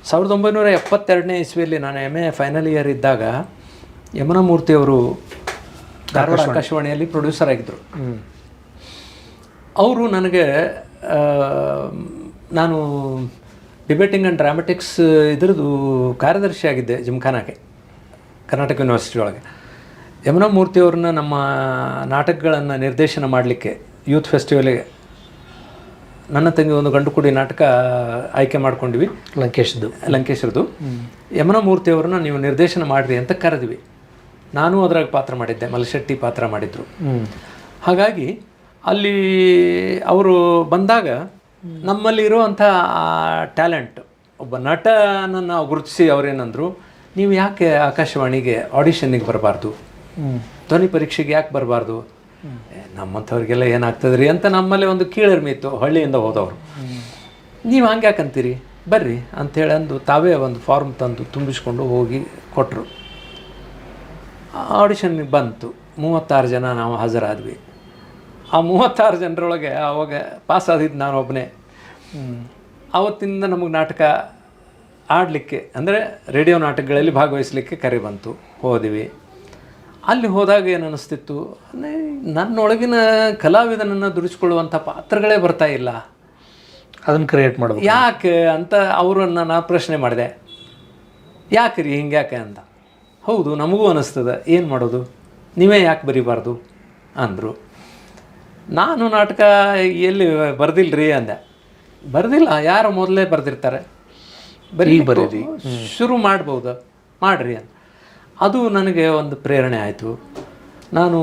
1972ನೇ ಇಸ್ವಿಯಲ್ಲಿ ನಾನು MA ಫೈನಲ್ ಇಯರ್ ಇದ್ದಾಗ ಯಮುನಾ ಮೂರ್ತಿಯವರು ಧಾರವಾಡ ಆಕಾಶವಾಣಿಯಲ್ಲಿ ಪ್ರೊಡ್ಯೂಸರ್ ಆಗಿದ್ದರು. ಅವರು ನನಗೆ, ನಾನು ಡಿಬೇಟಿಂಗ್ ಆ್ಯಂಡ್ ಡ್ರಾಮೆಟಿಕ್ಸ್ ಇದರದ್ದು ಕಾರ್ಯದರ್ಶಿ ಆಗಿದ್ದೆ ಜಿಮ್ಖಾನಾಗೆ, ಕರ್ನಾಟಕ ಯೂನಿವರ್ಸಿಟಿ ಒಳಗೆ. ಯಮುನಾ ಮೂರ್ತಿಯವ್ರನ್ನ ನಮ್ಮ ನಾಟಕಗಳನ್ನು ನಿರ್ದೇಶನ ಮಾಡಲಿಕ್ಕೆ ಯೂತ್ ಫೆಸ್ಟಿವಲಿಗೆ ನನ್ನ ತಂಗಿ ಒಂದು ಗಂಡು ಕುಡಿ ನಾಟಕ ಆಯ್ಕೆ ಮಾಡ್ಕೊಂಡ್ವಿ, ಲಂಕೇಶ್ರದ್ದು. ಯಮುನಾ ಮೂರ್ತಿಯವ್ರನ್ನ ನೀವು ನಿರ್ದೇಶನ ಮಾಡಿರಿ ಅಂತ ಕರೆದ್ವಿ. ನಾನು ಅದ್ರಾಗ ಪಾತ್ರ ಮಾಡಿದ್ದೆ, ಮಲ್ಶೆಟ್ಟಿ ಪಾತ್ರ ಮಾಡಿದರು. ಹಾಗಾಗಿ ಅಲ್ಲಿ ಅವರು ಬಂದಾಗ ನಮ್ಮಲ್ಲಿ ಇರುವಂಥ ಟ್ಯಾಲೆಂಟ್, ಒಬ್ಬ ನಟನನ್ನು ಗುರುತಿಸಿ ಅವರೇನಂದರು, ನೀವು ಯಾಕೆ ಆಕಾಶವಾಣಿಗೆ ಆಡಿಷನ್ನಿಗೆ ಬರಬಾರ್ದು, ಧ್ವನಿ ಪರೀಕ್ಷೆಗೆ ಯಾಕೆ ಬರಬಾರ್ದು, ನಮ್ಮಂಥವ್ರಿಗೆಲ್ಲ ಏನಾಗ್ತದೆ ರೀ ಅಂತ ನಮ್ಮಲ್ಲಿ ಒಂದು ಕೀಳರಿಮೆ ಇತ್ತು. ಹಳ್ಳಿಯಿಂದ ಹೋದವರು, ನೀವು ಹಂಗೆ ಯಾಕಂತೀರಿ, ಬರ್ರಿ ಅಂಥೇಳಿ ಅಂದು ತಾವೇ ಒಂದು ಫಾರ್ಮ್ ತಂದು ತುಂಬಿಸ್ಕೊಂಡು ಹೋಗಿ ಕೊಟ್ಟರು. ಆಡಿಷನ್ನಿಗೆ ಬಂತು. 36 ಜನ ನಾವು ಹಾಜರಾದ್ವಿ. ಆ 36 ಜನರೊಳಗೆ ಆವಾಗ ಪಾಸ್ ಆದಿದ್ದು ನಾನು ಒಬ್ಬನೇ. ಆವತ್ತಿಂದ ನಮಗೆ ನಾಟಕ ಆಡಲಿಕ್ಕೆ ಅಂದರೆ ರೇಡಿಯೋ ನಾಟಕಗಳಲ್ಲಿ ಭಾಗವಹಿಸಲಿಕ್ಕೆ ಕರೆ ಬಂತು, ಹೋದ್ವಿ. ಅಲ್ಲಿ ಹೋದಾಗ ಏನು ಅನ್ನಿಸ್ತಿತ್ತು, ನನ್ನೊಳಗಿನ ಕಲಾವಿದನನ್ನು ದುಡಿಸ್ಕೊಳ್ಳುವಂಥ ಪಾತ್ರಗಳೇ ಬರ್ತಾ ಇಲ್ಲ, ಅದನ್ನು ಕ್ರಿಯೇಟ್ ಮಾಡೋದು ಯಾಕೆ ಅಂತ ಅವರನ್ನು ನಾನು ಪ್ರಶ್ನೆ ಮಾಡಿದೆ. ಯಾಕೆ ರೀ ಹಿಂಗ್ಯಾಕೆ ಅಂತ. ಹೌದು ನಮಗೂ ಅನ್ನಿಸ್ತದೆ, ಏನು ಮಾಡೋದು, ನೀವೇ ಯಾಕೆ ಬರೀಬಾರ್ದು ಅಂದರು. ನಾನು ನಾಟಕ ಎಲ್ಲಿ ಬರ್ದಿಲ್ಲರಿ ಅಂದೆ. ಬರ್ದಿಲ್ಲ, ಯಾರು ಮೊದಲೇ ಬರೆದಿರ್ತಾರೆ, ಬರೀರಿ ಶುರು ಮಾಡ್ಬೋದು, ಮಾಡಿರಿ ಅಂತ. ಅದು ನನಗೆ ಒಂದು ಪ್ರೇರಣೆ ಆಯಿತು. ನಾನು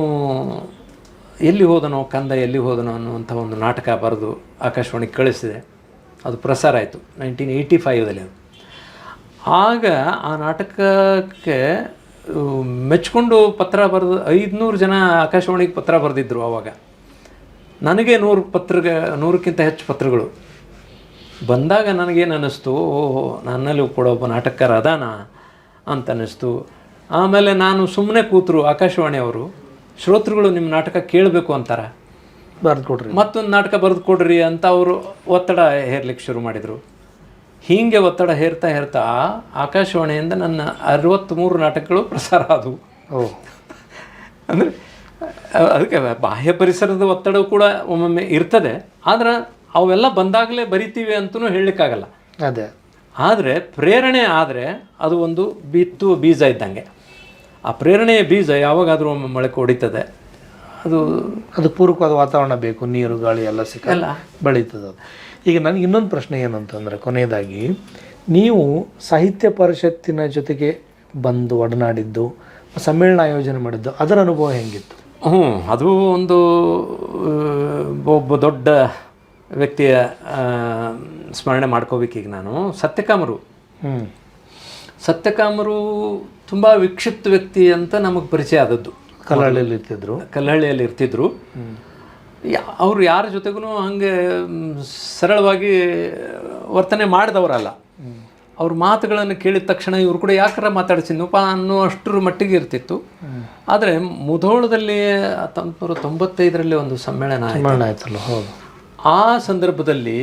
ಎಲ್ಲಿ ಹೋದನೋ ಕಂದ ಎಲ್ಲಿ ಹೋದನೋ ಅನ್ನುವಂಥ ಒಂದು ನಾಟಕ ಬರೆದು ಆಕಾಶವಾಣಿಗೆ ಕಳಿಸಿದೆ. ಅದು ಪ್ರಸಾರ ಆಯಿತು 1985ದಲ್ಲಿ. ಅದು ಆಗ ಆ ನಾಟಕಕ್ಕೆ ಮೆಚ್ಕೊಂಡು ಪತ್ರ ಬರೆದು 500 ಜನ ಆಕಾಶವಾಣಿಗೆ ಪತ್ರ ಬರೆದಿದ್ದರು. ಆವಾಗ ನನಗೆ 100ಕ್ಕಿಂತ ಹೆಚ್ಚು ಪತ್ರಗಳು ಬಂದಾಗ ನನಗೇನು ಅನ್ನಿಸ್ತು, ಓಹೋ ನನ್ನಲ್ಲಿ ಕೂಡ ಒಬ್ಬ ನಾಟಕಕಾರ ಅದಾನ ಅಂತ ಅನ್ನಿಸ್ತು. ಆಮೇಲೆ ನಾನು ಸುಮ್ಮನೆ ಕೂತರು, ಆಕಾಶವಾಣಿಯವರು ಶ್ರೋತೃಗಳು ನಿಮ್ಮ ನಾಟಕ ಕೇಳಬೇಕು ಅಂತಾರೆ, ಬರೆದು ಕೊಡ್ರಿ, ಮತ್ತೊಂದು ನಾಟಕ ಬರೆದು ಕೊಡ್ರಿ ಅಂತ ಅವರು ಒತ್ತಡ ಹೇರ್ಲಿಕ್ಕೆ ಶುರು ಮಾಡಿದರು. ಹೀಗೆ ಒತ್ತಡ ಹೇರ್ತಾ ಆಕಾಶವಾಣಿಯಿಂದ ನನ್ನ 63 ನಾಟಕಗಳು ಪ್ರಸಾರ ಆದವು. ಅಂದರೆ ಅದಕ್ಕೆ ಬಾಹ್ಯ ಪರಿಸರದ ಒತ್ತಡ ಕೂಡ ಒಮ್ಮೊಮ್ಮೆ ಇರ್ತದೆ, ಆದರೆ ಅವೆಲ್ಲ ಬಂದಾಗಲೇ ಬರಿತೀವಿ ಅಂತಲೂ ಹೇಳಲಿಕ್ಕಾಗಲ್ಲ. ಅದೇ, ಆದರೆ ಪ್ರೇರಣೆ ಆದರೆ ಅದು ಒಂದು ಬಿತ್ತು ಬೀಜ ಇದ್ದಂಗೆ. ಆ ಪ್ರೇರಣೆಯ ಬೀಜ ಯಾವಾಗಾದರೂ ಒಮ್ಮೆ ಮೊಳಕೆ ಹೊಡಿತದೆ. ಅದು ಪೂರಕವಾದ ವಾತಾವರಣ ಬೇಕು, ನೀರು ಗಾಳಿ ಎಲ್ಲ ಸಿಕ್ಕಲ್ಲ ಬೆಳೀತದೆ ಅದು. ಈಗ ನನಗೆ ಇನ್ನೊಂದು ಪ್ರಶ್ನೆ ಏನಂತಂದರೆ, ಕೊನೆಯದಾಗಿ ನೀವು ಸಾಹಿತ್ಯ ಪರಿಷತ್ತಿನ ಜೊತೆಗೆ ಬಂದು ಒಡನಾಡಿದ್ದು, ಸಮ್ಮೇಳನ ಆಯೋಜನೆ ಮಾಡಿದ್ದು, ಅದರ ಅನುಭವ ಹೆಂಗಿತ್ತು? ಅದು ಒಂದು ಒಬ್ಬ ದೊಡ್ಡ ವ್ಯಕ್ತಿಯ ಸ್ಮರಣೆ ಮಾಡ್ಕೋಬೇಕೀಗ ನಾನು. ಸತ್ಯಕಾಮರು ತುಂಬ ವಿಕ್ಷಿಪ್ತ ವ್ಯಕ್ತಿ ಅಂತ ನಮಗೆ ಪರಿಚಯ ಆದದ್ದು. ಕಲ್ಲಹಳ್ಳಿಯಲ್ಲಿ ಇರ್ತಿದ್ರು. ಅವರು ಯಾರ ಜೊತೆಗೂ ಹಂಗೆ ಸರಳವಾಗಿ ವರ್ತನೆ ಮಾಡಿದವರಲ್ಲ. ಅವ್ರ ಮಾತುಗಳನ್ನು ಕೇಳಿದ ತಕ್ಷಣ ಇವರು ಕೂಡ ಯಾಕಾರ ಮಾತಾಡ್ಸಿದ್ನಪ್ಪ ಅನ್ನೋ ಅಷ್ಟರ ಮಟ್ಟಿಗೆ ಇರ್ತಿತ್ತು. ಆದರೆ ಮುಧೋಳದಲ್ಲಿ 1995ರಲ್ಲಿ ಒಂದು ಸಮ್ಮೇಳನ ಆಯ್ತಲ್ಲ, ಹೌದು. ಆ ಸಂದರ್ಭದಲ್ಲಿ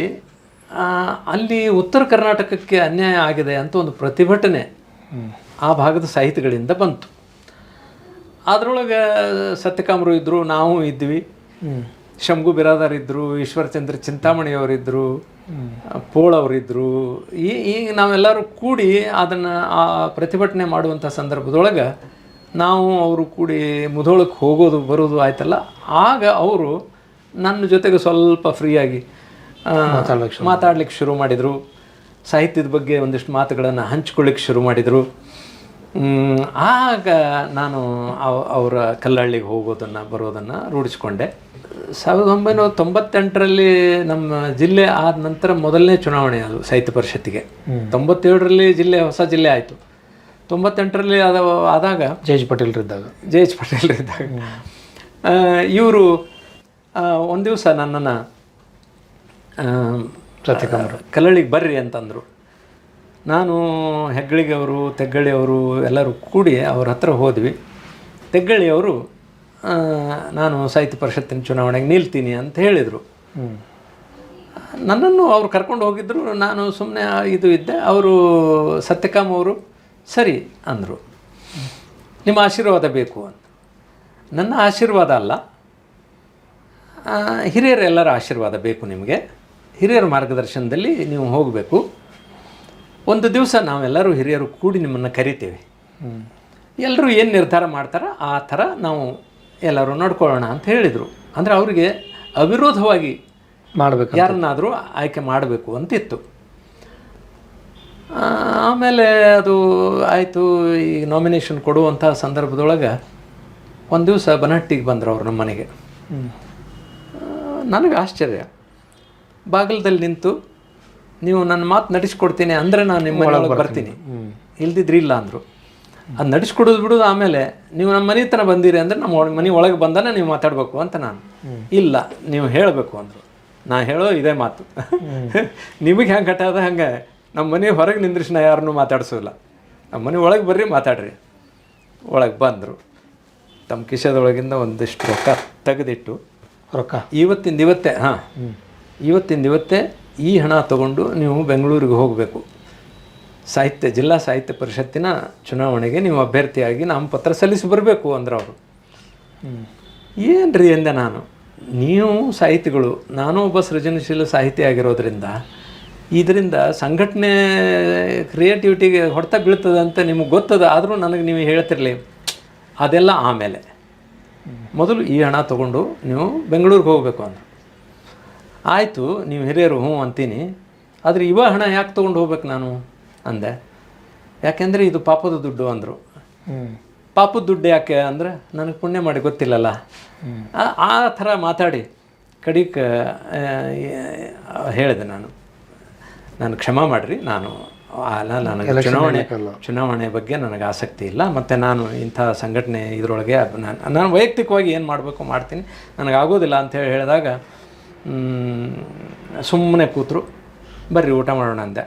ಅಲ್ಲಿ ಉತ್ತರ ಕರ್ನಾಟಕಕ್ಕೆ ಅನ್ಯಾಯ ಆಗಿದೆ ಅಂತ ಒಂದು ಪ್ರತಿಭಟನೆ ಆ ಭಾಗದ ಸಾಹಿತಿಗಳಿಂದ ಬಂತು. ಅದರೊಳಗೆ ಸತ್ಯಕಾಮರು ಇದ್ದರು, ನಾವು ಇದ್ವಿ, ಶಂಭು ಬಿರಾದಾರ್ ಇದ್ದರು, ಈಶ್ವರಚಂದ್ರ ಚಿಂತಾಮಣಿಯವರಿದ್ದರು, ಪೋಳ್ ಅವರಿದ್ದರು. ಈಗ ನಾವೆಲ್ಲರೂ ಕೂಡಿ ಅದನ್ನು ಆ ಪ್ರತಿಭಟನೆ ಮಾಡುವಂಥ ಸಂದರ್ಭದೊಳಗೆ ನಾವು ಅವರು ಕೂಡಿ ಮುಧೋಳಕ್ಕೆ ಹೋಗೋದು ಬರೋದು ಆಯ್ತಲ್ಲ. ಆಗ ಅವರು ನನ್ನ ಜೊತೆಗೆ ಸ್ವಲ್ಪ ಫ್ರೀಯಾಗಿ ಮಾತಾಡ್ಲಿಕ್ಕೆ ಶುರು ಮಾಡಿದರು. ಸಾಹಿತ್ಯದ ಬಗ್ಗೆ ಒಂದಿಷ್ಟು ಮಾತುಗಳನ್ನು ಹಂಚ್ಕೊಳ್ಳಿಕ್ಕೆ ಶುರು ಮಾಡಿದರು. ಆಗ ನಾನು ಅವರ ಕಲ್ಲಹಳ್ಳಿಗೆ ಹೋಗೋದನ್ನು ಬರೋದನ್ನು ರೂಢಿಸ್ಕೊಂಡೆ. 1998ರಲ್ಲಿ ನಮ್ಮ ಜಿಲ್ಲೆ ಆದ ನಂತರ ಮೊದಲನೇ ಚುನಾವಣೆ ಅದು ಸಾಹಿತ್ಯ ಪರಿಷತ್ತಿಗೆ. 97ರಲ್ಲಿ ಹೊಸ ಜಿಲ್ಲೆ ಆಯಿತು. 98ರಲ್ಲಿ ಆದಾಗ ಜೆ ಎಚ್ ಪಟೇಲ್ರಿದ್ದಾಗ ಇವರು ಒಂದು ದಿವಸ ನನ್ನನ್ನು ಕಲ್ಲಹಳ್ಳಿಗೆ ಬರ್ರಿ ಅಂತಂದರು. ನಾನು ಹೆಗ್ಗಳಿಗೆಯವರು, ತೆಗ್ಗಳಿಯವರು ಎಲ್ಲರೂ ಕೂಡಿ ಅವ್ರ ಹತ್ರ ಹೋದ್ವಿ. ತೆಗ್ಗಳಿಯವರು ನಾನು ಸಾಹಿತ್ಯ ಪರಿಷತ್ತಿನ ಚುನಾವಣೆಗೆ ನಿಲ್ತೀನಿ ಅಂತ ಹೇಳಿದರು. ನನ್ನನ್ನು ಅವ್ರು ಕರ್ಕೊಂಡು ಹೋಗಿದ್ದರು. ನಾನು ಸುಮ್ಮನೆ ಇದ್ದೆ. ಅವರು ಸತ್ಯಕಾಮ್ ಅವರು ಸರಿ ಅಂದರು, ನಿಮ್ಮ ಆಶೀರ್ವಾದ ಬೇಕು ಅಂತ. ನನ್ನ ಆಶೀರ್ವಾದ ಅಲ್ಲ, ಹಿರಿಯರೆಲ್ಲರ ಆಶೀರ್ವಾದ ಬೇಕು ನಿಮಗೆ. ಹಿರಿಯರ ಮಾರ್ಗದರ್ಶನದಲ್ಲಿ ನೀವು ಹೋಗಬೇಕು. ಒಂದು ದಿವಸ ನಾವೆಲ್ಲರೂ ಹಿರಿಯರು ಕೂಡಿ ನಿಮ್ಮನ್ನು ಕರಿತೇವೆ. ಎಲ್ಲರೂ ಏನು ನಿರ್ಧಾರ ಮಾಡ್ತಾರೋ ಆ ಥರ ನಾವು ಎಲ್ಲರೂ ನಡ್ಕೊಳ್ಳೋಣ ಅಂತ ಹೇಳಿದರು. ಅಂದರೆ ಅವರಿಗೆ ಅವಿರೋಧವಾಗಿ ಮಾಡಬೇಕು, ಯಾರನ್ನಾದರೂ ಆಯ್ಕೆ ಮಾಡಬೇಕು ಅಂತಿತ್ತು. ಆಮೇಲೆ ಅದು ಆಯಿತು. ಈ ನಾಮಿನೇಷನ್ ಕೊಡುವಂಥ ಸಂದರ್ಭದೊಳಗೆ ಒಂದು ದಿವಸ ಬನಹಟ್ಟಿಗೆ ಬಂದರು ಅವರು ನಮ್ಮ ಮನೆಗೆ. ನನಗೆ ಆಶ್ಚರ್ಯ. ಬಾಗಿಲದಲ್ಲಿ ನಿಂತು, ನೀವು ನನ್ನ ಮಾತು ನಡೆಸ್ಕೊಡ್ತೀನಿ ಅಂದರೆ ನಾನು ನಿಮ್ಮ ಮನೆಯೊಳಗೆ ಬರ್ತೀನಿ, ಇಲ್ದಿದ್ರೆ ಇಲ್ಲ ಅಂದರು. ಅದು ನಡೆಸ್ಕೊಡೋದು ಬಿಡೋದು ಆಮೇಲೆ, ನೀವು ನಮ್ಮ ಮನೆ ತನಕ ಬಂದಿರಿ ಅಂದರೆ ನಮ್ಮ ಮನೆ ಒಳಗೆ ಬಂದಾನೆ ನೀವು ಮಾತಾಡಬೇಕು ಅಂತ ನಾನು. ಇಲ್ಲ, ನೀವು ಹೇಳಬೇಕು ಅಂದರು. ನಾ ಹೇಳೋ ಇದೇ ಮಾತು. ನಿಮಗೆ ಹೆಂಗೆ ಕಟ್ಟಾದ ಹಂಗೆ ನಮ್ಮ ಮನೆ ಹೊರಗೆ ನಿಂದ್ರಿಸಿ ನಾ ಯಾರನ್ನೂ ಮಾತಾಡ್ಸೋಲ್ಲ. ನಮ್ಮ ಮನೆ ಒಳಗೆ ಬರ್ರಿ ಮಾತಾಡ್ರಿ. ಒಳಗೆ ಬಂದರು. ತಮ್ಮ ಕಿಶೆದೊಳಗಿಂದ ಒಂದಿಷ್ಟು ರೊಕ್ಕ ತೆಗೆದಿಟ್ಟು, ಇವತ್ತಿಂದ ಇವತ್ತೇ ಈ ಹಣ ತೊಗೊಂಡು ನೀವು ಬೆಂಗಳೂರಿಗೆ ಹೋಗಬೇಕು, ಜಿಲ್ಲಾ ಸಾಹಿತ್ಯ ಪರಿಷತ್ತಿನ ಚುನಾವಣೆಗೆ ನೀವು ಅಭ್ಯರ್ಥಿಯಾಗಿ ನಾಮಪತ್ರ ಸಲ್ಲಿಸಿ ಬರಬೇಕು ಅಂದ್ರೆ ಅವರು. ಏನು ರೀ ಎಂದೆ ನಾನು, ನೀವು ಸಾಹಿತಿಗಳು, ನಾನು ಒಬ್ಬ ಸೃಜನಶೀಲ ಸಾಹಿತಿ ಆಗಿರೋದ್ರಿಂದ ಇದರಿಂದ ಸಂಘಟನೆ ಕ್ರಿಯೇಟಿವಿಟಿಗೆ ಹೊಡೆತ ಬೀಳ್ತದೆ ಅಂತ ನಿಮಗೆ ಗೊತ್ತದ, ಆದರೂ ನನಗೆ ನೀವು ಹೇಳ್ತಿರಲಿ. ಅದೆಲ್ಲ ಆಮೇಲೆ, ಮೊದಲು ಈ ಹಣ ತೊಗೊಂಡು ನೀವು ಬೆಂಗಳೂರಿಗೆ ಹೋಗಬೇಕು ಅಂದರು. ಆಯಿತು, ನೀವು ಹಿರಿಯರು ಹ್ಞೂ ಅಂತೀನಿ, ಆದರೆ ಇವ ಹಣ ಯಾಕೆ ತೊಗೊಂಡು ಹೋಗ್ಬೇಕು ನಾನು ಅಂದೆ. ಯಾಕೆಂದರೆ ಇದು ಪಾಪದ ದುಡ್ಡು ಅಂದರು. ಪಾಪದ ದುಡ್ಡು ಯಾಕೆ ಅಂದರೆ ನನಗೆ ಪುಣ್ಯ ಮಾಡಿ ಗೊತ್ತಿಲ್ಲಲ್ಲ. ಆ ಥರ ಮಾತಾಡಿ ಕಡಿಗೆ ಹೇಳಿದೆ ನಾನು ಕ್ಷಮೆ ಮಾಡಿರಿ, ನನಗೆ ಚುನಾವಣೆ ಬಗ್ಗೆ ನನಗೆ ಆಸಕ್ತಿ ಇಲ್ಲ, ಮತ್ತು ನಾನು ಇಂಥ ಸಂಘಟನೆ ಇದರೊಳಗೆ ನಾನು ವೈಯಕ್ತಿಕವಾಗಿ ಏನು ಮಾಡಬೇಕು ಮಾಡ್ತೀನಿ, ನನಗಾಗೋದಿಲ್ಲ ಅಂಥೇಳಿ ಹೇಳಿದಾಗ ಸುಮ್ಮನೆ ಕೂತರು. ಬರ್ರಿ ಊಟ ಮಾಡೋಣ ಅಂದೆ.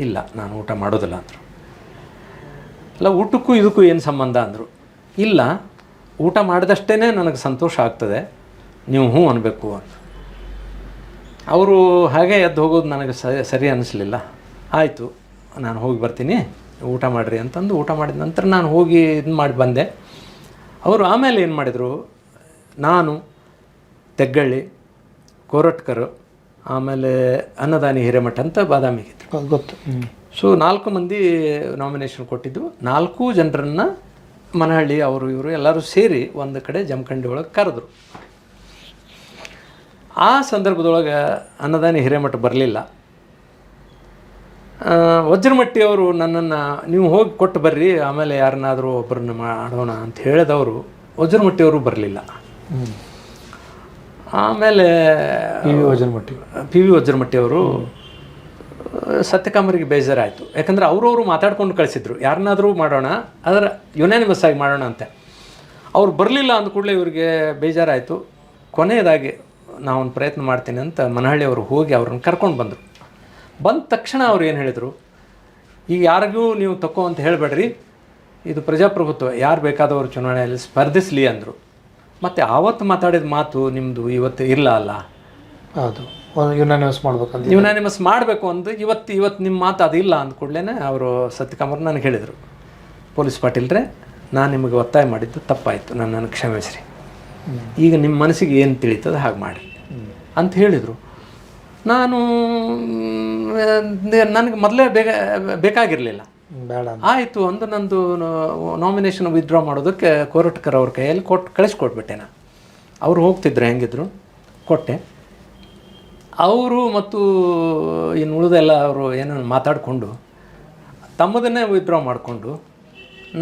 ಇಲ್ಲ, ನಾನು ಊಟ ಮಾಡೋದಿಲ್ಲ ಅಂದರು. ಅಲ್ಲ, ಊಟಕ್ಕೂ ಇದಕ್ಕೂ ಏನು ಸಂಬಂಧ ಅಂದರು. ಇಲ್ಲ, ಊಟ ಮಾಡಿದಷ್ಟೇ ನನಗೆ ಸಂತೋಷ ಆಗ್ತದೆ, ನೀವು ಹ್ಞೂ ಅನ್ನಬೇಕು ಅಂತ. ಅವರು ಹಾಗೆ ಎದ್ದು ಹೋಗೋದು ನನಗೆ ಸರಿ ಅನ್ನಿಸ್ಲಿಲ್ಲ. ಆಯಿತು, ನಾನು ಹೋಗಿ ಬರ್ತೀನಿ, ಊಟ ಮಾಡಿರಿ ಅಂತಂದು ಊಟ ಮಾಡಿದ ನಂತರ ನಾನು ಹೋಗಿ ಇದು ಮಾಡಿ ಬಂದೆ. ಅವರು ಆಮೇಲೆ ಏನು ಮಾಡಿದರು, ನಾನು, ತೆಗ್ಗಳ್ಳಿ, ಕೋರಟ್ಕರ್, ಆಮೇಲೆ ಅನ್ನದಾನಿ ಹಿರೇಮಠ ಅಂತ ಬಾದಾಮಿಗಿದ್ರು, ಗೊತ್ತು. ಸೊ 4 ಮಂದಿ ನಾಮಿನೇಷನ್ ಕೊಟ್ಟಿದ್ದು. 4 ಜನರನ್ನು ಮನಹಳ್ಳಿ ಅವರು ಇವರು ಎಲ್ಲರೂ ಸೇರಿ ಒಂದು ಕಡೆ ಜಮಖಂಡಿ ಒಳಗೆ ಕರೆದ್ರು. ಆ ಸಂದರ್ಭದೊಳಗೆ ಅನ್ನದಾನಿ ಹಿರೇಮಠ ಬರಲಿಲ್ಲ. ವಜ್ರಮಟ್ಟಿ ಅವರು ನನ್ನನ್ನು ನೀವು ಹೋಗಿ ಕೊಟ್ಟು ಬರ್ರಿ, ಆಮೇಲೆ ಯಾರನ್ನಾದರೂ ಒಬ್ಬರನ್ನ ಮಾಡೋಣ ಅಂತ ಹೇಳಿದವರು ವಜ್ರಮಟ್ಟಿಯವರು ಬರಲಿಲ್ಲ. ಆಮೇಲೆ ಪಿ ವಿ ವಜ್ರಮಟ್ಟಿಯವರು ಸತ್ಯಕಾಮರಿಗೆ ಬೇಜಾರಾಯಿತು. ಯಾಕಂದರೆ ಅವರು ಮಾತಾಡ್ಕೊಂಡು ಕಳಿಸಿದ್ರು, ಯಾರನ್ನಾದರೂ ಮಾಡೋಣ, ಅದರ ಯುನಾನಿಮಸ್ ಆಗಿ ಮಾಡೋಣ ಅಂತ. ಅವ್ರು ಬರಲಿಲ್ಲ ಅಂದ ಕೂಡಲೇ ಇವರಿಗೆ ಬೇಜಾರಾಯಿತು. ಕೊನೆಯದಾಗಿ ನಾವೊಂದು ಪ್ರಯತ್ನ ಮಾಡ್ತೀನಿ ಅಂತ ಮನಹಳ್ಳಿಯವರು ಹೋಗಿ ಅವ್ರನ್ನ ಕರ್ಕೊಂಡು ಬಂದರು. ಬಂದ ತಕ್ಷಣ ಅವ್ರು ಏನು ಹೇಳಿದರು, ಈಗ ಯಾರಿಗೂ ನೀವು ತಗೋ ಅಂತ ಹೇಳಬೇಡ್ರಿ, ಇದು ಪ್ರಜಾಪ್ರಭುತ್ವ, ಯಾರು ಬೇಕಾದವರು ಚುನಾವಣೆಯಲ್ಲಿ ಸ್ಪರ್ಧಿಸಲಿ ಅಂದರು. ಮತ್ತು ಆವತ್ತು ಮಾತಾಡಿದ ಮಾತು ನಿಮ್ಮದು ಇವತ್ತು ಇಲ್ಲ ಅಲ್ಲ. ಹೌದು, ಯುನಾನಿಮಸ್ ಮಾಡಬೇಕು ಅಂದು ಇವತ್ತು ನಿಮ್ಮ ಮಾತು ಅದಿಲ್ಲ ಅಂದ ಕೂಡಲೇ ಅವರು ಸತ್ಯಕಾಮರ್ ನನಗೆ ಹೇಳಿದರು, ಪೊಲೀಸ್ ಪಾಟೀಲ್ರೆ, ನಾನು ನಿಮಗೆ ಒತ್ತಾಯ ಮಾಡಿದ್ದು ತಪ್ಪಾಯಿತು, ನನ್ನನ್ನು ಕ್ಷಮಿಸ್ರಿ, ಈಗ ನಿಮ್ಮ ಮನಸ್ಸಿಗೆ ಏನು ತಿಳಿತದೆ ಹಾಗೆ ಮಾಡಿ ಅಂತ ಹೇಳಿದರು. ನಾನು ನನಗೆ ಮೊದಲೇ ಬೇಕಾಗಿರಲಿಲ್ಲ. ಆಯಿತು ಅಂದು ನಂದು ನಾಮಿನೇಷನ್ ವಿತ್ಡ್ರಾ ಮಾಡೋದಕ್ಕೆ ಕೋರಟ್ಕರ್ ಅವ್ರ ಕೈಯಲ್ಲಿ ಕಳಿಸ್ಕೊಟ್ಬಿಟ್ಟೆ. ನಾನು ಅವರು ಹೋಗ್ತಿದ್ರು, ಹೆಂಗಿದ್ರು ಕೊಟ್ಟೆ. ಅವರು ಮತ್ತು ಇನ್ನು ಉಳಿದೆಲ್ಲ ಅವರು ಏನೋ ಮಾತಾಡಿಕೊಂಡು ತಮ್ಮದನ್ನೇ ವಿತ್ಡ್ರಾ ಮಾಡಿಕೊಂಡು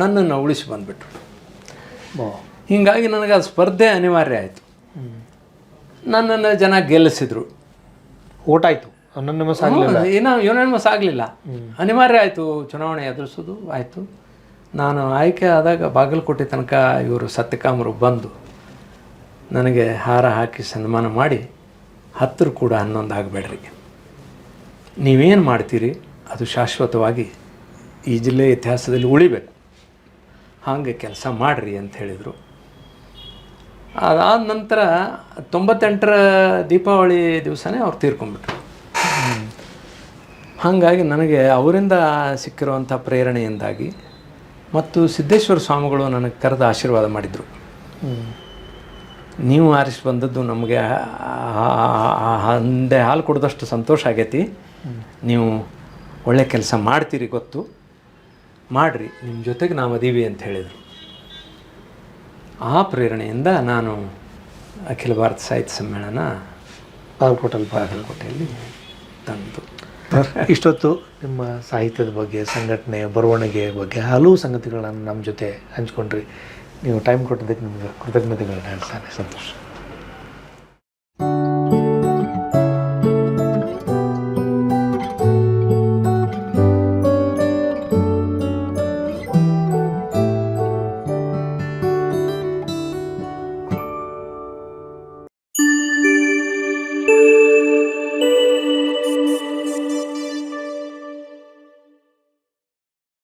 ನನ್ನನ್ನು ಉಳಿಸಿ ಬಂದುಬಿಟ್ರು. ಹೀಗಾಗಿ ನನಗೆ ಅದು ಸ್ಪರ್ಧೆ ಅನಿವಾರ್ಯ ಆಯಿತು. ನನ್ನನ್ನು ಜನ ಗೆಲ್ಲಿಸಿದ್ರು. ಓಟ್ ಆಯಿತು, ಯುನಾನಿಮಸ್ ಆಗಲಿಲ್ಲ, ಅನಿವಾರ್ಯ ಆಯಿತು, ಚುನಾವಣೆ ಎದುರಿಸೋದು ಆಯಿತು. ನಾನು ಆಯ್ಕೆ ಆದಾಗ ಬಾಗಲಕೋಟೆ ತನಕ ಇವರು ಸತ್ಯಕಾಮರು ಬಂದು ನನಗೆ ಹಾರ ಹಾಕಿ ಸನ್ಮಾನ ಮಾಡಿ 10 ಕೂಡ 11 ಆಗಬೇಡ್ರಿ, ನೀವೇನು ಮಾಡ್ತೀರಿ ಅದು ಶಾಶ್ವತವಾಗಿ ಈ ಜಿಲ್ಲೆ ಇತಿಹಾಸದಲ್ಲಿ ಉಳಿಬೇಕು, ಹಾಗೆ ಕೆಲಸ ಮಾಡಿರಿ ಅಂತ ಹೇಳಿದರು. ಅದಾದ ನಂತರ 98ರ ದೀಪಾವಳಿ ದಿವಸನೇ ಅವ್ರು ತೀರ್ಕೊಂಡ್ಬಿಟ್ರು. ಹಾಗಾಗಿ ನನಗೆ ಅವರಿಂದ ಸಿಕ್ಕಿರುವಂಥ ಪ್ರೇರಣೆಯಿಂದಾಗಿ ಮತ್ತು ಸಿದ್ದೇಶ್ವರ ಸ್ವಾಮಿಗಳು ನನಗೆ ಕರೆದು ಆಶೀರ್ವಾದ ಮಾಡಿದರು. ನೀವು ಆರಿಸಿ ಬಂದದ್ದು ನಮಗೆ ಹಂದೆ ಹಾಲು ಕೊಡೋದಷ್ಟು ಸಂತೋಷ ಆಗೈತಿ, ನೀವು ಒಳ್ಳೆ ಕೆಲಸ ಮಾಡ್ತೀರಿ ಗೊತ್ತು, ಮಾಡಿರಿ, ನಿಮ್ಮ ಜೊತೆಗೆ ನಾವು ಅದೀವಿ ಅಂತ ಹೇಳಿದರು. ಆ ಪ್ರೇರಣೆಯಿಂದ ನಾನು ಅಖಿಲ ಭಾರತ ಸಾಹಿತ್ಯ ಸಮ್ಮೇಳನ ಬಾಗಲಕೋಟೆಯಲ್ಲಿ ತಂದು. ಇಷ್ಟೊತ್ತು ನಿಮ್ಮ ಸಾಹಿತ್ಯದ ಬಗ್ಗೆ, ಸಂಘಟನೆ, ಬರವಣಿಗೆ ಬಗ್ಗೆ ಹಲವು ಸಂಗತಿಗಳನ್ನು ನಮ್ಮ ಜೊತೆ ಹಂಚ್ಕೊಂಡ್ರಿ. ನೀವು ಟೈಮ್ ಕೊಟ್ಟಿದ್ದಕ್ಕೆ ನಿಮಗೆ ಕೃತಜ್ಞತೆಗಳನ್ನ ಹೇಳ್ತಾನೆ. ಸಂತೋಷ.